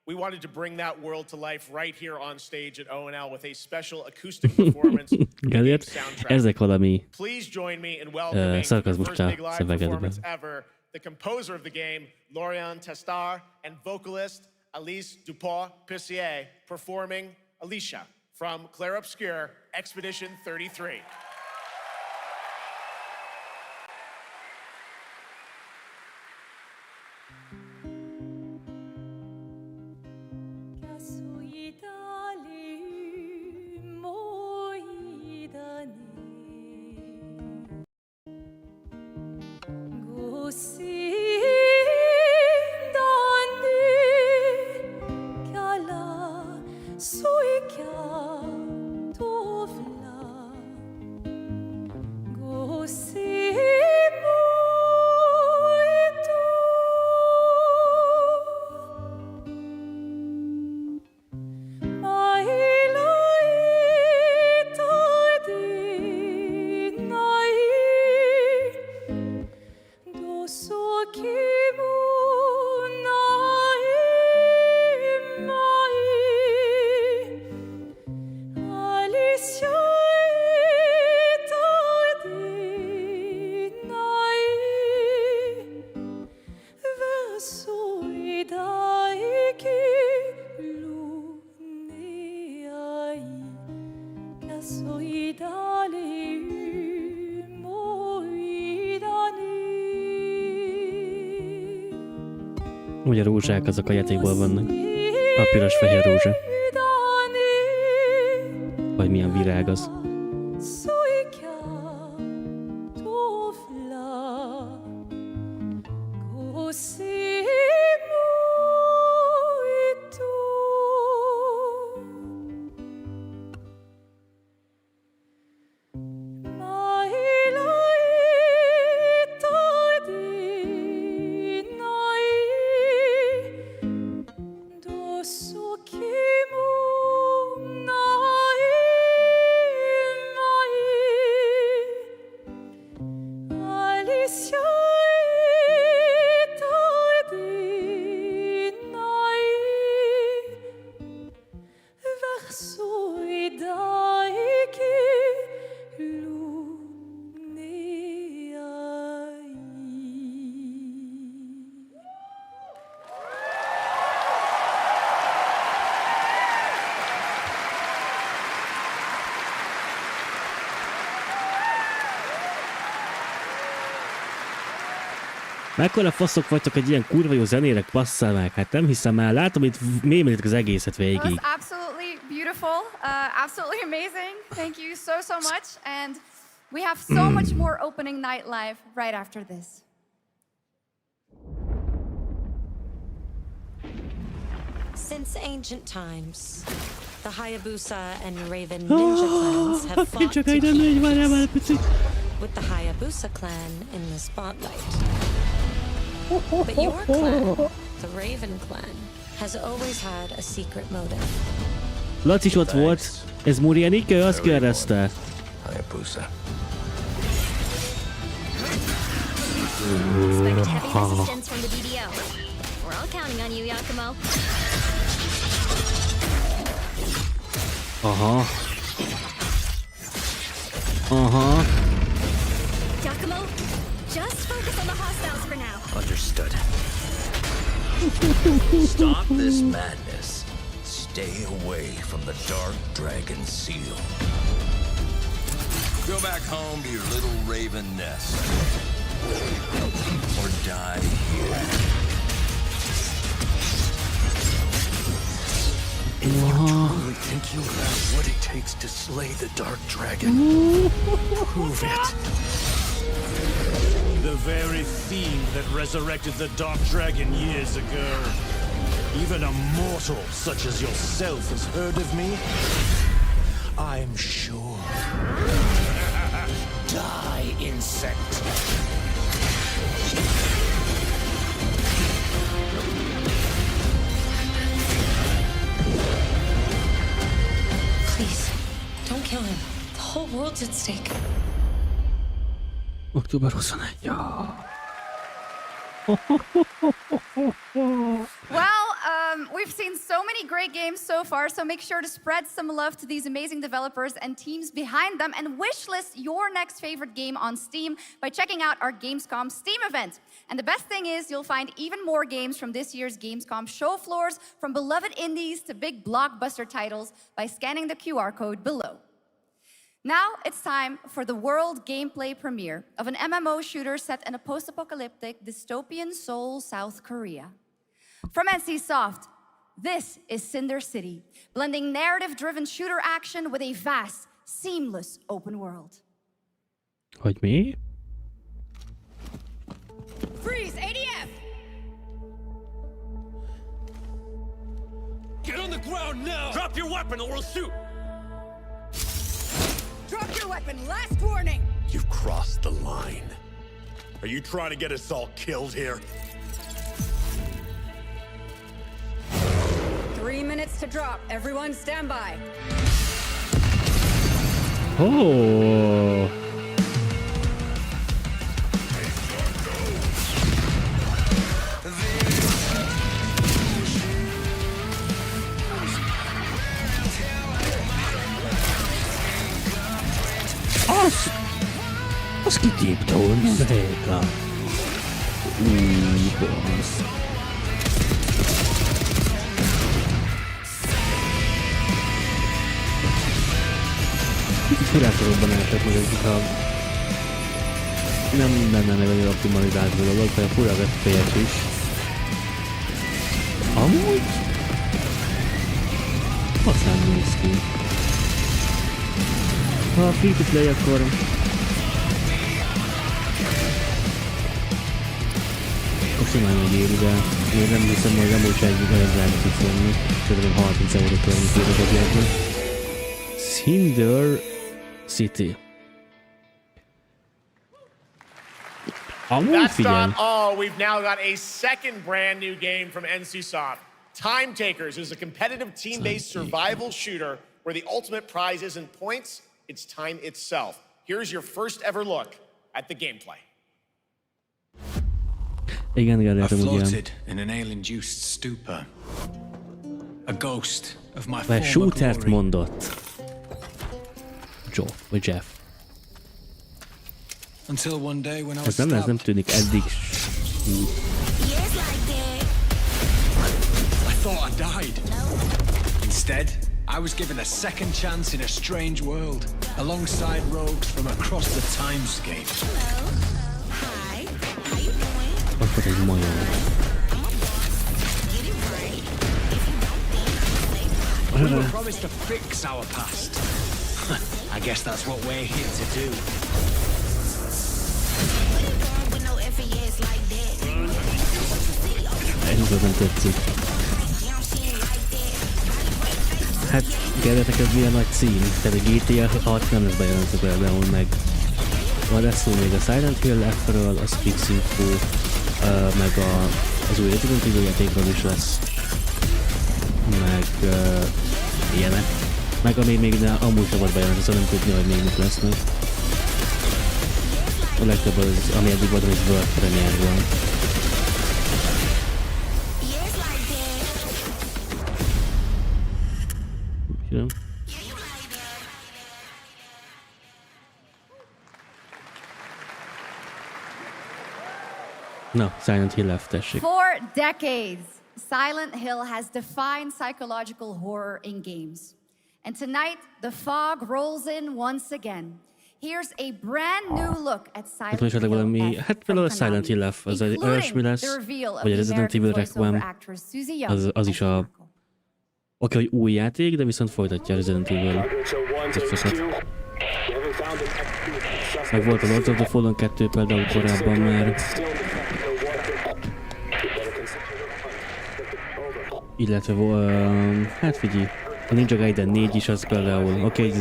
we wanted to bring that world to life right here on stage at ONL with a special acoustic performance soundtrack. Ezek valami Please join me in welcoming the first big live performance ever, the composer of the game, Lauriane Testar, and vocalist Alice Dupont-Pissier, performing Alicia from Clair Obscur Expedition 33. Ugye a rózsák azok a játékból vannak. A piros-fehér rózsa. Vagy milyen virág az. Mekkora faszok vagytok, egy ilyen kurva jó zenére passzál meg? Hát nem hiszem el, látom itt mémelitek az egészet végig. That was absolutely beautiful, absolutely amazing. Thank you so much, and we have so much more opening night live right after this. Since ancient times, the Hayabusa and Raven ninja clans have fought to keep peace. with the Hayabusa clan in the spotlight. But your clan, the Raven clan, has always had a secret motive. Laci is ott volt. Ez Murienike, azt kérdezte. Hayabusa. Expect heavy resistance from the DDO. We're all counting on you, Yakumo. Yakumo, just focus on the hostiles for now. Understood. Stop this madness. Stay away from the Dark Dragon Seal. Go back home to your little raven nest. Or die here. If you truly think you have what it takes to slay the Dark Dragon, prove it. The very fiend that resurrected the Dark Dragon years ago. Even a mortal such as yourself has heard of me? I'm sure. Die, insect. Please, don't kill him. The whole world's at stake. Október 21. Well, we've seen so many great games so far, so make sure to spread some love to these amazing developers and teams behind them, and wishlist your next favorite game on Steam by checking out our Gamescom Steam event. And the best thing is you'll find even more games from this year's Gamescom show floors, from beloved indies to big blockbuster titles, by scanning the QR code below. Now it's time for the world gameplay premiere of an MMO shooter set in a post-apocalyptic dystopian Seoul, South Korea. From NCSoft, this is Cinder City, blending narrative-driven shooter action with a vast, seamless open world. Hogy mi? Freeze, ADF! Get on the ground now! Drop your weapon or we'll shoot! Drop your weapon, last warning! You've crossed the line. Are you trying to get us all killed here? 3 minutes to drop. Everyone stand by. Oh. Az kitépte volna a helyre. Basz. Kicsit furáltalobban eltett meg, hogyha nem lenne meg olyan optimalizált dolog, vagy a fura FPS is. Amúgy? Aztán néz ki. Ha a free-to-play, akkor simán megéri, de én nem hiszem, hogy amúgy se egyik olyan drága tud lenni. Szerintem 30 euró környékére dobják. Cinder City. That's not all. We've now got a second brand new game from NCSoft. Time Takers is a competitive team-based survival shooter where the ultimate prize isn't points, it's time itself. Here's your first ever look at the gameplay. I floated in an ale-induced stupor. A ghost of my former shootert glory. mondott. Joe, vagy Jeff. Until one day when I was Ez nem tűnik eddig. I thought I died. Instead, I was given a second chance in a strange world, alongside rogues from across the timescape. Akkor egy magyar. We were promised to fix our past. I guess that's what we're here to do. Ez igazán tetszik. Hát, kérdetek, ez milyen nagy cím. Tehát a GTA 6 nem lesz bejelentve például meg. lesz szó még a Silent Hill F-ről, a Speaks Info, meg az új Resident Evil játékról is lesz. Meg ilyenek. Meg ami még amúgy sem volt bejelent, szóval nem tudni, hogy még mit lesznek. A legtöbb az, ami eddig volt, hogy World Premiere van. Köszönöm. Na, Silent Hill F, tessék. For decades, Silent Hill has defined psychological horror in games. And tonight, the fog rolls in once again. Here's a brand new look at Silent Hill F. Valami, hát például a Silent Hill F, az egy olyasmi lesz, vagy a Resident Evil Requiem, az is a... Oké, hogy új játék, de viszont folytatja a Resident Evil. Meg volt a Lords of the Fallen 2 például korábban már. Illetve, hát figyelj, a Ninja Gaiden 4 is az például, oké,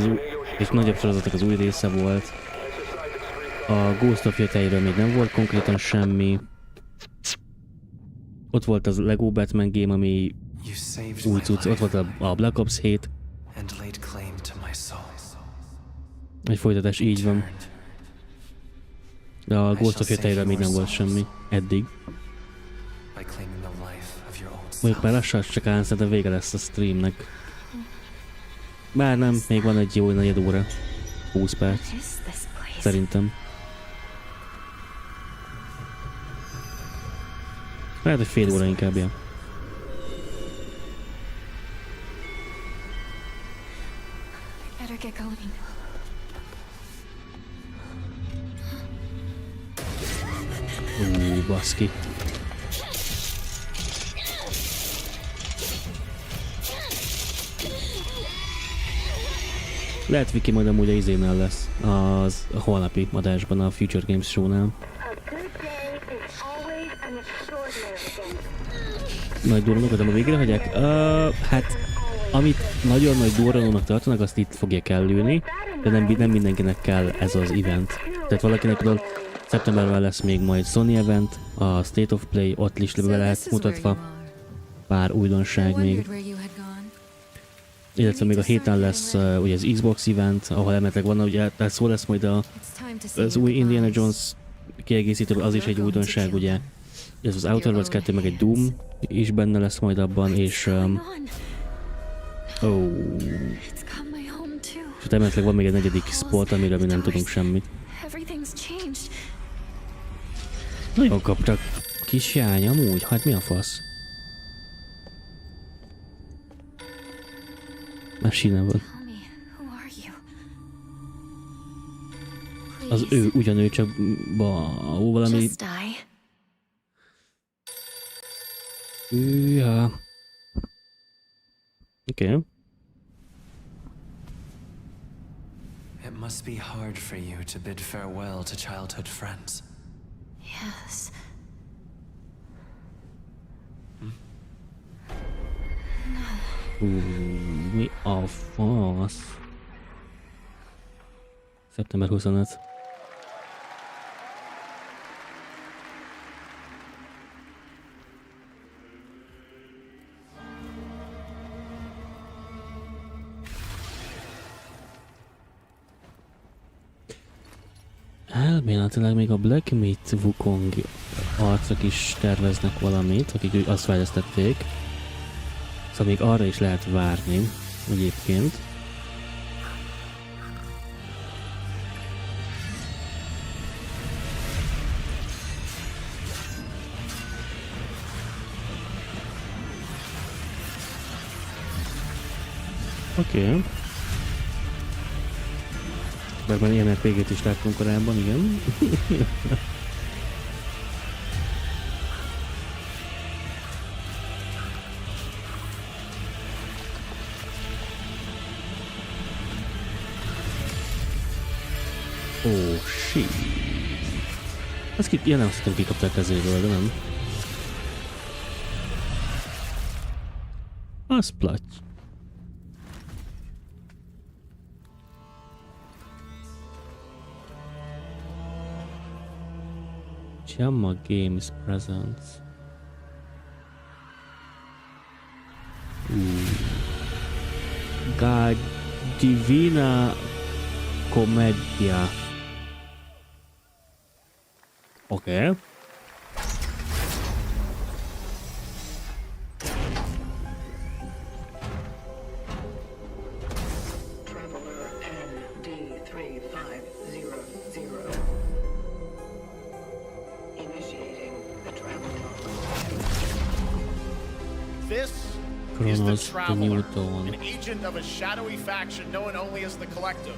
és nagyobb sorozatok az új része volt. A Ghost of Yeteiről még nem volt konkrétan semmi. Ott volt az Lego Batman game, ami új cucc, ott volt a Black Ops 7. Egy folytatás, így van. De a Ghost of Yeteiről még nem volt semmi, eddig. Mondjuk már lassan csak állsz, de vége lesz a streamnek. Bár nem, még van egy jó negyed óra. 20 perc. Szerintem. Lehet, hogy fél óra inkább, ja. Baszki. Lehet Viki majd amúgy a izénál lesz, az a holnapi adásban, a Future Games Show-nál. Nagy durranókat a végre hagyják? Hát, amit nagyon nagy durranónak tartanak, azt itt fogják ellőni, de nem mindenkinek kell ez az event. Tehát valakinek például szeptemberben lesz még majd Sony event, a State of Play, ott is be lehet mutatva pár újdonság még. Illetve még a héten lesz ugye az Xbox event, ahol emeletileg van, ugye, tehát szó lesz majd az új Indiana Jones kiegészítő, az is egy újdonság, ugye. Ez az Outer Worlds 2, meg egy Doom is benne lesz majd abban, és... és emeletileg van még egy negyedik spot, amiről mi nem tudunk semmit. Nagyon kaptak kis jány amúgy, hát mi a fasz? Már sínen van. Az ő, ugyanő, csak valami... Ja. Oké. It must be hard for you to bid farewell to childhood friends. Yes. Mi a fasz? Szeptember 25. Elméletileg még a Black Meat Wukong arcok is terveznek valamit, akik azt fejlesztették. Szóval még arra is lehet várni, egyébként. Oké. Bár már ilyen RPG-t is láttunk korábban, igen. Oh, shit. Ezt ilyen nem azt hittem kikapták kezéből, de nem. Az platty. Jamma Games Presents. Divina Commedia. Oké. Okay. Is the Traveler, an agent of a shadowy faction known only as the Collective.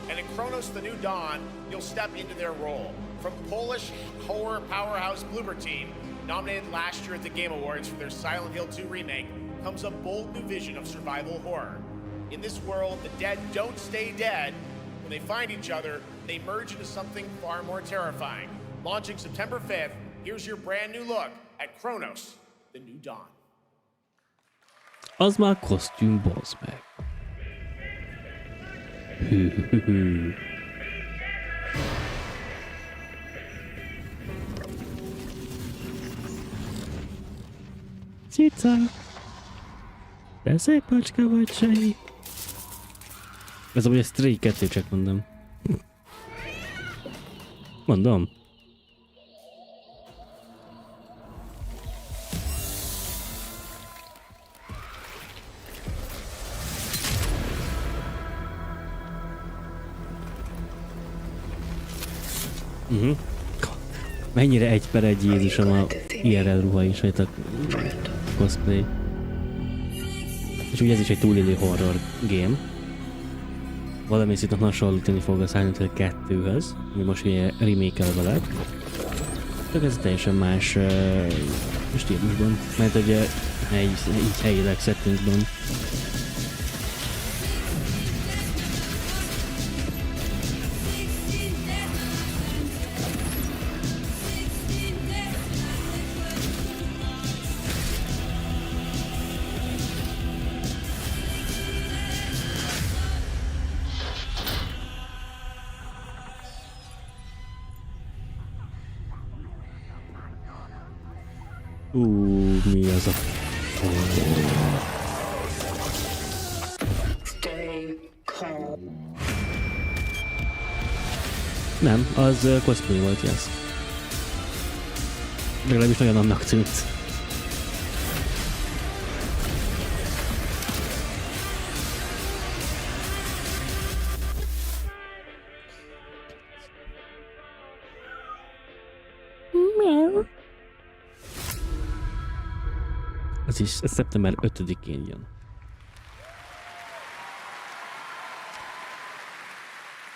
And in Kronos the New Dawn, you'll step into their role. From Polish horror powerhouse Bloober Team, nominated last year at the Game Awards for their Silent Hill 2 remake, comes a bold new vision of survival horror. In this world, the dead don't stay dead. When they find each other, they merge into something far more terrifying. Launching September 5th, here's your brand new look at Kronos, the New Dawn. Az már kosztüm, bazd meg. Cica! De szép macska vagy, Sanyi. Ez amúgy a Stray 2, csak mondom. Mondom. Mennyire 1/1 Jézusom a IRL ruha is, vagy a cosplay. És ugye ez is egy túlélő horror game. Valami szinten hasonlítani fog a Silent Hill 2-höz, ami most ugye remake-elve lett. Csak ez teljesen más stílusban, mert ugye így helyileg settingsban. Mi az a... Nem, az cosplay volt, yes. Legalábbis nagyon annak tűnt. Ez szeptember 5-én jön.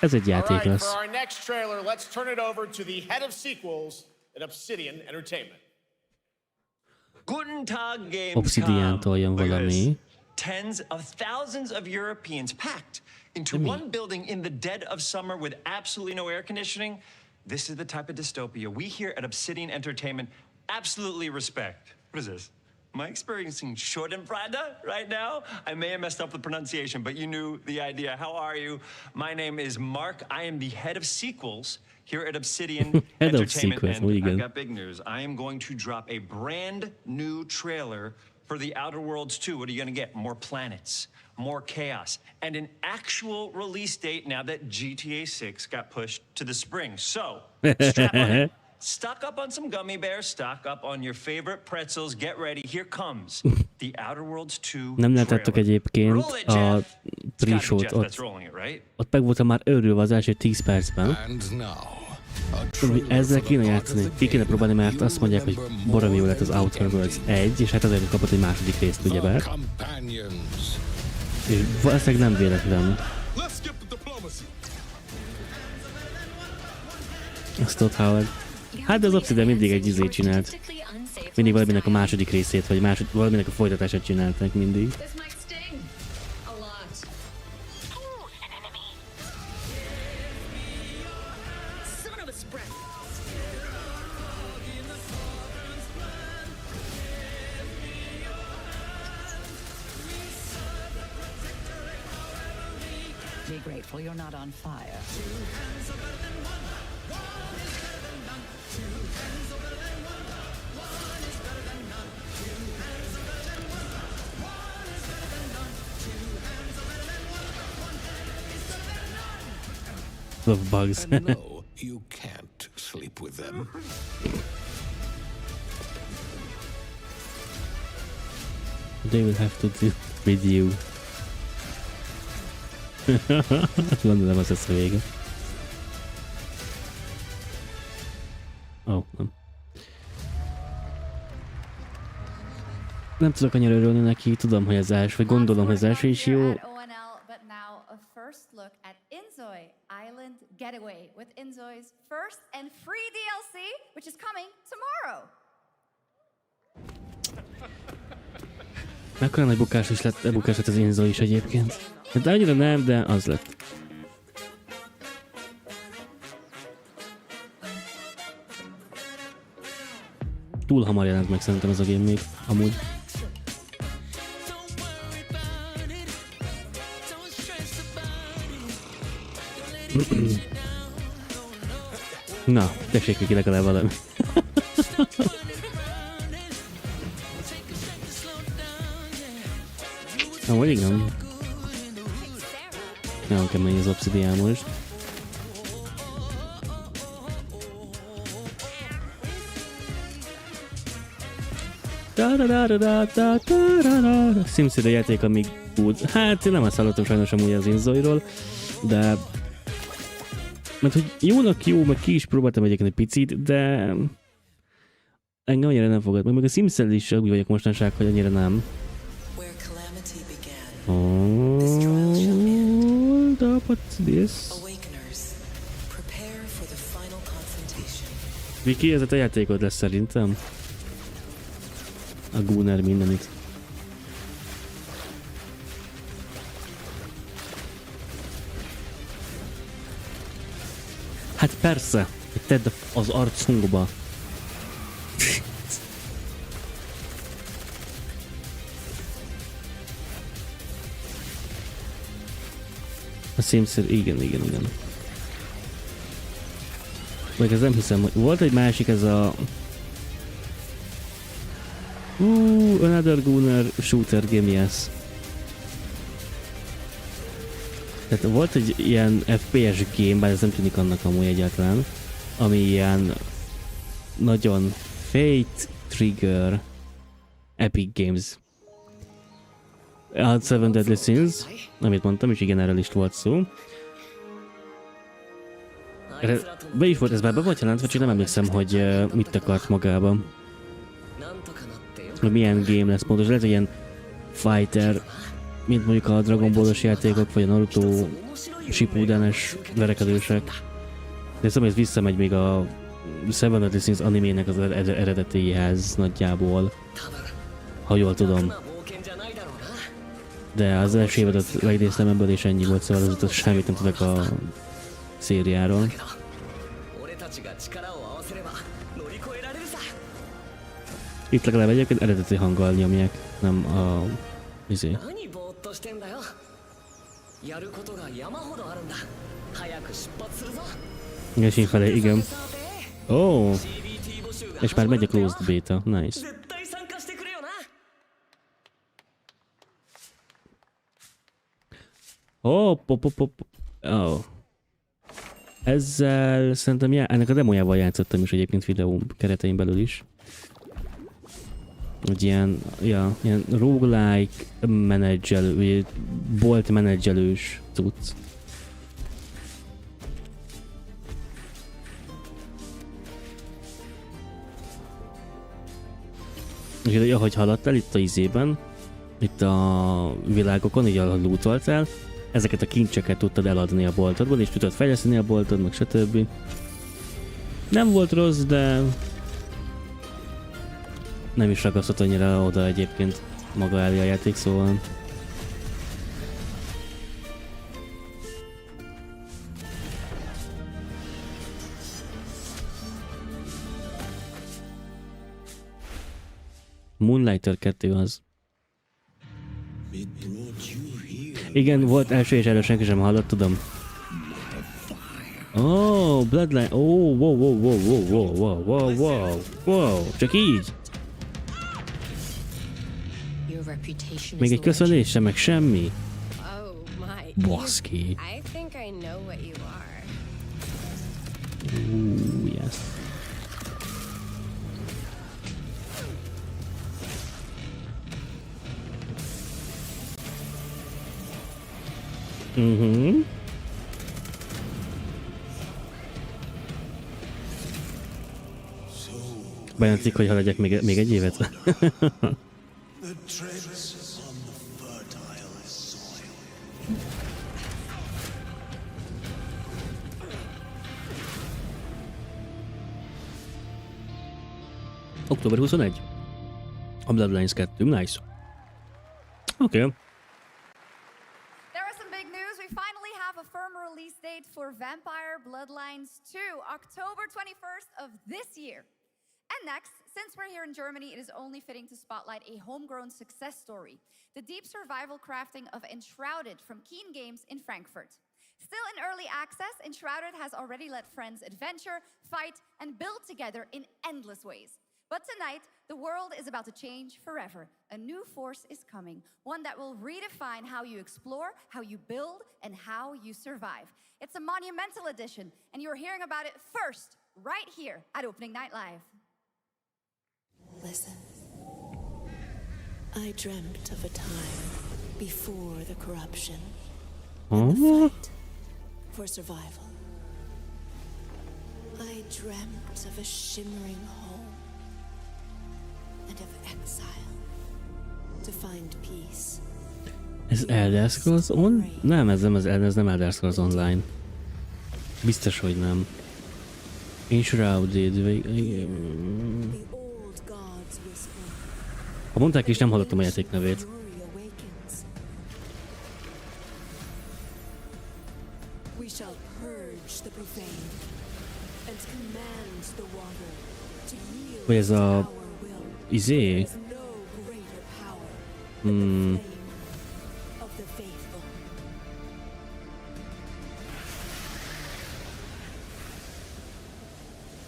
Ez egy játék lesz. For our next trailer, let's turn it over to the head of sequels at Obsidian Entertainment. Guten Tag, GameScom. Obsidian-tól jön valami. Tens of thousands of Europeans packed into one building in the dead of summer with absolutely no air conditioning. This is the type of dystopia we here at Obsidian Entertainment absolutely respect. What is this? Am I experiencing Schadenfreude right now? I may have messed up the pronunciation, but you knew the idea. How are you? My name is Mark. I am the head of sequels here at Obsidian Entertainment, and I've got big news. I am going to drop a brand new trailer for The Outer Worlds 2. What are you going to get? More planets, more chaos, and an actual release date now that GTA 6 got pushed to the spring. So, strap on in. Stock up on some gummy bears, stock up on your favorite pretzels, get ready, here comes The Outer Worlds 2 Nem láttátok egyébként a pre-showt, ott meg voltam már őrülve az első 10 percben. Ezzel kéne játszani, ki kéne próbálni, mert azt mondják, hogy baromi jó lett az Outer Worlds 1, és hát azért kapott egy második részt, ugyebár. És valószínűleg nem véletlen. Azt tudod, Howard. Hát de az Obsidian mindig egy izét csinált. Mindig valaminek a második részét, vagy valaminek a folytatását csinálták mindig. Be grateful you're not on fire. Love bugs. And no, you can't sleep with them. They will have to deal with you. Gondolom, az lesz a vége. Nem. Nem tudok annyira örülni neki, tudom, hogy az első, vagy gondolom, hogy az első is jó. But now a first look at Inzoi Island Getaway with Inzoi's first and free DLC, which is coming tomorrow. Mekkora nagy bukás lett az Inzoi is egyébként. De annyira nem, de az lett. Túl hamar jelent meg szerintem ez a game még, amúgy. Na, tessék neki legalább valami. Amúgy igen. Nagyon kemény az obszidián most. SimCity játék, amíg úgy. Hát én nem azt hallottam sajnos amúgy az Inzoiról, de mert hogy jónak jó, meg ki is próbáltam egyébként egy picit, de engem annyira nem fogad. Meg a SimCity is úgy vagyok mostanság, hogy annyira nem. Hold up, what's this? Viki, ez a te játékod lesz szerintem. A Gunner mindenit. Hát persze, tedd az arcunkba. A SimCity, igen. Meg ez nem hiszem, hogy volt egy másik, ez a... Another Gunner shooter game, yes. Tehát volt egy ilyen FPS game, bár ez nem tűnik annak amúgy egyáltalán, ami ilyen nagyon Fate Trigger Epic Games. A Seven Deadly Sins, amit mondtam, és igen, erről is volt szó. Be is volt ez már be volt jelentve, csak nem emlékszem, hogy mit akart magában. Milyen game lesz pontosan, ez egy ilyen fighter, mint mondjuk a Dragon Ball-os játékok, vagy a Naruto Shippuden-es verekedősek. De szóval ez visszamegy még a Seven Deadly Sins animének az eredetéhez nagyjából, ha jól tudom. De az első évadat megnéztem ebből, és ennyi volt, szóval az semmit nem tudok a szériáról. Itt legalább egyébként eredeti hanggal nyomják, nem a... izé. Igen, felé, igen. Oh! És már megy a closed beta, nice. Oh. Ezzel szerintem ennek a demójával játszottam is egyébként videó keretein belül is. Hogy ilyen roguelike menedzselő, bolt menedzselős cucc. És ahogy haladtál itt a izében, itt a világokon, így ahogy lootoltál, ezeket a kincseket tudtad eladni a boltodban, és tudtad fejleszteni a boltod, meg stb. Nem volt rossz, de nem is ragasztott annyira oda egyébként maga elé a játék, szóval... Moonlighter 2 az. Igen, volt első és erről senki sem hallott, tudom. Oh, Bloodline. Oh, wow. Csak így. Még egy köszönés sem, meg semmi. Baszki. Yes. Bejelentik, hogy ha legyek még egy évet. Október 21. A Bloodlines 2. Nice. Oké. Okay. There are some big news. We finally have a firm release date for Vampire Bloodlines 2, October 21st of this year. And next, since we're here in Germany, it is only fitting to spotlight a homegrown success story. The deep survival crafting of Enshrouded from Keen Games in Frankfurt. Still in early access, Enshrouded has already let friends adventure, fight, and build together in endless ways. But tonight, the world is about to change forever. A new force is coming, one that will redefine how you explore, how you build, and how you survive. It's a monumental edition, and you're hearing about it first, right here at Opening Night Live. Listen. I dreamt of a time before the corruption and the fight for survival. I dreamt of a shimmering home and of exile to find peace. Ez Elder Scrolls On? Nem, ez nem Elder Scrolls Online. Biztos, hogy nem. Enshrouded. Ha mondták is, nem hallottam a játék nevét. Vagy ez a... izé?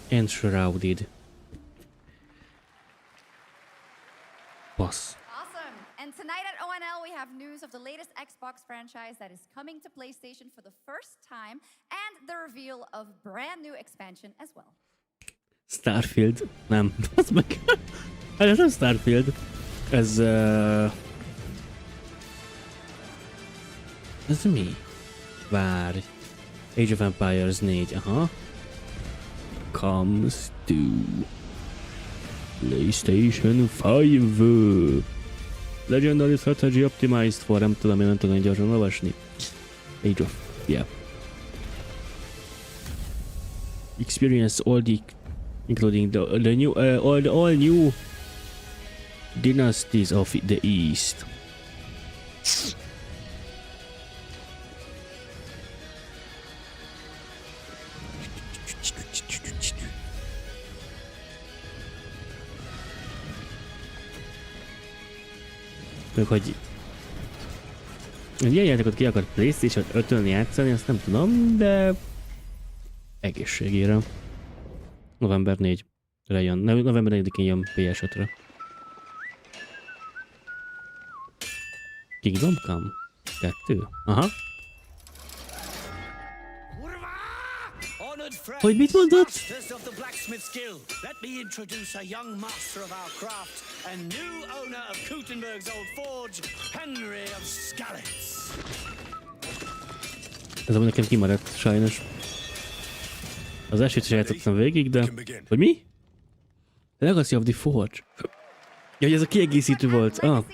Enshrouded. Boss. Awesome. And tonight at ONL we have news of the latest Xbox franchise that is coming to PlayStation for the first time and the reveal of brand new expansion as well. Starfield? Nem. Az meg... Ez nem Starfield. Ez... Ez mi? Várj. Age of Empires 4. Aha. Comes to... PlayStation 5. Legendary Strategy Optimized for... Nem tudom, én nem tudom gyorsan olvasni. Age of... Yeah. Experience all the... including the new... all new... dynasties of the East. Hogy ilyen játékot ki akar PlayStation 5-ön játszani, azt nem tudom, de egészségére. November 4-re jön. November 4-én jön PS5-re. Kingdom Come? 2? Aha. Hogy mit mondod? Let me introduce a young master of our craft and new owner of Gutenberg's old forge, Henry of Skalitz. Ez amúgy nekem kimaradt, sajnos. Az elsőt sem játszottam végig, de... Hogy mi? Legacy of the Forge. Jaj, ez a kiegészítő volt. Ah.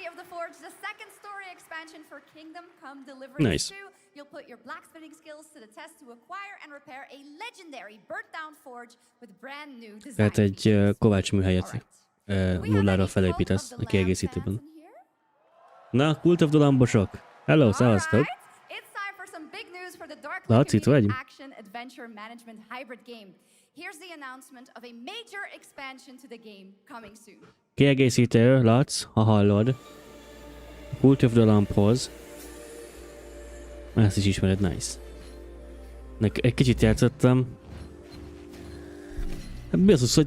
Nice. You'll put your blacksmithing skills to the test to acquire and repair a legendary burnt-down forge with brand new design. Tehát egy kovács műhelyet nullára felépítesz a kiegészítőben. Na, Cult of the Lambosok. Hello, szevasztok. Laci, itt vagy? Kiegészítő, Lac, ha hallod. Cult of the Lamphoz. Ezt is ismered, nice. Egy kicsit játszottam. Mi az, hogy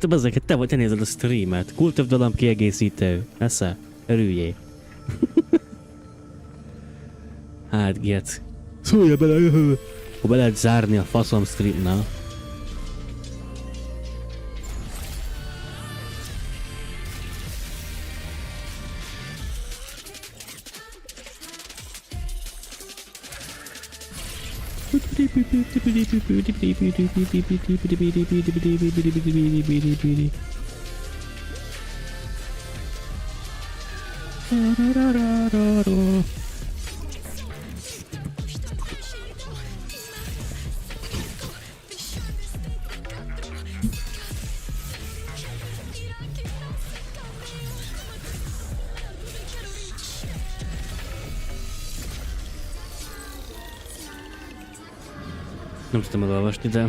te nézed a streamet? Cult of the Lamp kiegészítő. Esze? Örüljé. Hát, get. Szólja bele, jöhő! Akkor be lehet zárni a faszom streamnál. Nem tudtam elolvasni, de...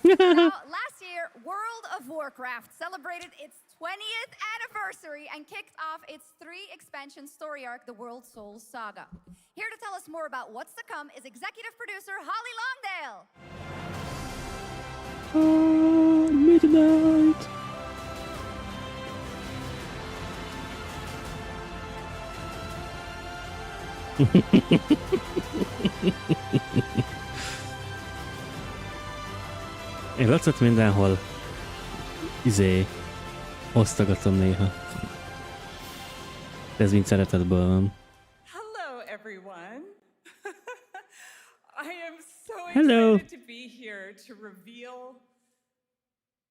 Now, last year, World of Warcraft celebrated its 20th anniversary and kicked off its 3-expansion story arc, the World Souls Saga. Here to tell us more about what's to come is executive producer Holly Longdale. Oh, midnight. Én látszott mindenhol. Osztogatom néha. Ez mind szeretetből van. Hello, everyone. I am so Hello. excited to be here to reveal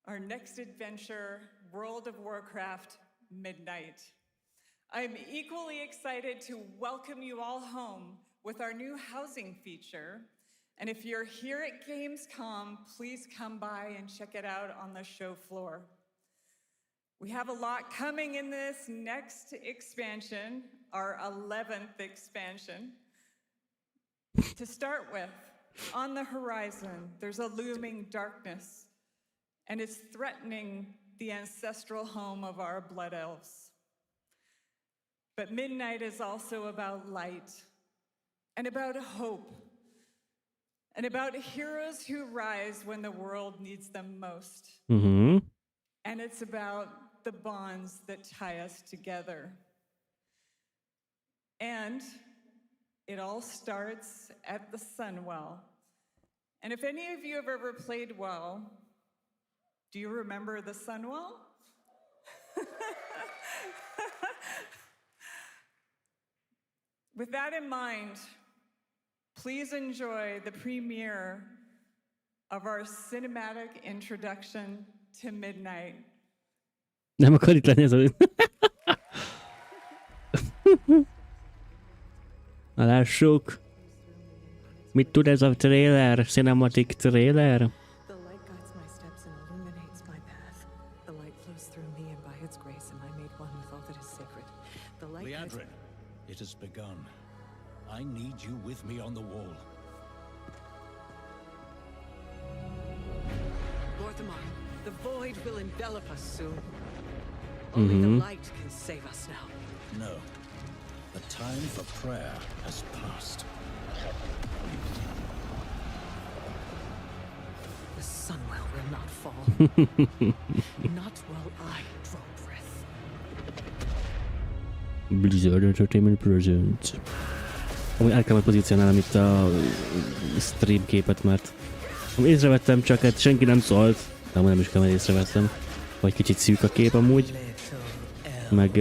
our next adventure, World of Warcraft Midnight. I'm equally excited to welcome you all home with our new housing feature. And if you're here at Gamescom, please come by and check it out on the show floor. We have a lot coming in this next expansion, our 11th expansion. To start with, on the horizon, there's a looming darkness, and it's threatening the ancestral home of our blood elves. But Midnight is also about light, and about hope, and about heroes who rise when the world needs them most. Mm-hmm. And it's about the bonds that tie us together. And it all starts at the Sunwell. And if any of you have ever played WoW, do you remember the Sunwell? With that in mind, please enjoy the premiere of our cinematic introduction to Midnight. Nem akar itt lenni ez a... Na lássuk. Mit tud ez a trailer? Cinematic trailer? The light guides my steps and illuminates my path. The light flows through me, and by its grace am I made one with all that is sacred. The light guides... It has begun. I need you with me on the wall. Lorthamar, the void will envelop us soon. Only the light can save us now. No. The time for prayer has passed. The Sunwell will not fall. Not while I draw breath. Blizzard Entertainment Presents. Amúgy el kell majd pozícionálnom itt a stream képet, mert észrevettem, csak hát senki nem szólt. De amúgy nem is kell, mert észrevettem. Vagy kicsit szűk a kép amúgy. Meg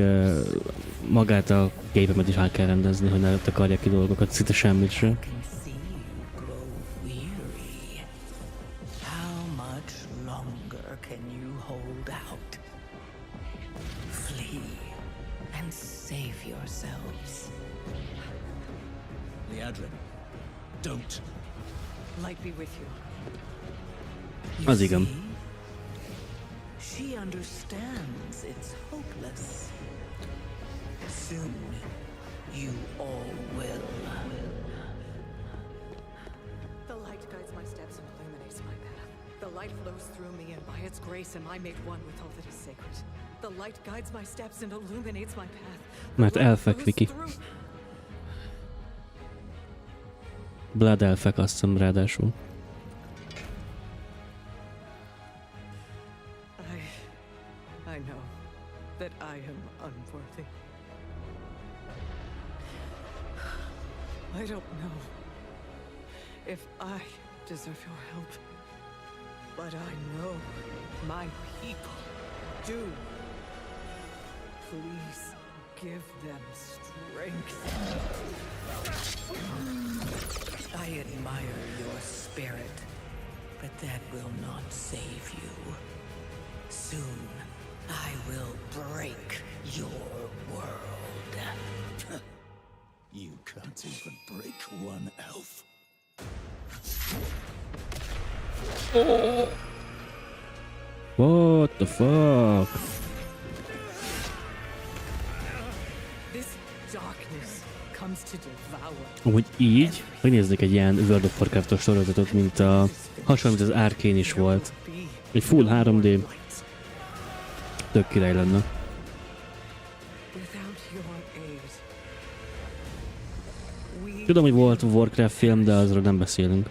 magát a képemet is el kell rendezni, hogy ne takarják ki dolgokat, szinte semmit sem. Don't. Light be with you. Az igen. She understands it's hopeless. Soon, you all will. The light guides my steps and illuminates my path. The light flows through me, and by its grace am I made one with all that is sacred. The light guides my steps and illuminates my path. Mert elfek, Viki. Blood elfek, azt hiszem, ráadásul. I know that I am unworthy. I don't know if I deserve your help, but I know my people do. Please give them strength. I admire your spirit, but that will not save you. Soon, I will break your world. You can't even break one elf. Oh. What the fuck? This darkness comes to devour. Amúgy így, megnéznék egy ilyen World of Warcraft-os sorozatot, mint a hasonló, mint az Arcane is volt. Egy full 3D. Tök király lenne. Tudom, hogy volt Warcraft film, de azról nem beszélünk.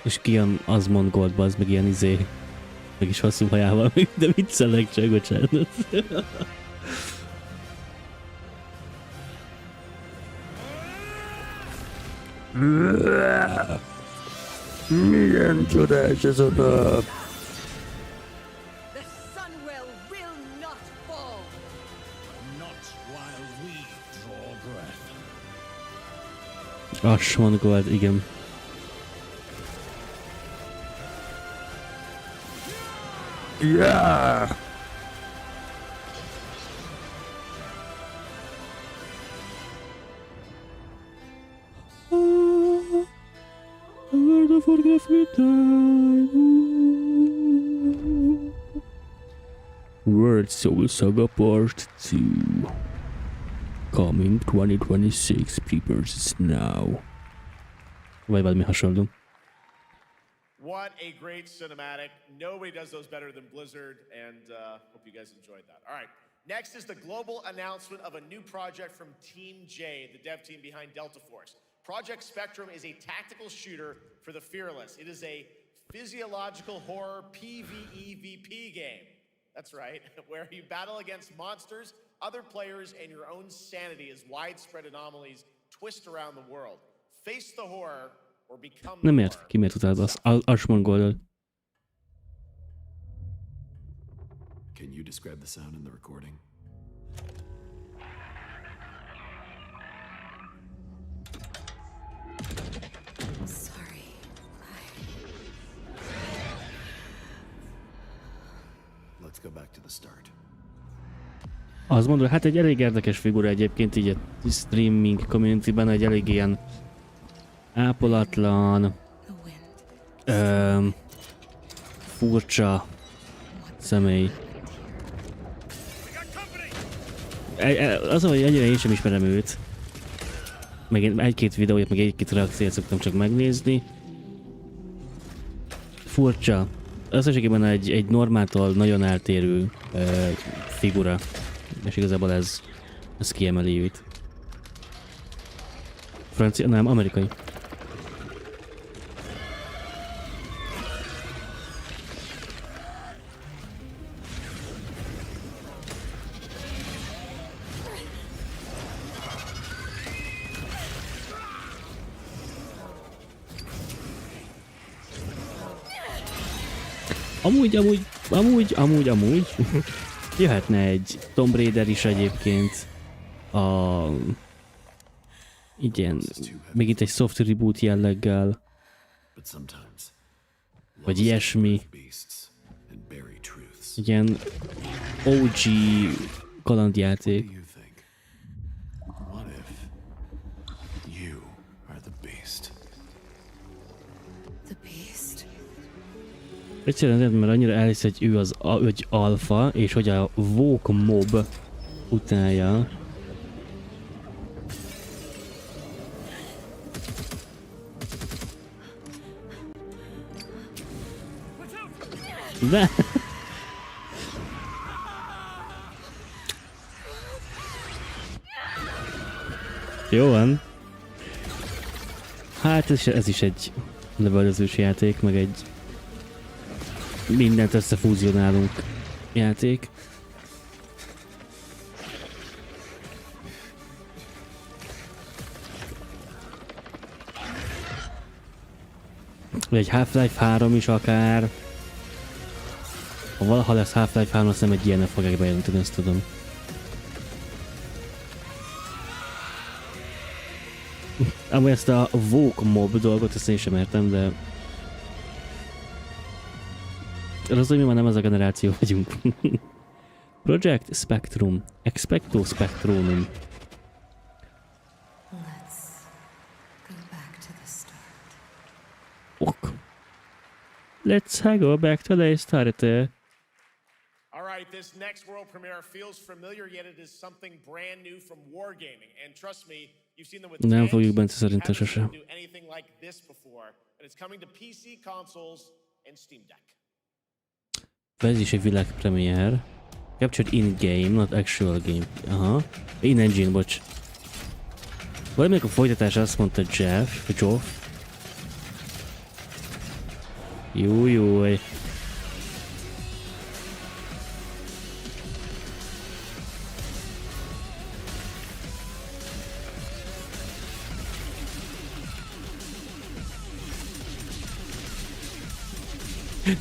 És ki jön Asmond Goldba, az meg ilyen meg is hosszú hajával, de viccelek csak, bocsánat. Milyen csodás ez a nap! Asmond Gold, igen. Yeah! World Soul Saga Part 2 coming 2026, prepares now. Vagy valami hasonló. What a great cinematic. Nobody does those better than Blizzard, and hope you guys enjoyed that. All right, next is the global announcement of a new project from Team J, the dev team behind Delta Force. Project Spectrum is a tactical shooter for the fearless. It is a physiological horror PvEVP game. That's right, where you battle against monsters, other players, and your own sanity as widespread anomalies twist around the world. Face the horror. Nem ért, ki miért utálod az Asmond Goldot. Can you describe the sound in the recording? Sorry. Let's go back to the start. Azt mondom, hát egy elég érdekes figura egyébként így a streaming community-ben, egy elég ilyen ápolatlan, furcsa személy. Az, hogy ennyire én sem ismerem őt. Meg egy-két videóját, meg egy-két reakciót szoktam csak megnézni. Furcsa. Összességében egy normáltól nagyon eltérő figura. És igazából ez kiemeli őt. Francia, nem, amerikai. Amúgy. Jöhetne egy Tomb Raider is egyébként. Igen, még itt egy soft reboot jelleggel. Vagy ilyesmi. Igen, OG kalandjáték. Egyszerűen mert annyira elhisz, hogy ő az alfa, és hogy a woke mob utálja. De... Jó van. Hát ez is egy lövöldözős játék, meg egy mindent összefúzionálunk játék. Vagy egy Half-Life 3 is akár. Ha valaha lesz Half-Life 3, azt nem egy ilyenek fogják bejelenteni, ezt tudom. Amúgy ezt a woke mob dolgot, ezt én sem értem, de... Az, hogy mi már nem ez a generáció vagyunk. Project Spectrum. Expecto Spectronum. Ok. Let's go back to the start. All right, this next world premiere feels familiar, yet it is something brand new from wargaming. And trust me, you've seen them with nem tanks, fogjuk bent szerintem haven't sose. seen them do anything like this before. And it's coming to PC, consoles, and Steam Deck. Ez is egy világpremier. Captured in-game, not actual game. Aha. In-engine, bocs. Valamelyik a folytatás azt mondta Geoff. Jó.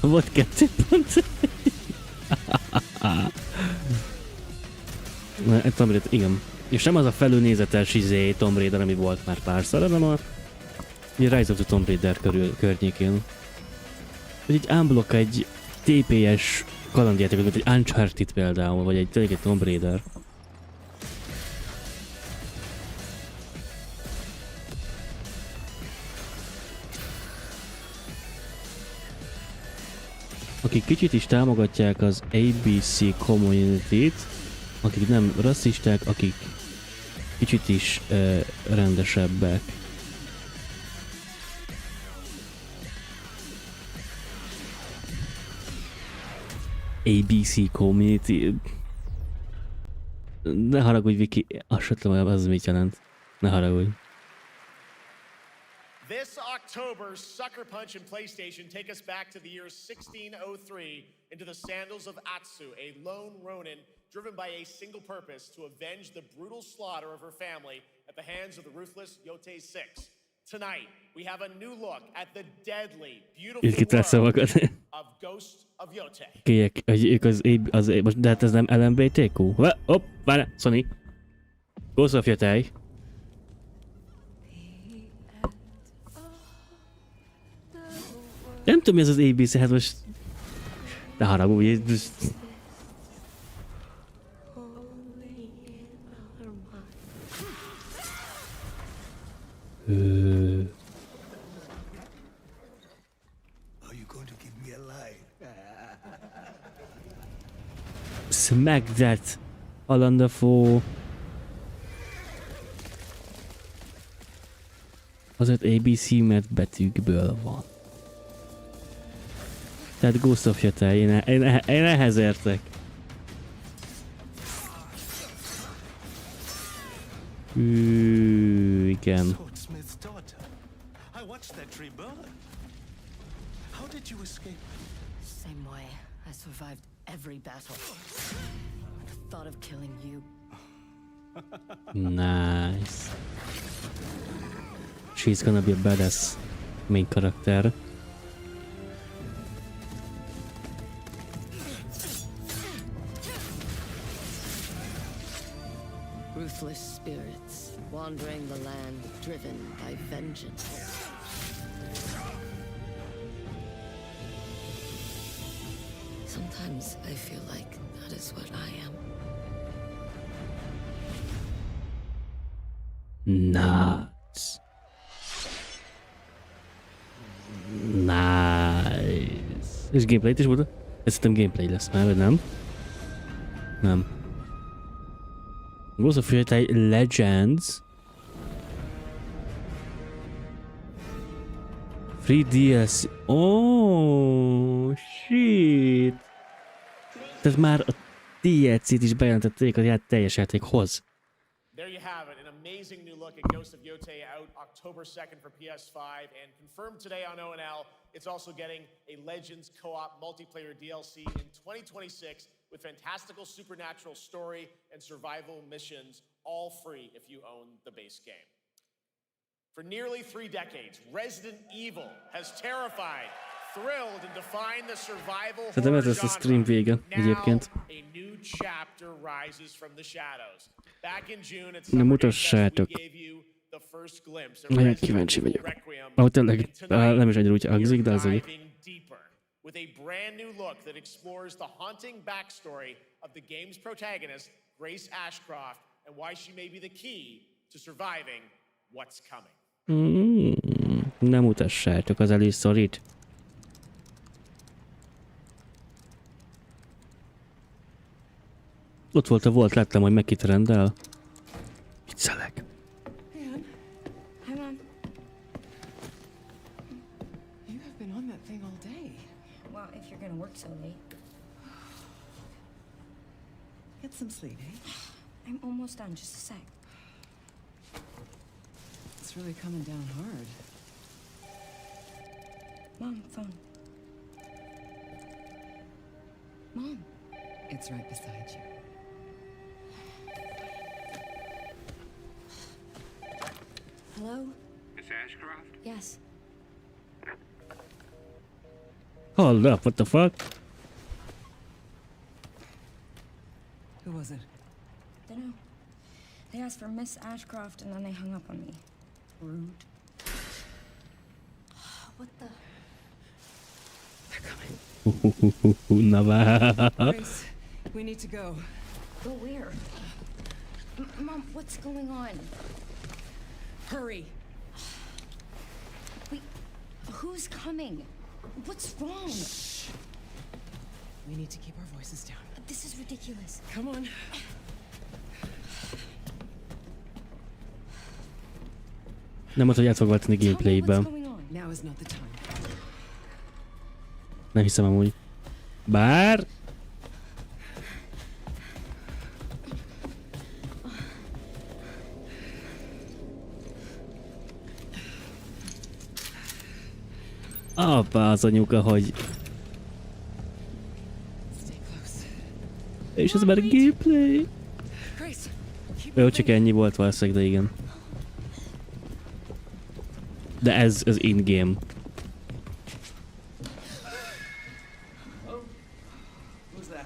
Volt 2 pont. Tomb Raider, igen. És nem az a felülnézetes Tomb Raider, ami volt már párszor, hanem a Rise of the Tomb Raider környékén. Vagy egy unblock, egy TPS kalandjáték, mint egy Uncharted például, vagy egy Tomb Raider. Akik kicsit is támogatják az ABC community-t, akik nem rasszisták, akik kicsit is rendesebbek. ABC community. Ne haragudj, Viki, azt sem tudom, az mit jelent. Ne haragudj. This October, Sucker Punch and PlayStation take us back to the year 1603 into the sandals of Atsu, a lone ronin driven by a single purpose to avenge the brutal slaughter of her family at the hands of the ruthless Yotei Six. Tonight, we have a new look at the deadly, beautiful world of Ghost of Yotei. Ők most, de hát ez nem LMBTQ? Hopp, várj, Sony. Ghost of Yotei. Nem tudom, mi ez az ABC, hát most... Ne haragudj, Smack that! Alandafó! Azért ABC, mert betűkből van. Tehát Ghost of Yotei, én ehhez értek. Igen. I watched that tree burn. How did you escape? Same way. I survived every battle. The thought of killing you. Nice. She's gonna be a badass main character. Ruthless spirits wandering the land, driven by vengeance. Sometimes I feel like that is what I am. Nice. Nice. És gameplay-t is volt? Ez szerintem gameplay lesz már, vagy nem? Nem. Ghost of Yotei Legends. Free DLC. Oh, shit. Tehát már a DLC-t is bejelentették a teljes játékhoz. There you have it, an amazing amazing new look at Ghost of Yote out October 2nd for PS5 and confirmed today on ONL. It's also getting a Legends co-op multiplayer DLC in 2026 with fantastical supernatural story and survival missions, all free if you own the base game. For nearly 3 decades, Resident Evil has terrified, thrilled, and defined the survival Szerintem ez lesz a stream vége egyébként. Now, a new chapter rises from the shadows. Back in June, at Ne mutassátok. Nagyon kíváncsi vagyok. Ahogy tényleg nem is annyira úgy hangzik, de azért. With a brand new look that explores the haunting backstory of the game's protagonist, Grace Ashcroft, and why she may be the key to surviving what's coming. Nem mutassátok az elég szorít. Ott volt a volt, láttam, hogy megkitrendel. Viccelek. Hi, Mom. You have been on that thing all day. Well, if you're gonna work so late. Get some sleep, eh? I'm almost done, just a sec. It's really coming down hard. Mom, phone. Mom. It's right beside you. Hello? Miss Ashcroft? Yes. Hold up, what the fuck? Who was it? Dunno. They asked for Miss Ashcroft and then they hung up on me. Rude. What the? They're coming. Na Grace, we need to go. Go where? Mom, what's going on? Hurry. Wait, who's coming? What's wrong? Shh. We need to keep our voices down. This is ridiculous. Come on. Nem mondta, hogy át fog váltani gameplayben. Now is not the time. Nem hiszem amúgy. Bár... Apa az anyuka, hogy... És ez már a gameplay. Jó, csak ennyi volt valószínűleg, de igen. De ez az in-game. Oh, who's that?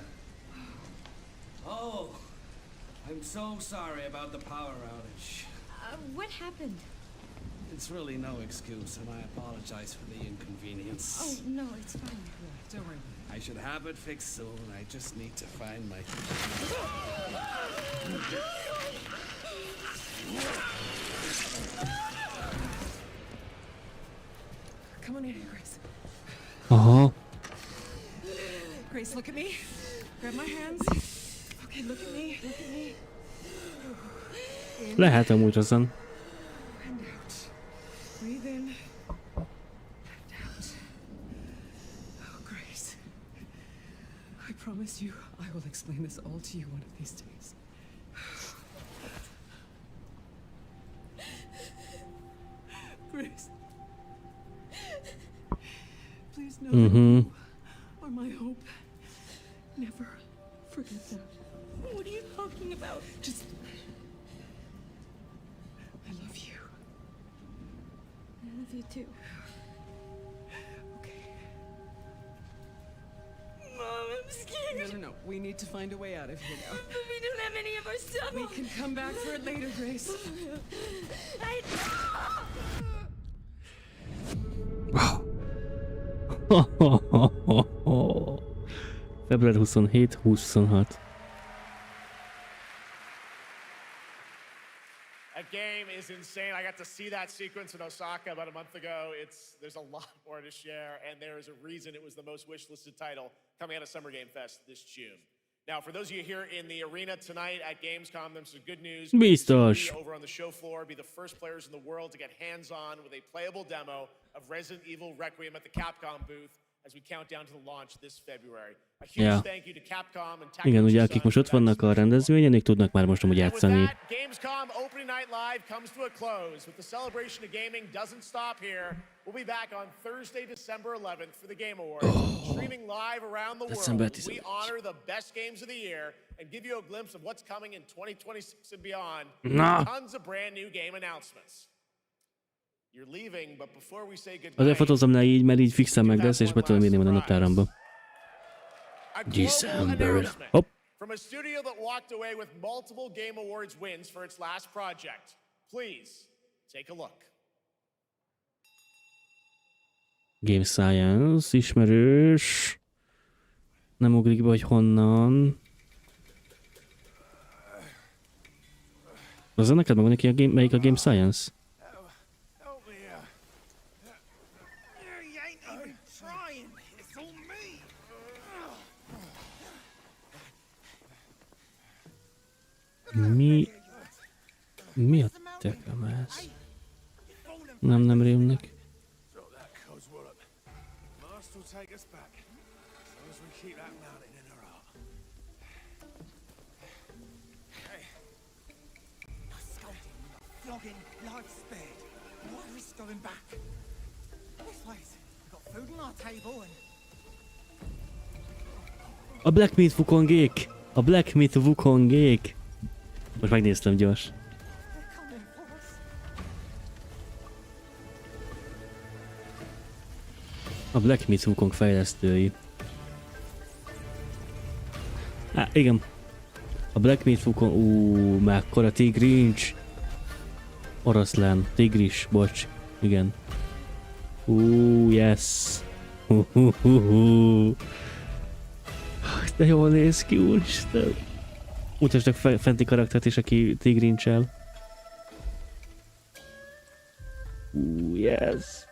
Oh, I'm so sorry about the power outage. What happened? It's really no excuse, and I apologize for the inconvenience. Oh, no, it's fine. Don't worry. I should have it fixed soon. I just need to find my... Come on in here, Grace. Grace, look at me. Grab my hands. Okay, look at me. Look at me. Lehet amúgy azon. And out. Breathe in. And out. Oh, Grace. I promise you, I will explain this all to you one of these days. Grace. Please know that you are my hope. Never forget that. What are you talking about? Just... I love you. I love you too. Okay. Mom, I'm scared. No. We need to find a way out of here now. But we don't have any of our stuff. We can come back for it later, Grace. Február 27, 2026. That game is insane. I got to see that sequence in Osaka about a month ago. There's a lot more to share, and there is a reason it was the most wishlisted title coming out of Summer Game Fest this June. Now, for those of you here in the arena tonight at Gamescom, there's some good news. Biztos. Over on the show floor, be the first players in the world to get hands-on with a playable demo of Resident Evil Requiem at the Capcom booth as we count down to the launch this February. A huge Ja. thank you to Capcom and Igen, ugye akik most ott vannak a rendezvényen, ők tudnak már most amúgy játszani. Gamescom opening night live comes to a close, but the celebration of gaming doesn't stop here. We'll be back on Thursday, December 11th for the Game Awards, streaming live around the world. We honor the best games of the year and give you a glimpse of what's coming in 2026 and beyond. Tons of brand new game announcements. You're leaving, but before we say goodbye, Azért fotózom le így, mert így fixen meg lesz, és be tudom írni majd a naptáramba. December. Hopp. From a studio that walked away with multiple Game Awards wins for its last project. Please take a look. Game Science, ismerős. Nem ugrik be, hogy honnan. Azzal neked megvan neki melyik a Game Science? Mi a tekem ez? Nem rémlik. A Black Meat Wukongék! A Black Meat Wukongék! Most megnéztem gyors. A Black Meat Wukong fejlesztői. Igen. A Black Meat Wukong... mekkora tigrincs! Oroszlán. Tigris, bocs. Igen. Yes. De jól néz ki, úristen. Mutasd a fenti karaktert is, aki tigrincsel. Yes.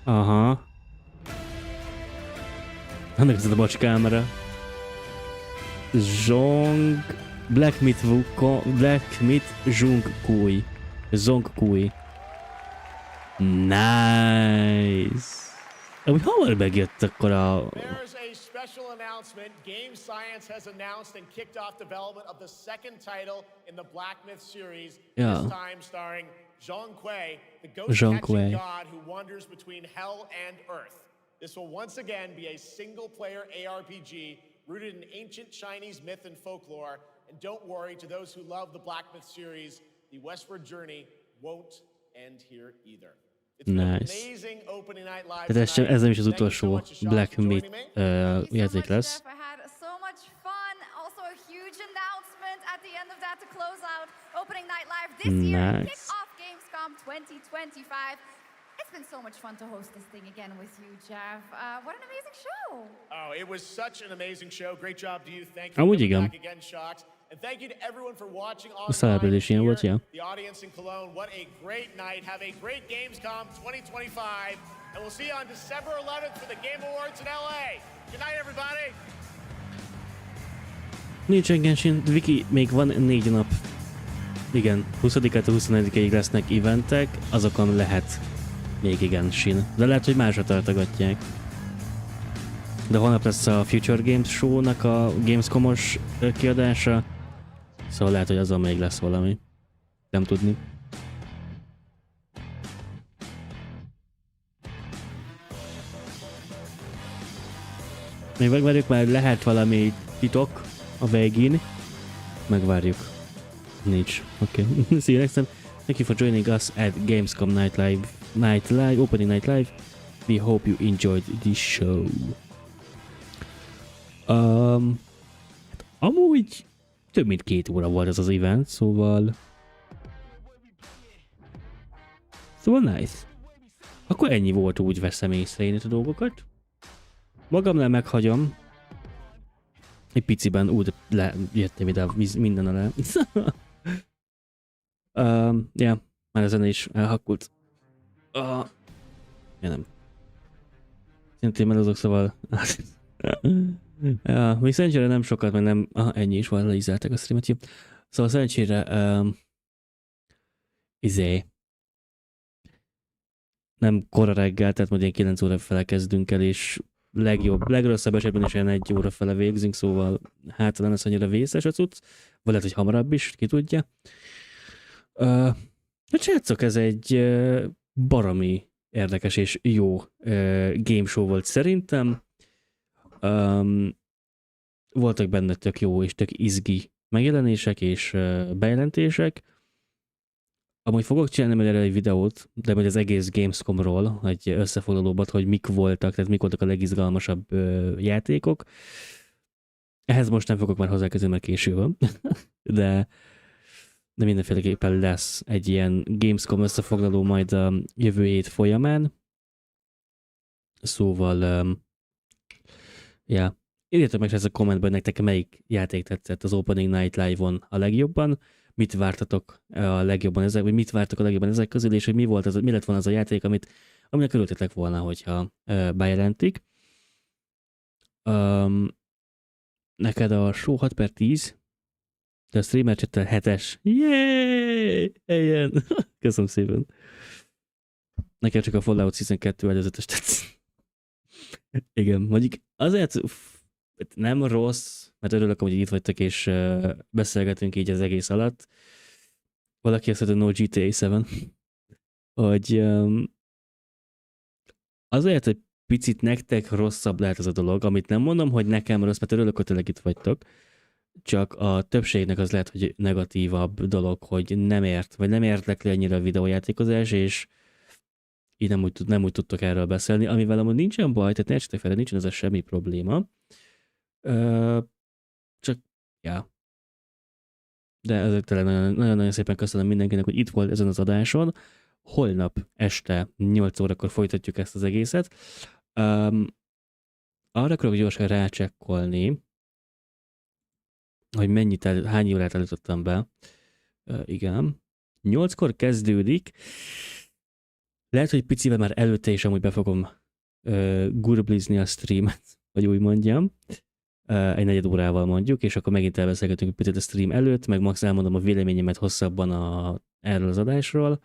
Aha. Annak ez a bocskámra. Zsong... Black Meat Zhong Kui. Zhong Kui. Nice. Amúgy hamar megjött akkor a... There's a special announcement. Game Science has announced and kicked off development of the second title in the Black Myth series. Yeah. This time starring Zhong Kui, the ghost-catching god who wanders between hell and earth. This will once again be a single-player ARPG rooted in ancient Chinese myth and folklore. And don't worry, to those who love the Black Myth series, the westward journey won't end here either. Nice. Tehát ez nem is az utolsó Black Myth játék lesz. Nice. It's been so much fun to host this thing again with you, Jeff. What an amazing show! Oh, it was such an amazing show. Great job to you. Thank you for coming back again, Shocks. And thank you to everyone for watching online here. The audience in Cologne, what a great night. Have a great Gamescom 2025. And we'll see you on December 11th for the Game Awards in LA. Good night, everybody! Nincs Genshin, Viki, még van 4 nap. Igen, 20-től 24-ig lesznek eventek, azokon lehet még Genshin. De lehet, hogy másra tartogatják. De holnap lesz a Future Games Show-nak a Gamescom-os kiadása. Szóval lehet, hogy azon még lesz valami. Nem tudni. Még megvárjuk, már lehet valami titok a végén. Megvárjuk. Nincs. Okay. See you next time. Thank you for joining us at Gamescom Opening Night Live. We hope you enjoyed this show. Amúgy több mint 2 óra volt ez az event, szóval nice. Akkor ennyi volt, úgy veszem észre én a dolgokat. Magamnál meghagyom. Egy piciben úgy jöttem ide minden alá. Ja, már a zene is elhakkult. Ja, nem. Szintén melozok, szóval... Ja, még szerencsére nem sokat, meg nem... ennyi is van, leízeltek a streamet. Szóval szerencsére nem kora reggel, tehát majd ilyen 9 óra fele kezdünk el, és legrosszabb esetben is ilyen 1 óra fele végzünk, szóval hát nem lesz annyira vészes a cucc, vagy lehet, hogy hamarabb is, ki tudja. Hát srácok, ez egy baromi érdekes és jó game show volt szerintem. Voltak benne tök jó és tök izgi megjelenések és bejelentések. Amúgy fogok csinálni majd erre egy videót, de majd az egész Gamescomról, egy összefoglalóbat, hogy mik voltak, tehát mik voltak a legizgalmasabb játékok. Ehhez most nem fogok már hozzáközni, mert késő van, de mindenféleképpen lesz egy ilyen Gamescom összefoglaló majd a jövő hét folyamán. Szóval, írjátok meg ez a kommentben, nektek melyik játék tetszett az Opening Night Live-on a legjobban, mit vártatok a legjobban ezek, vagy mit vártak a legjobban ezek közül, és hogy mi lett volna az a játék, aminek örültetek volna, hogyha bejelentik. Neked a show 6/10, de a streamer chattel 7-es. Yay! Helyen! Köszönöm szépen. Nekem csak a Fallout Season 2 előzetes tetsz. Igen, mondjuk azért nem rossz, mert örülök, hogy itt vagytok, és beszélgetünk így az egész alatt. Valaki azt mondta, no GTA 7. Hogy azért, hogy picit nektek rosszabb lehet az a dolog, amit nem mondom, hogy nekem rossz, mert örülök, hogy tényleg itt vagytok. Csak a többségnek az lehet, hogy negatívabb dolog, hogy nem értekli annyira a videójátékozás, és így nem úgy tudtok erről beszélni, amivel amúgy nincsen baj, tehát ne essetek fel, nincsen ezzel semmi probléma. Csak, de ezért tényleg nagyon-nagyon szépen köszönöm mindenkinek, hogy itt volt ezen az adáson. Holnap este 8 órakor folytatjuk ezt az egészet. Arra akarok gyorsan rácsekkolni, hogy hány órát előttem be. Igen. 8-kor kezdődik. Lehet, hogy picivel már előtte is amúgy be fogom gurblizni a streamet, vagy úgy mondjam. Egy 4 órával mondjuk, és akkor megint elbeszélgetünk egy picit a stream előtt, meg max elmondom a véleményemet hosszabban erről az adásról.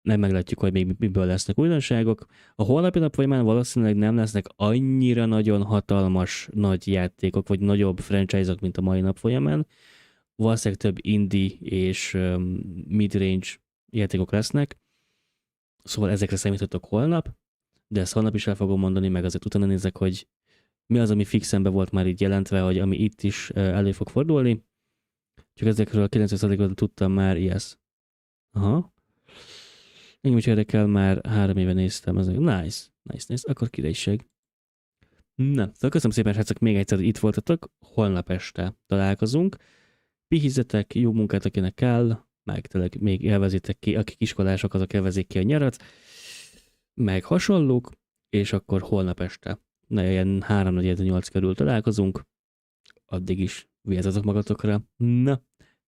Nem meglátjuk, hogy még miből lesznek újdonságok. A holnapi nap folyamán valószínűleg nem lesznek annyira nagyon hatalmas nagy játékok, vagy nagyobb franchise-ok, mint a mai nap folyamán. Valószínűleg több indie és mid-range játékok lesznek. Szóval ezekre számíthatok holnap, de ezt holnap is el fogom mondani, meg azért utána nézek, hogy mi az, ami fixen be volt már így jelentve, hogy ami itt is elő fog fordulni. Csak ezekről a 90%-ról tudtam már, yes. Aha. Engem is érdekel, már 3 éve néztem. Nice, akkor királyság. Na, szóval köszönöm szépen, srácok, még egyszer, hogy itt voltatok. Holnap este találkozunk. Pihizzetek, jó munkát, akinek kell, meg tényleg még élvezitek ki, akik iskolások, azok élvezik ki a nyarat, meg hasonlók, és akkor holnap este, ilyen 3-4-8 körül találkozunk. Addig is vigyázzatok magatokra. Na,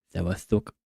szevasztok!